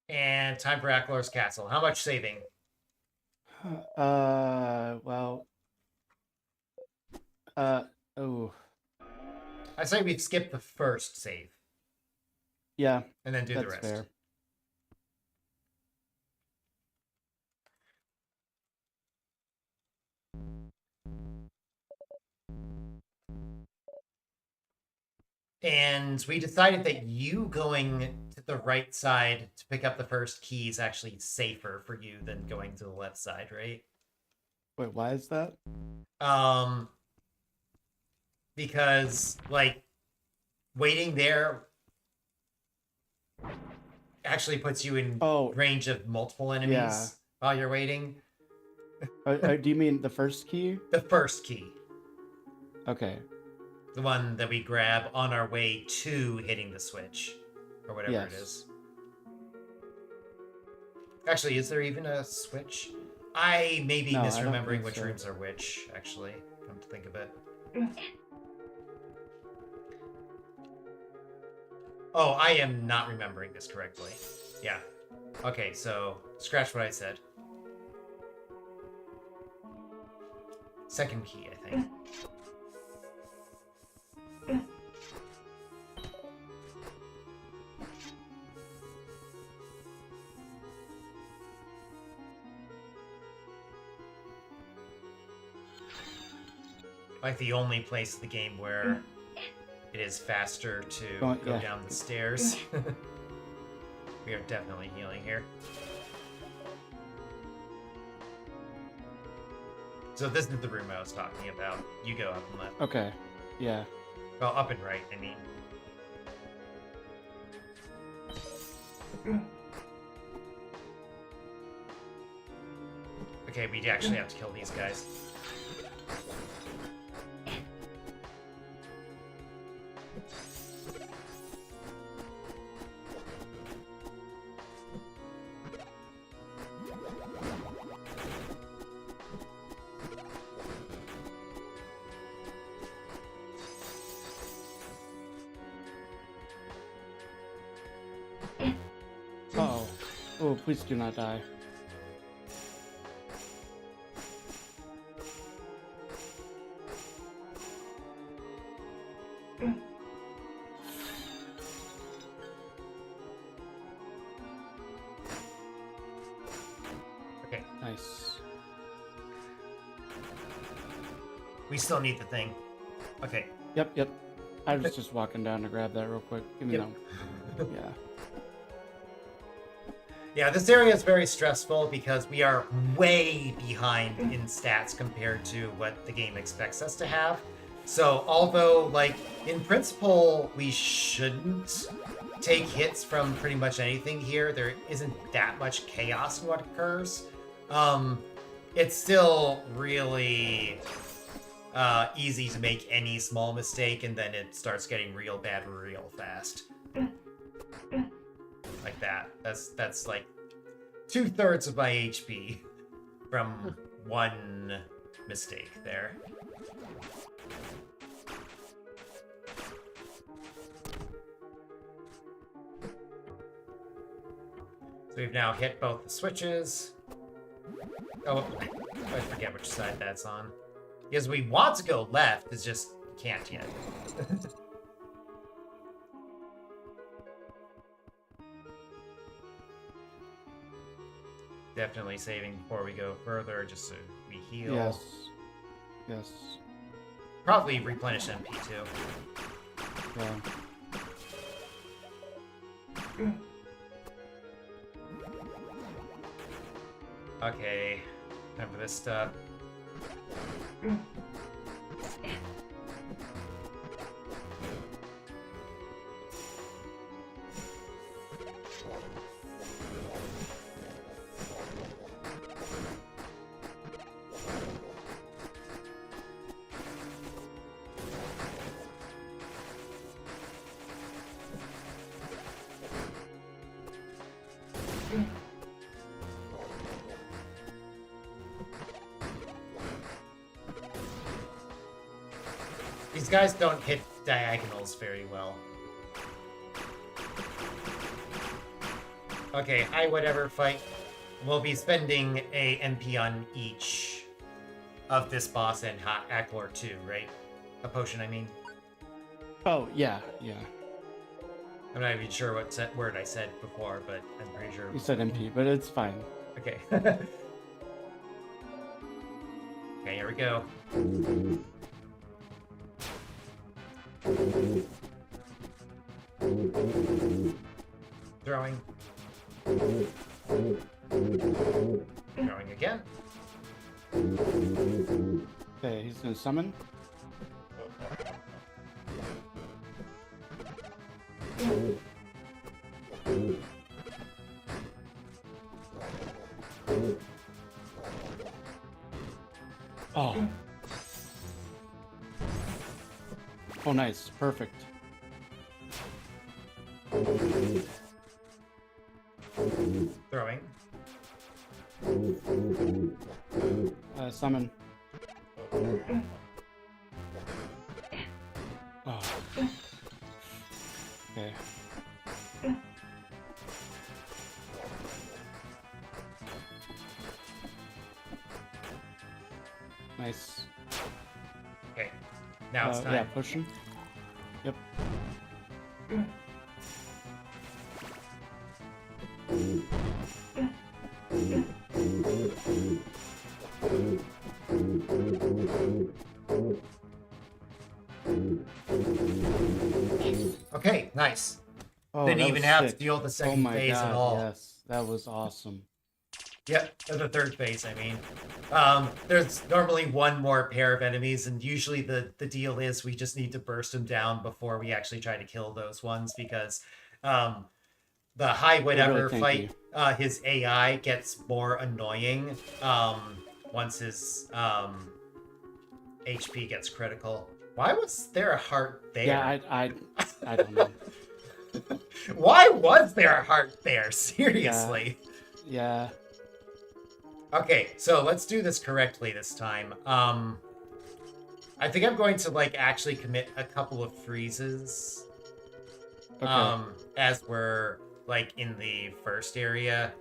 And time for Aklor's castle. How much saving? Well. Oh. I say we skip the first save. Yeah. And then do the that's rest. Fair. And we decided that you going to the right side to pick up the first key is actually safer for you than going to the left side, right? Wait, why is that? Because, like, waiting there actually puts you in range of multiple enemies while you're waiting. Do you mean the first key? The first key. Okay. The one that we grab on our way to hitting the switch. Or whatever it is. Actually, is there even a switch? I may be No, I don't misremembering think which so. rooms are which, actually, come to think of it. Oh, I am not remembering this correctly. Yeah. Okay, so scratch what I said. Second key, I think. Like the only place in the game where it is faster to Going- go yeah. down the stairs. We are definitely healing here. So this is the room I was talking about. You go up and left. Okay. Yeah. Well, up and right, I mean. Okay, we actually have to kill these guys. Uh-oh. Oh, please do not die. Okay, Nice. we still need the thing. Okay. Yep. I was just walking down to grab that real quick. Give me Yep. that. Yeah. Yeah, this area is very stressful because we are way behind in stats compared to what the game expects us to have. So, although, like, in principle, we shouldn't take hits from pretty much anything here, there isn't that much chaos in what occurs. It's still really easy to make any small mistake, and then it starts getting real bad real fast. Like that. That's like 2/3 of my HP from one mistake there. So we've now hit both the switches. Oh, I forget which side that's on. Because we want to go left, it's just can't yet. Definitely saving before we go further, just so we heal. Yes. Probably replenish MP too. Yeah. Okay, time for this stuff. These guys don't hit diagonals very well. Okay, high whatever fight. We'll be spending a MP on each of this boss and Acklor 2, right? A potion, I mean. Oh, yeah. I'm not even sure what word I said before, but I'm pretty sure. You said MP, but it's fine. Okay. Okay, here we go. Throwing. Throwing again. Okay, he's gonna summon. Oh. Oh, nice. Perfect. Throwing. Summon. Oh. Okay. Nice. Okay. Now it's time. Yeah, push him. Yep. Okay, nice. Oh, Didn't that even was have to sick. deal with the Oh second my phase god, at all. yes. That was awesome. Yep, the third phase, I mean. There's normally one more pair of enemies, and usually the deal is we just need to burst them down before we actually try to kill those ones, because the high whatever really fight, his AI gets more annoying once his HP gets critical. Why was there a heart there? Yeah, I don't know. Why was there a heart there? Seriously. Yeah. Okay, so let's do this correctly this time. I think I'm going to like actually commit a couple of freezes. Okay. As we're like in the first area.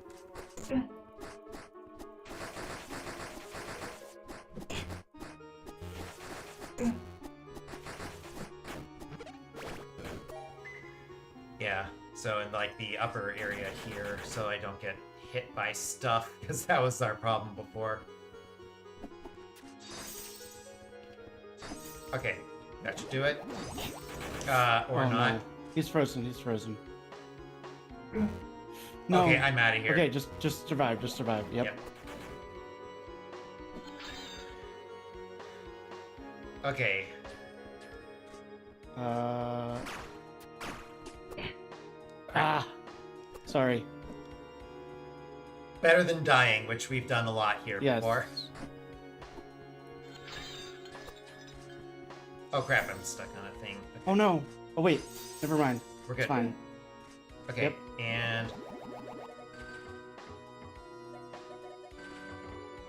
Yeah, so in like the upper area here, so I don't get hit by stuff, because that was our problem before. Okay, that should do it. Or Oh, not. no. He's frozen. He's frozen. No. Okay, I'm out of here. Okay, just survive. Just survive. Yep. Okay. Sorry. Better than dying, which we've done a lot here before. Oh crap, I'm stuck on a thing. Okay. Oh no. Oh wait. Never mind. We're good. It's fine. Okay, Yep. and...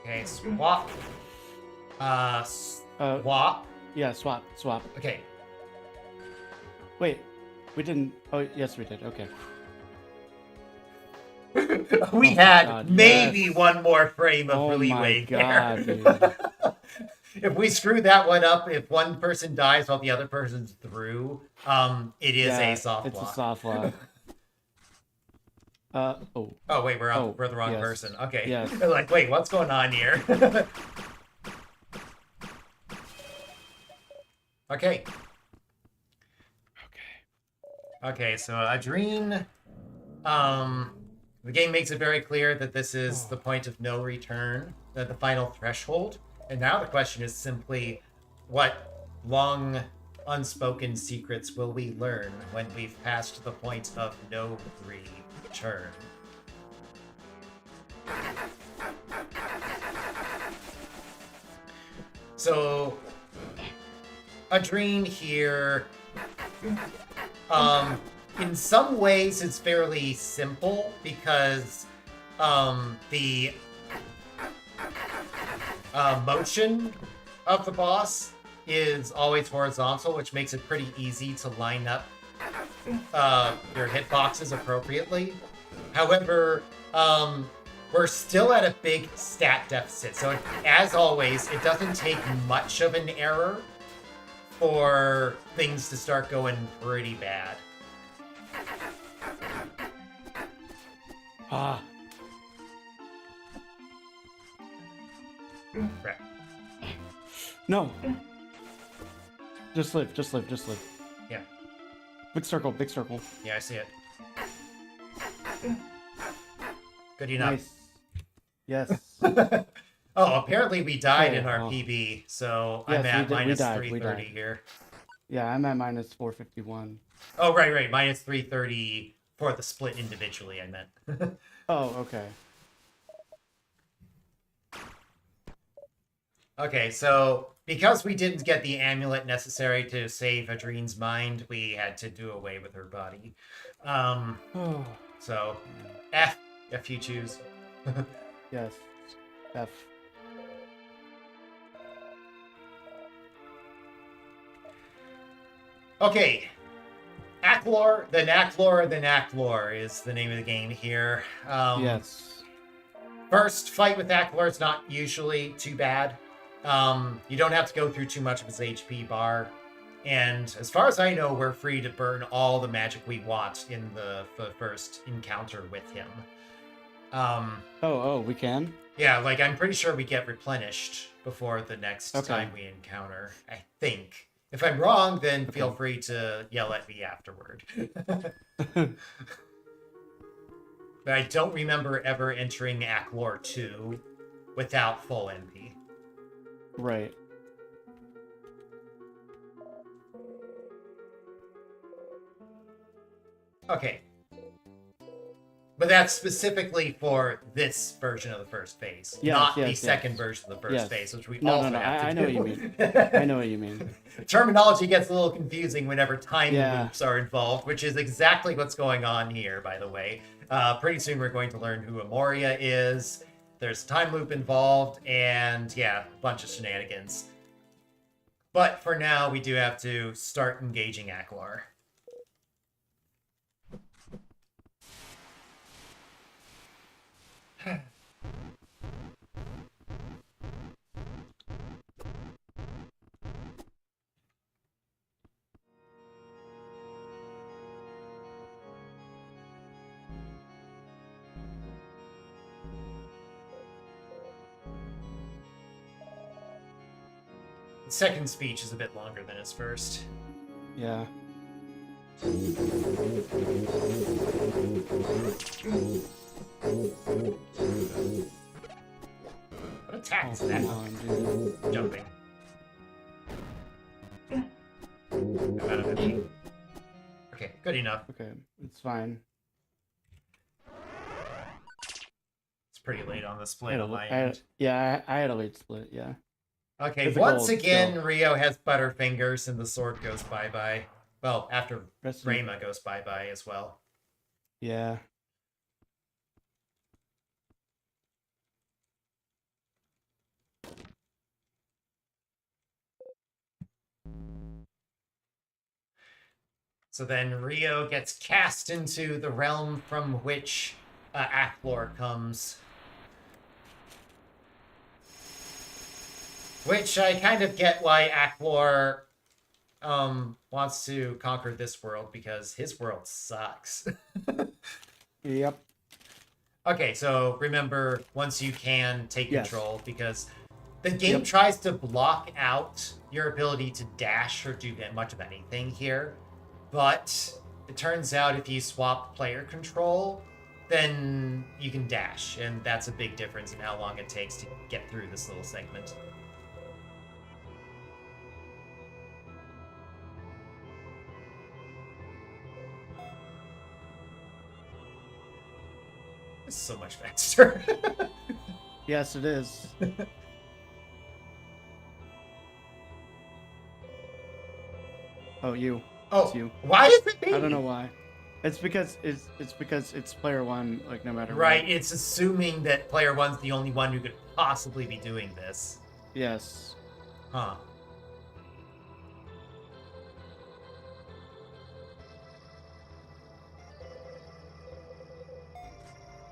Okay, swap. Swap. Yeah, swap. Okay. Wait. We didn't... Oh, yes, we did. Okay. We had maybe one more frame of leeway there. Dude. If we screw that one up, if one person dies while the other person's through, it is a soft it's lock. a soft lock. Oh. Oh wait, we're the wrong person. Okay. Yes. Like, wait, what's going on here? Okay. Okay, so Adrene, the game makes it very clear that this is the point of no return, the final threshold. And now the question is simply, what long unspoken secrets will we learn when we've passed the point of no return? So, Adrene here, in some ways it's fairly simple because the motion of the boss is always horizontal, which makes it pretty easy to line up your hitboxes appropriately. However, we're still at a big stat deficit, so as always, it doesn't take much of an error for things to start going pretty bad. Crap. No. Just live. Yeah. Big circle. Yeah, I see it. Good enough. Nice. Yes. Oh, apparently we died Okay, in our well. PB, so Yes, I'm at we minus died, 330 here. Yeah, I'm at minus 451. Oh, right. Minus 330 for the split individually, I meant. Oh, okay. Okay, so because we didn't get the amulet necessary to save Adrene's mind, we had to do away with her body. So, F you choose. Yes. F. Okay. Acklor, then Acklor, then Acklor is the name of the game here. Yes. First fight with Acklor is not usually too bad. You don't have to go through too much of his HP bar. And as far as I know, we're free to burn all the magic we want in the first encounter with him. Oh, we can? Yeah, like I'm pretty sure we get replenished before the next time we encounter, I think. If I'm wrong, then feel free to yell at me afterward. But I don't remember ever entering Acklor 2 without full MP. Right. Okay. But that's specifically for this version of the first phase, not the second version of the first phase, which we also have to do. I know what you mean. I know what you mean. Terminology gets a little confusing whenever time loops are involved, which is exactly what's going on here, by the way. Pretty soon we're going to learn who Amoria is. There's a time loop involved, and yeah, a bunch of shenanigans. But for now, we do have to start engaging Acklor. The second speech is a bit longer than his first. Yeah. What attack is that? Jumping. Okay, good enough. Okay, it's fine. It's pretty late on the split on my end. I had a late split, yeah. Okay, once again, Rio has Butterfingers and the sword goes bye-bye. Well, after Rayma goes bye-bye as well. Yeah. So then Rio gets cast into the realm from which Acklor comes. Which I kind of get why Acklor wants to conquer this world, because his world sucks. Yep. Okay, so remember, once you can take control, because the game tries to block out your ability to dash or do much of anything here. But it turns out if you swap player control, then you can dash, and that's a big difference in how long it takes to get through this little segment. It's so much faster. Yes, it is. Oh, you. Oh, it's you. Why is it me? I don't know why. It's because it's player one, like no matter right, what. it's assuming that player one's the only one who could possibly be doing this. Yes. Huh.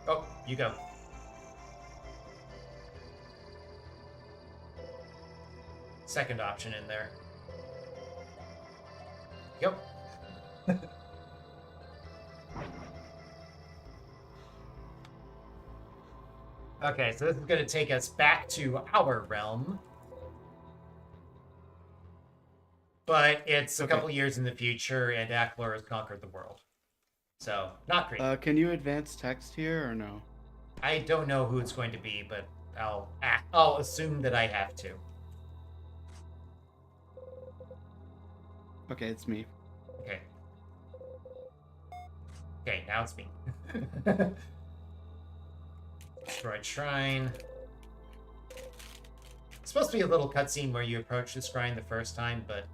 Oh, you go. Second option in there. Yep. Okay, so this is going to take us back to our realm. But it's a couple years in the future, and Acklor has conquered the world. So, not great. Can you advance text here or no? I don't know who it's going to be, but I'll assume that I have to. Okay, it's me. Okay. Okay, now it's me. Destroyed Shrine. It's supposed to be a little cutscene where you approach the shrine the first time, but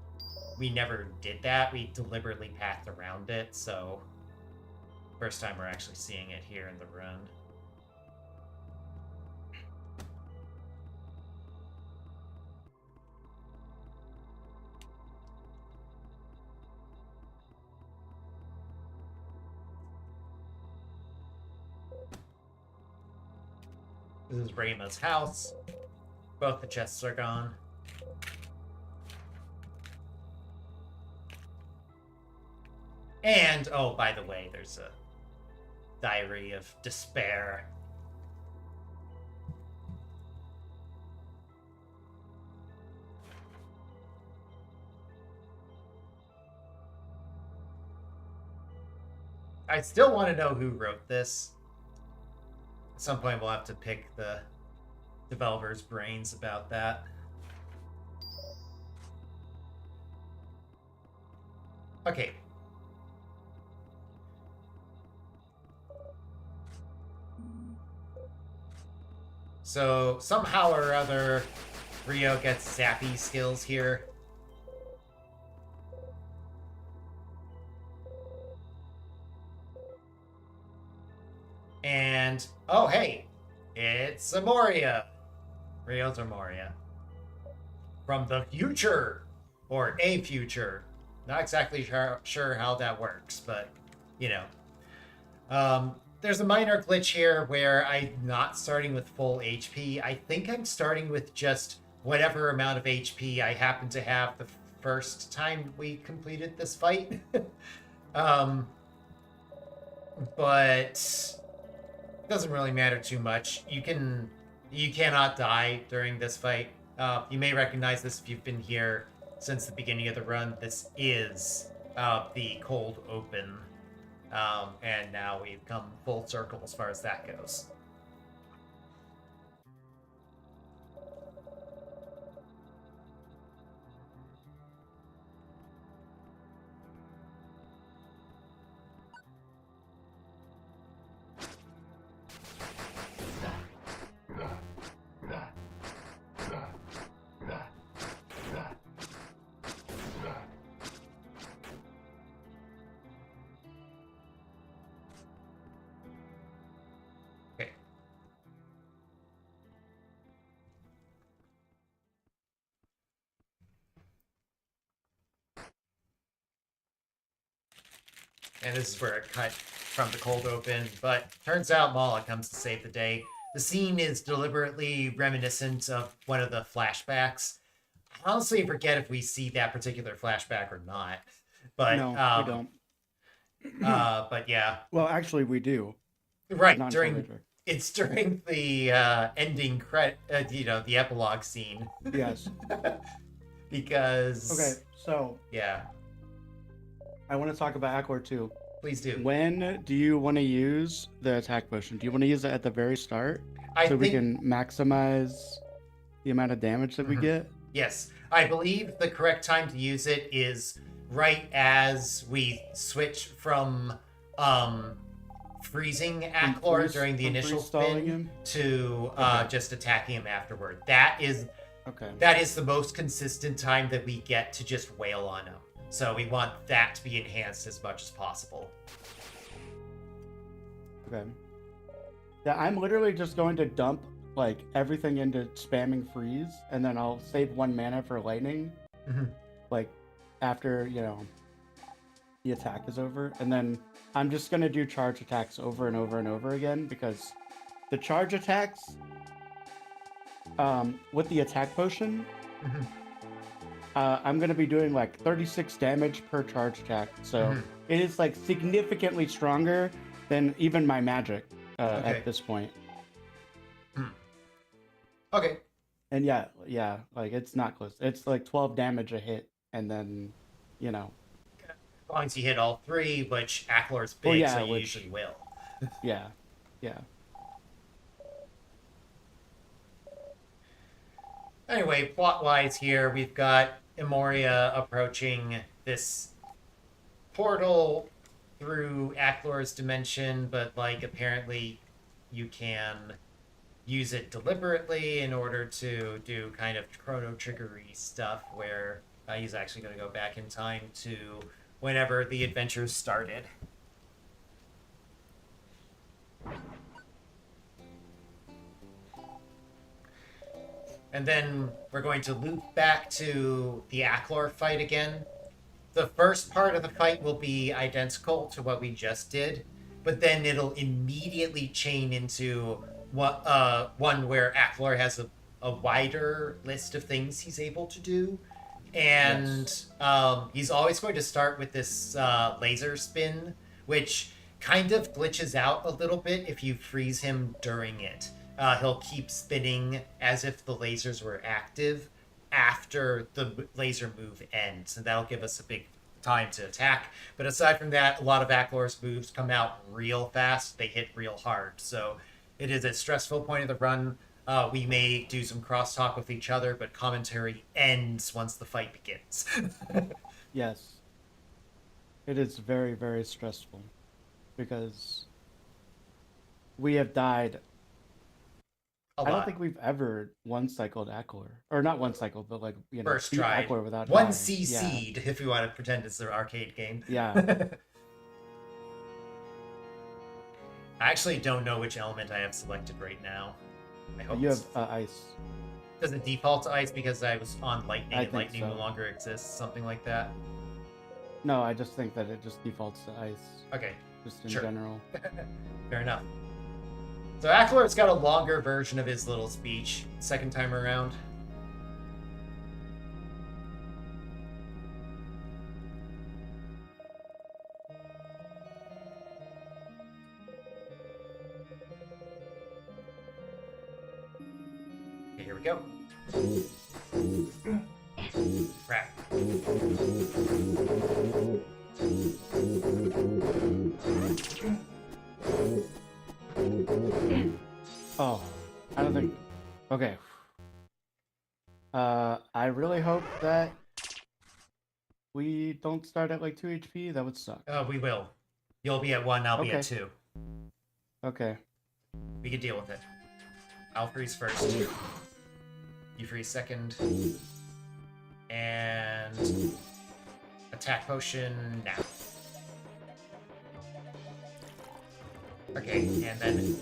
we never did that. We deliberately pathed around it, so first time we're actually seeing it here in the run. This is Rayma's house. Both the chests are gone. And, oh, by the way, there's a diary of despair. I still want to know who wrote this. At some point, we'll have to pick the developers' brains about that. Okay. So, somehow or other, Rio gets zappy skills here. And, oh, hey, it's Amoria. Rio's Amoria. From the future, or a future. Not exactly sure how that works, but, you know. There's a minor glitch here where I'm not starting with full HP. I think I'm starting with just whatever amount of HP I happen to have the first time we completed this fight. But it doesn't really matter too much. You cannot die during this fight. You may recognize this if you've been here since the beginning of the run. This is the cold open. And now we've come full circle as far as that goes. Okay. And this is where it cut from the cold open, but turns out Mala comes to save the day. The scene is deliberately reminiscent of one of the flashbacks. I honestly forget if we see that particular flashback or not. But No, we don't. But yeah. Well, actually, we do. Right, Not during until later. it's during the ending the epilogue scene. Yes. Because Okay, so yeah, I want to talk about Acklor too. please do. When do you want to use the attack potion? Do you want to use it at the very start I we think can maximize the amount of damage that we get? yes, I believe the correct time to use it is right as we switch from freezing Acklor during the initial freeze-stalling spin him? to Okay. just attacking him afterward. That is the most consistent time that we get to just wail on him. So we want that to be enhanced as much as possible. Okay. Yeah, I'm literally just going to dump like everything into spamming freeze, and then I'll save 1 mana for lightning. Like after, the attack is over, and then I'm just gonna do charge attacks over and over and over again, because the charge attacks with the attack potion, I'm gonna be doing like 36 damage per charge attack, so it is like significantly stronger than even my magic at this point. Okay. And yeah, like it's not close. It's like 12 damage a hit, and then, As long as you hit all 3, which Acklor's big, Well, yeah, so you which- usually will. yeah. Anyway, plot-wise here, we've got Emoria approaching this portal through Acklor's dimension, but, like, apparently you can use it deliberately in order to do kind of chrono triggery stuff where he's actually going to go back in time to whenever the adventure started. And then we're going to loop back to the Acklor fight again. The first part of the fight will be identical to what we just did, but then it'll immediately chain into one where Acklar has a wider list of things he's able to do. And Yes. he's always going to start with this laser spin, which kind of glitches out a little bit if you freeze him during it. He'll keep spinning as if the lasers were active after the laser move ends, and that'll give us a big time to attack. But aside from that, a lot of Acklar's moves come out real fast. They hit real hard. So it is a stressful point of the run. We may do some crosstalk with each other, but commentary ends once the fight begins. Yes. It is very, very stressful because we have died. A I don't lot. think we've ever one cycled Ackler, or not one cycle, but like First beat try. Ackler without One dying. CC'd, if you want to pretend it's an arcade game. Yeah. I actually don't know which element I have selected right now. I hope You have it's... ice. Does it default to ice because I was on lightning I and think lightning so. no longer exists? Something like that? No, I just think that it just defaults to ice, Okay, just in Sure. general. fair enough. So Acklar's got a longer version of his little speech second time around. Okay, here we go. Crap. Oh, I don't think. Okay. I really hope that we don't start at like 2 HP. That would suck. We will. You'll be at 1, I'll be at Okay. 2. Okay. We can deal with it. I'll freeze first. You freeze second. And attack potion now. Okay, and then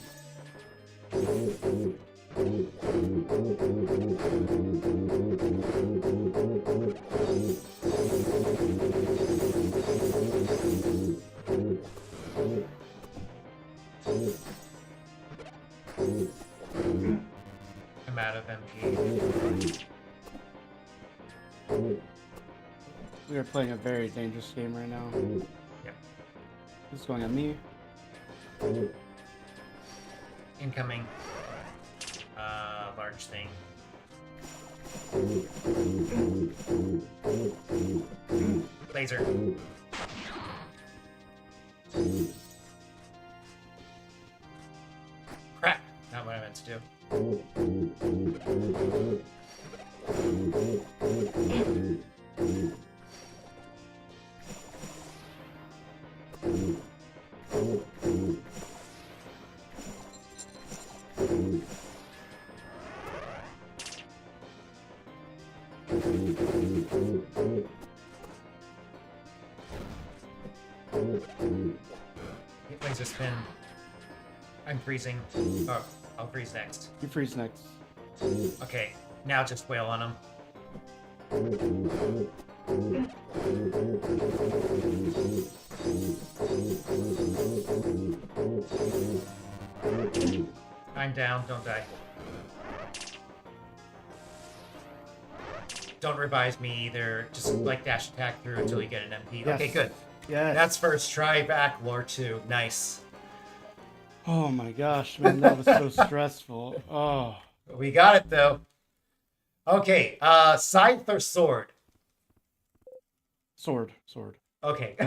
I'm out of MP. We are playing a very dangerous game right now. Yep. This is going on me. Incoming. Large thing. Laser. Crap! Not what I meant to do. Laser spin. I'm freezing. Oh, I'll freeze next. You freeze next. Okay, now just wail on him. I'm down, don't die. Don't revise me either. Just like dash attack through until you get an MP. Yes. Okay, good. Yes. That's first try back, lore 2. Nice. Oh my gosh, man, that was so stressful. Oh. We got it though. Okay, scythe or sword? Sword. Okay.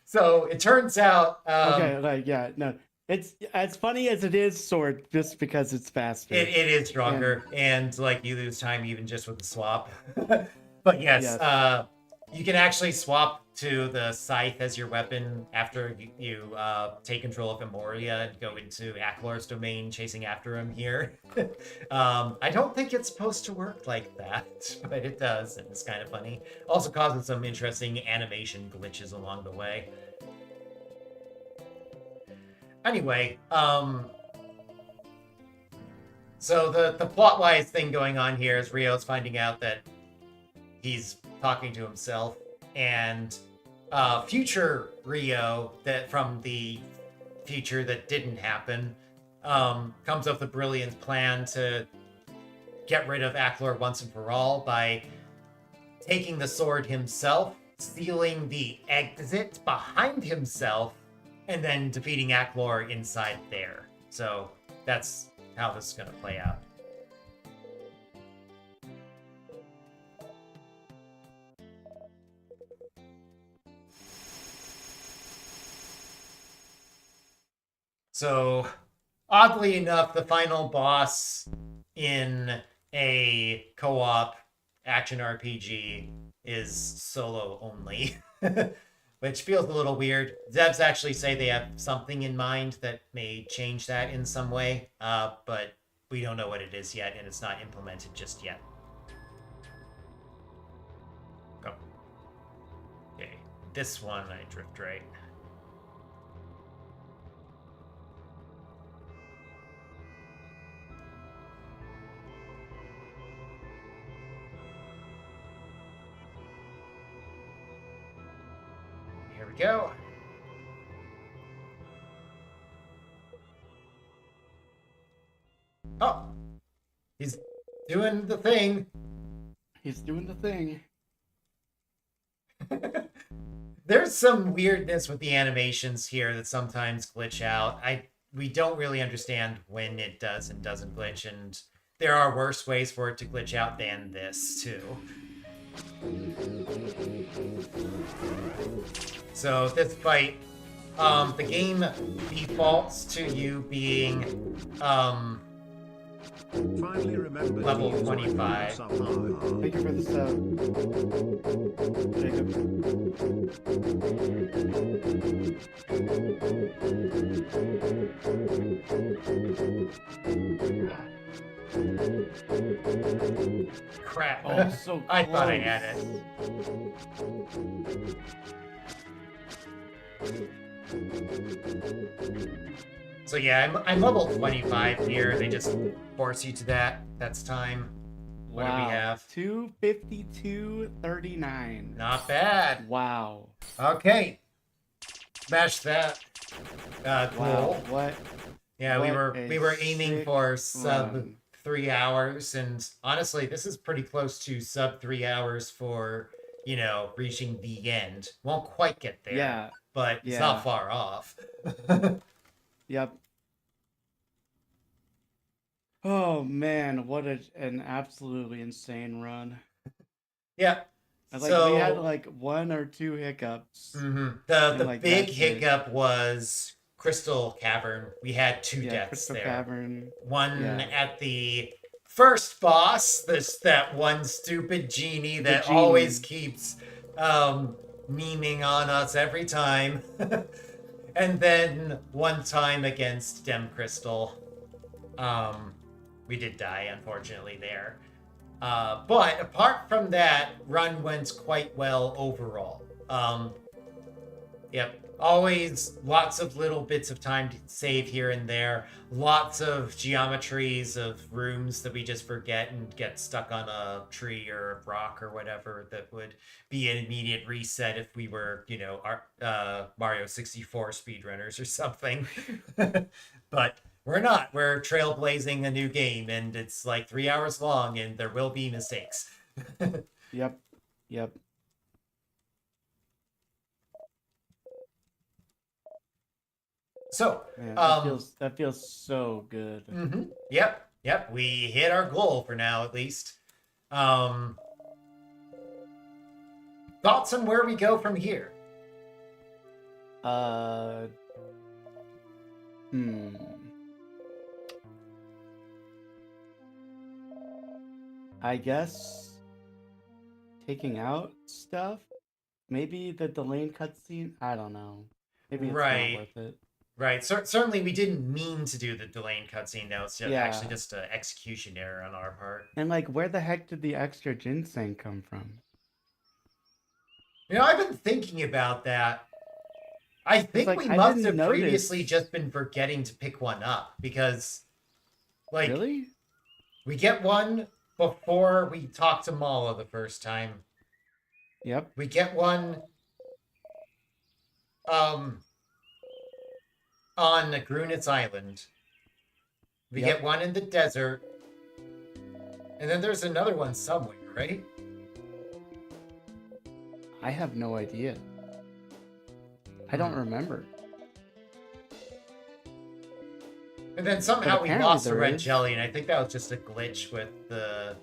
So it turns out Okay, like yeah, no. It's as funny as it is sword just because it's faster. it is stronger and like you lose time even just with the swap. But yes, you can actually swap to the scythe as your weapon after you take control of Miridia and go into Acklar's domain chasing after him here. I don't think it's supposed to work like that, but it does, and it's kind of funny. Also causes some interesting animation glitches along the way. Anyway, so the plot-wise thing going on here is Rio's finding out that he's talking to himself, and future Rio, that from the future that didn't happen, comes up with a brilliant plan to get rid of Aklor once and for all by taking the sword himself, sealing the exit behind himself, and then defeating Aklor inside there. So that's how this is going to play out. So, oddly enough, the final boss in a co-op action RPG is solo only, which feels a little weird. Devs actually say they have something in mind that may change that in some way, but we don't know what it is yet, and it's not implemented just yet. Go. Okay, this one I drift right. Here we go. Oh, he's doing the thing. He's doing the thing. There's some weirdness with the animations here that sometimes glitch out. We don't really understand when it does and doesn't glitch, and there are worse ways for it to glitch out than this too. So this fight, the game defaults to you being Finally remembered level to use 25. Thank you for the sub, Jacob. Crap. Oh, so I thought I had close. it. So yeah, I'm level 25 here. They just force you to that. That's time. What do we have? 252.39. Not bad. Wow. Okay. Smash that. Cool. Wow. What? Yeah, what we a were aiming sick for sub run. 3 hours, and honestly, this is pretty close to sub 3 hours for, reaching the end. Won't quite get there. Yeah. But it's Yeah. not far off. Yep. Oh man, what an absolutely insane run. Yeah. We had like 1 or 2 hiccups. The like, big that's it. hiccup was Crystal Cavern. We had 2 Yeah, deaths Crystal there. Cavern. One Yeah. at the first boss, that one stupid genie that genie. always keeps memeing on us every time. And then one time against Dem Crystal. We did die, unfortunately, there. But apart from that, run went quite well overall. Yep. Always lots of little bits of time to save here and there. Lots of geometries of rooms that we just forget and get stuck on a tree or a rock or whatever that would be an immediate reset if we were, Mario 64 speedrunners or something. But we're not. We're trailblazing a new game, and it's like 3 hours long, and there will be mistakes. Yep. Yep. So, Man, that feels so good. Yep. We hit our goal for now, at least. Thoughts on where we go from here? I guess taking out stuff. Maybe the delayed cutscene. I don't know. Maybe it's Right. not worth it. Right. Certainly, we didn't mean to do the delayed cutscene. No, it's just Yeah. actually just an execution error on our part. And like, where the heck did the extra ginseng come from? I've been thinking about that. I think like, we I must didn't have previously notice. just been forgetting to pick one up because, like, Really? we get one before we talk to Mala the first time. Yep. We get one on Grunitz Island. We Yep. get one in the desert. And then there's another one somewhere, right? I have no idea. I don't remember. And then somehow we apparently lost the there red is. jelly, and I think that was just a glitch with the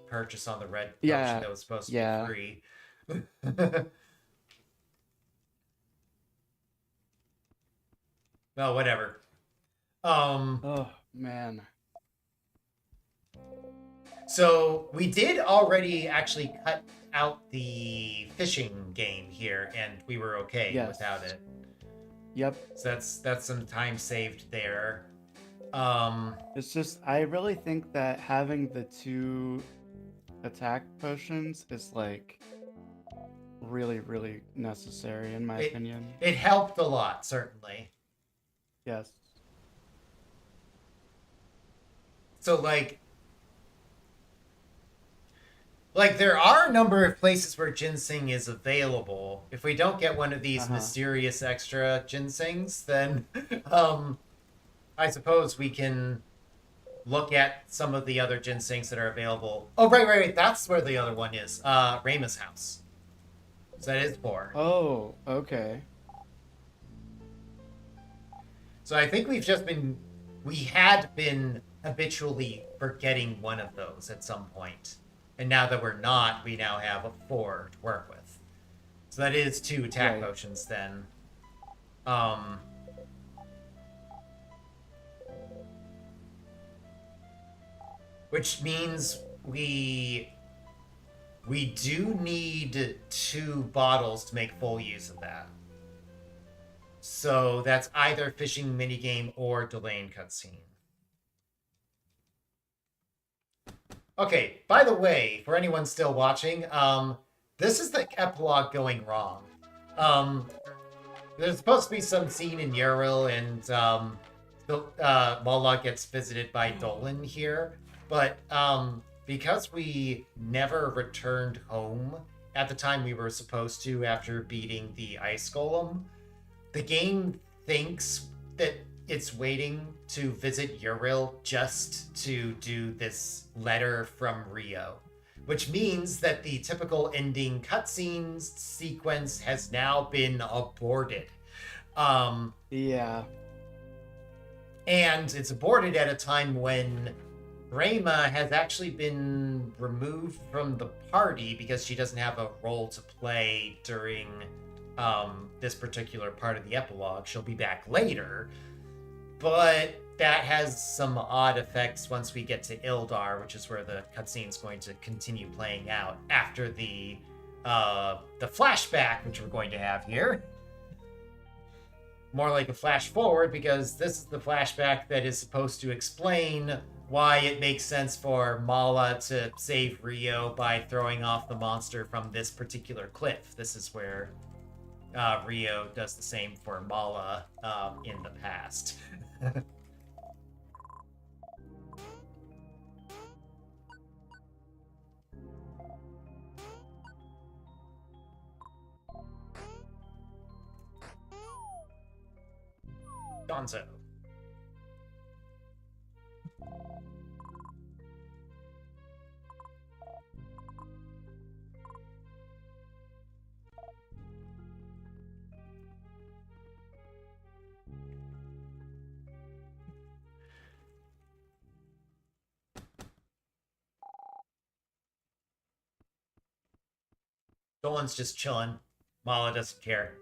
purchase on the red potion Yeah, that was supposed to yeah. be free. Well, whatever. Oh man. So we did already actually cut out the fishing game here, and we were okay Yes. without it. Yep. So that's some time saved there. It's just I really think that having the 2 attack potions is like really, really necessary in my opinion. It helped a lot, certainly. Yes. So like there are a number of places where ginseng is available. If we don't get one of these mysterious extra ginsengs, then I suppose we can look at some of the other ginsengs that are available. Oh, right. That's where the other one is. Rayma's house. So that is 4. Oh, okay. So I think we had been habitually forgetting one of those at some point. And now that we're not, we now have a 4 to work with. So that is 2 attack potions then. Which means we do need 2 bottles to make full use of that. So that's either fishing minigame or delaying cutscene. Okay, by the way, for anyone still watching, this is the epilogue going wrong. There's supposed to be some scene in Uriel, and Mala gets visited by Dolan here, but because we never returned home at the time we were supposed to after beating the ice golem, the game thinks that it's waiting to visit Uriel just to do this letter from Rio, which means that the typical ending cutscene sequence has now been aborted. Yeah. And it's aborted at a time when Rayma has actually been removed from the party because she doesn't have a role to play during this particular part of the epilogue. She'll be back later, but that has some odd effects once we get to Ildar, which is where the cutscene is going to continue playing out after the flashback, which we're going to have here. More like a flash forward, because this is the flashback that is supposed to explain why it makes sense for Mala to save Rio by throwing off the monster from this particular cliff. This is where Rio does the same for Mala in the past. Gonzo. Dolan's just chilling. Mala doesn't care.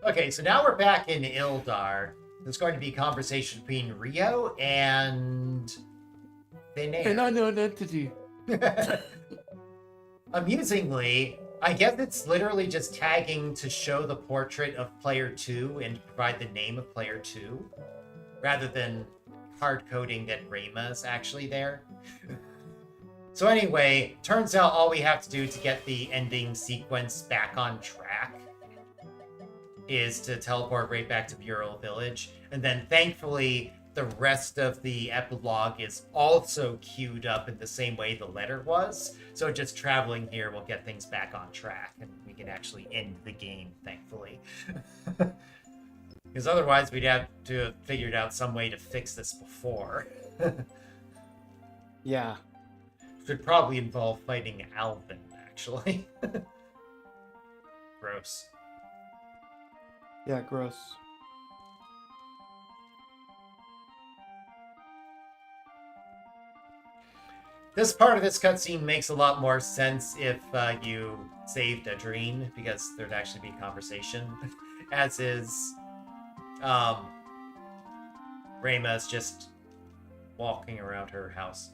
Okay, so now we're back in Ildar. There's going to be a conversation between Rio and Thin An unknown entity. Amusingly, I guess it's literally just tagging to show the portrait of player 2 and provide the name of player 2, rather than hard coding that Rayma is actually there. So anyway, turns out all we have to do to get the ending sequence back on track is to teleport right back to Bureau Village. And then thankfully, the rest of the epilogue is also queued up in the same way the letter was. So just traveling here will get things back on track, and we can actually end the game, thankfully. Because otherwise we'd have to have figured out some way to fix this before. Yeah. Would probably involve fighting Alvin, actually. Gross. Yeah, gross. This part of this cutscene makes a lot more sense if you saved Adrene, because there'd actually be conversation. As is, Reyma's just walking around her house.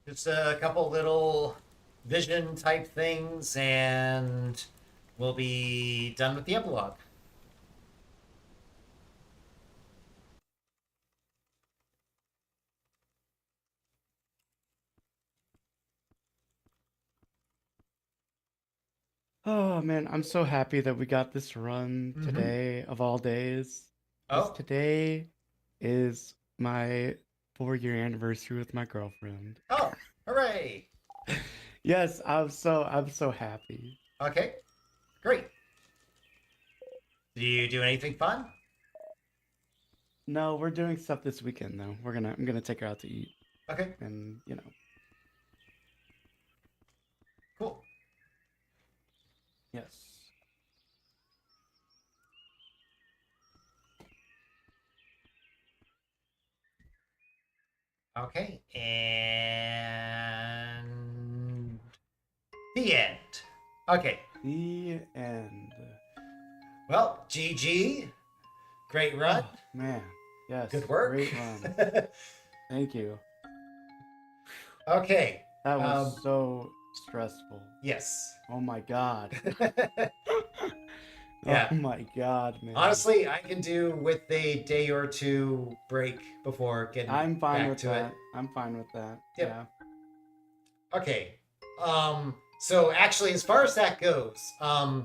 Just a couple little vision type things, and we'll be done with the epilogue. Oh man, I'm so happy that we got this run today of all days. 'Cause Oh, today is my 4-year anniversary with my girlfriend. oh, hooray! Yes, I'm so happy. Okay, great. Do you do anything fun? No, we're doing stuff this weekend though. I'm gonna take her out to eat Okay, and cool. yes. Okay, and the end. Okay, The end. well, GG. Great run. Oh man, yes. Good work. Great run. Thank you. Okay. That was so stressful. Yes. Oh my god. Yeah. Oh my god, man. Honestly, I can do with a day or two break before getting I'm fine back with to that. it. I'm fine with that. Yep. Yeah. Okay. So actually, as far as that goes, a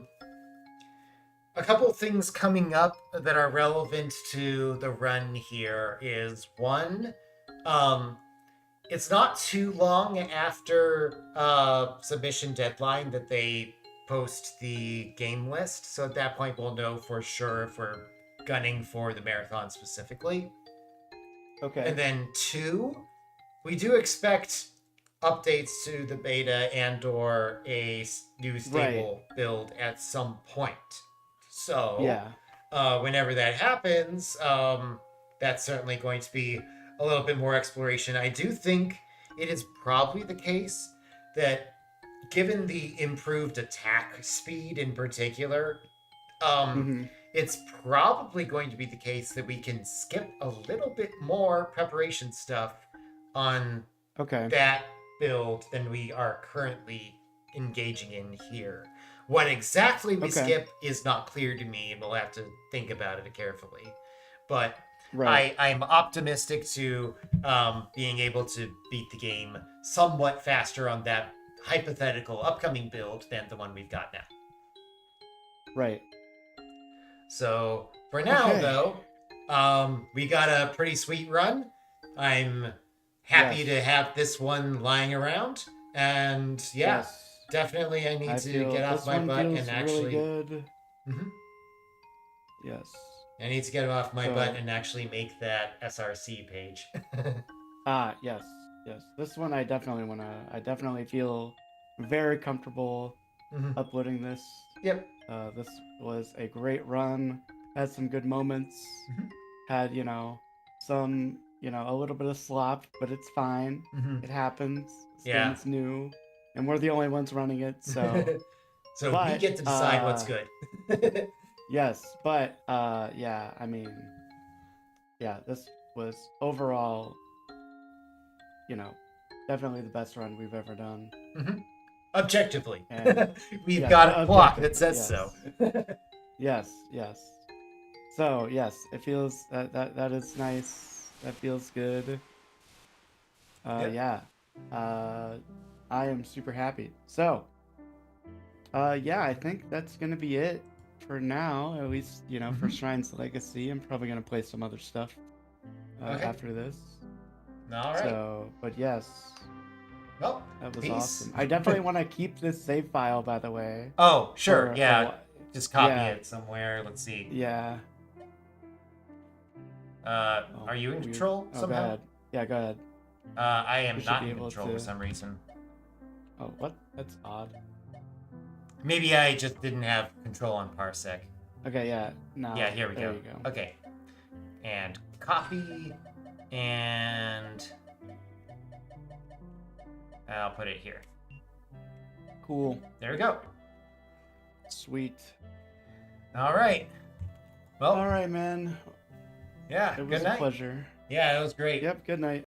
couple things coming up that are relevant to the run here is one, it's not too long after submission deadline that they post the game list. So at that point, we'll know for sure if we're gunning for the marathon specifically. Okay. And then two, we do expect updates to the beta and or a new stable build at some point. So Yeah. whenever that happens, that's certainly going to be a little bit more exploration. I do think it is probably the case that given the improved attack speed in particular, it's probably going to be the case that we can skip a little bit more preparation stuff on that build than we are currently engaging in here. What exactly we skip is not clear to me, and we'll have to think about it carefully. But I'm optimistic to being able to beat the game somewhat faster on that hypothetical upcoming build than the one we've got now. Right. So for now, though, we got a pretty sweet run. I'm happy to have this one lying around, and definitely I need to get off my butt and actually. Really good. Yes. I need to get off my butt and actually make that SRC page. Yes. Yes. This one I definitely feel very comfortable uploading this. Yep. This was a great run. Had some good moments. Had, some, a little bit of slop, but it's fine. It happens. This game's new. And we're the only ones running it, so we get to decide what's good. Yes, but this was overall, definitely the best run we've ever done. Objectively. We've got a clock that says so. Yes. So yes, it feels that is nice. That feels good. Yep. Yeah. I am super happy. So, yeah, I think that's gonna be it for now. At least, for Mhm. Shrine's Legacy. I'm probably gonna play some other stuff Okay. after this. All right. So, but yes, Well, that was peace. awesome. I definitely want to keep this save file, by the way, Oh, sure. for a Yeah. while. Just copy Yeah, it somewhere. Let's see. yeah. Oh, Are you in weird. control Oh, go somehow? ahead. Yeah, go ahead. I We am should not be in able control for to. some reason. Oh, what? That's odd. Maybe I just didn't have control on Parsec. Okay, yeah. Now, Yeah, here we there go. you go. Okay. And copy. And I'll put it here. Cool. There we go. Sweet. All right. Well, All right, man. yeah, It was good a night. pleasure. Yeah, it was great. Yep, good night.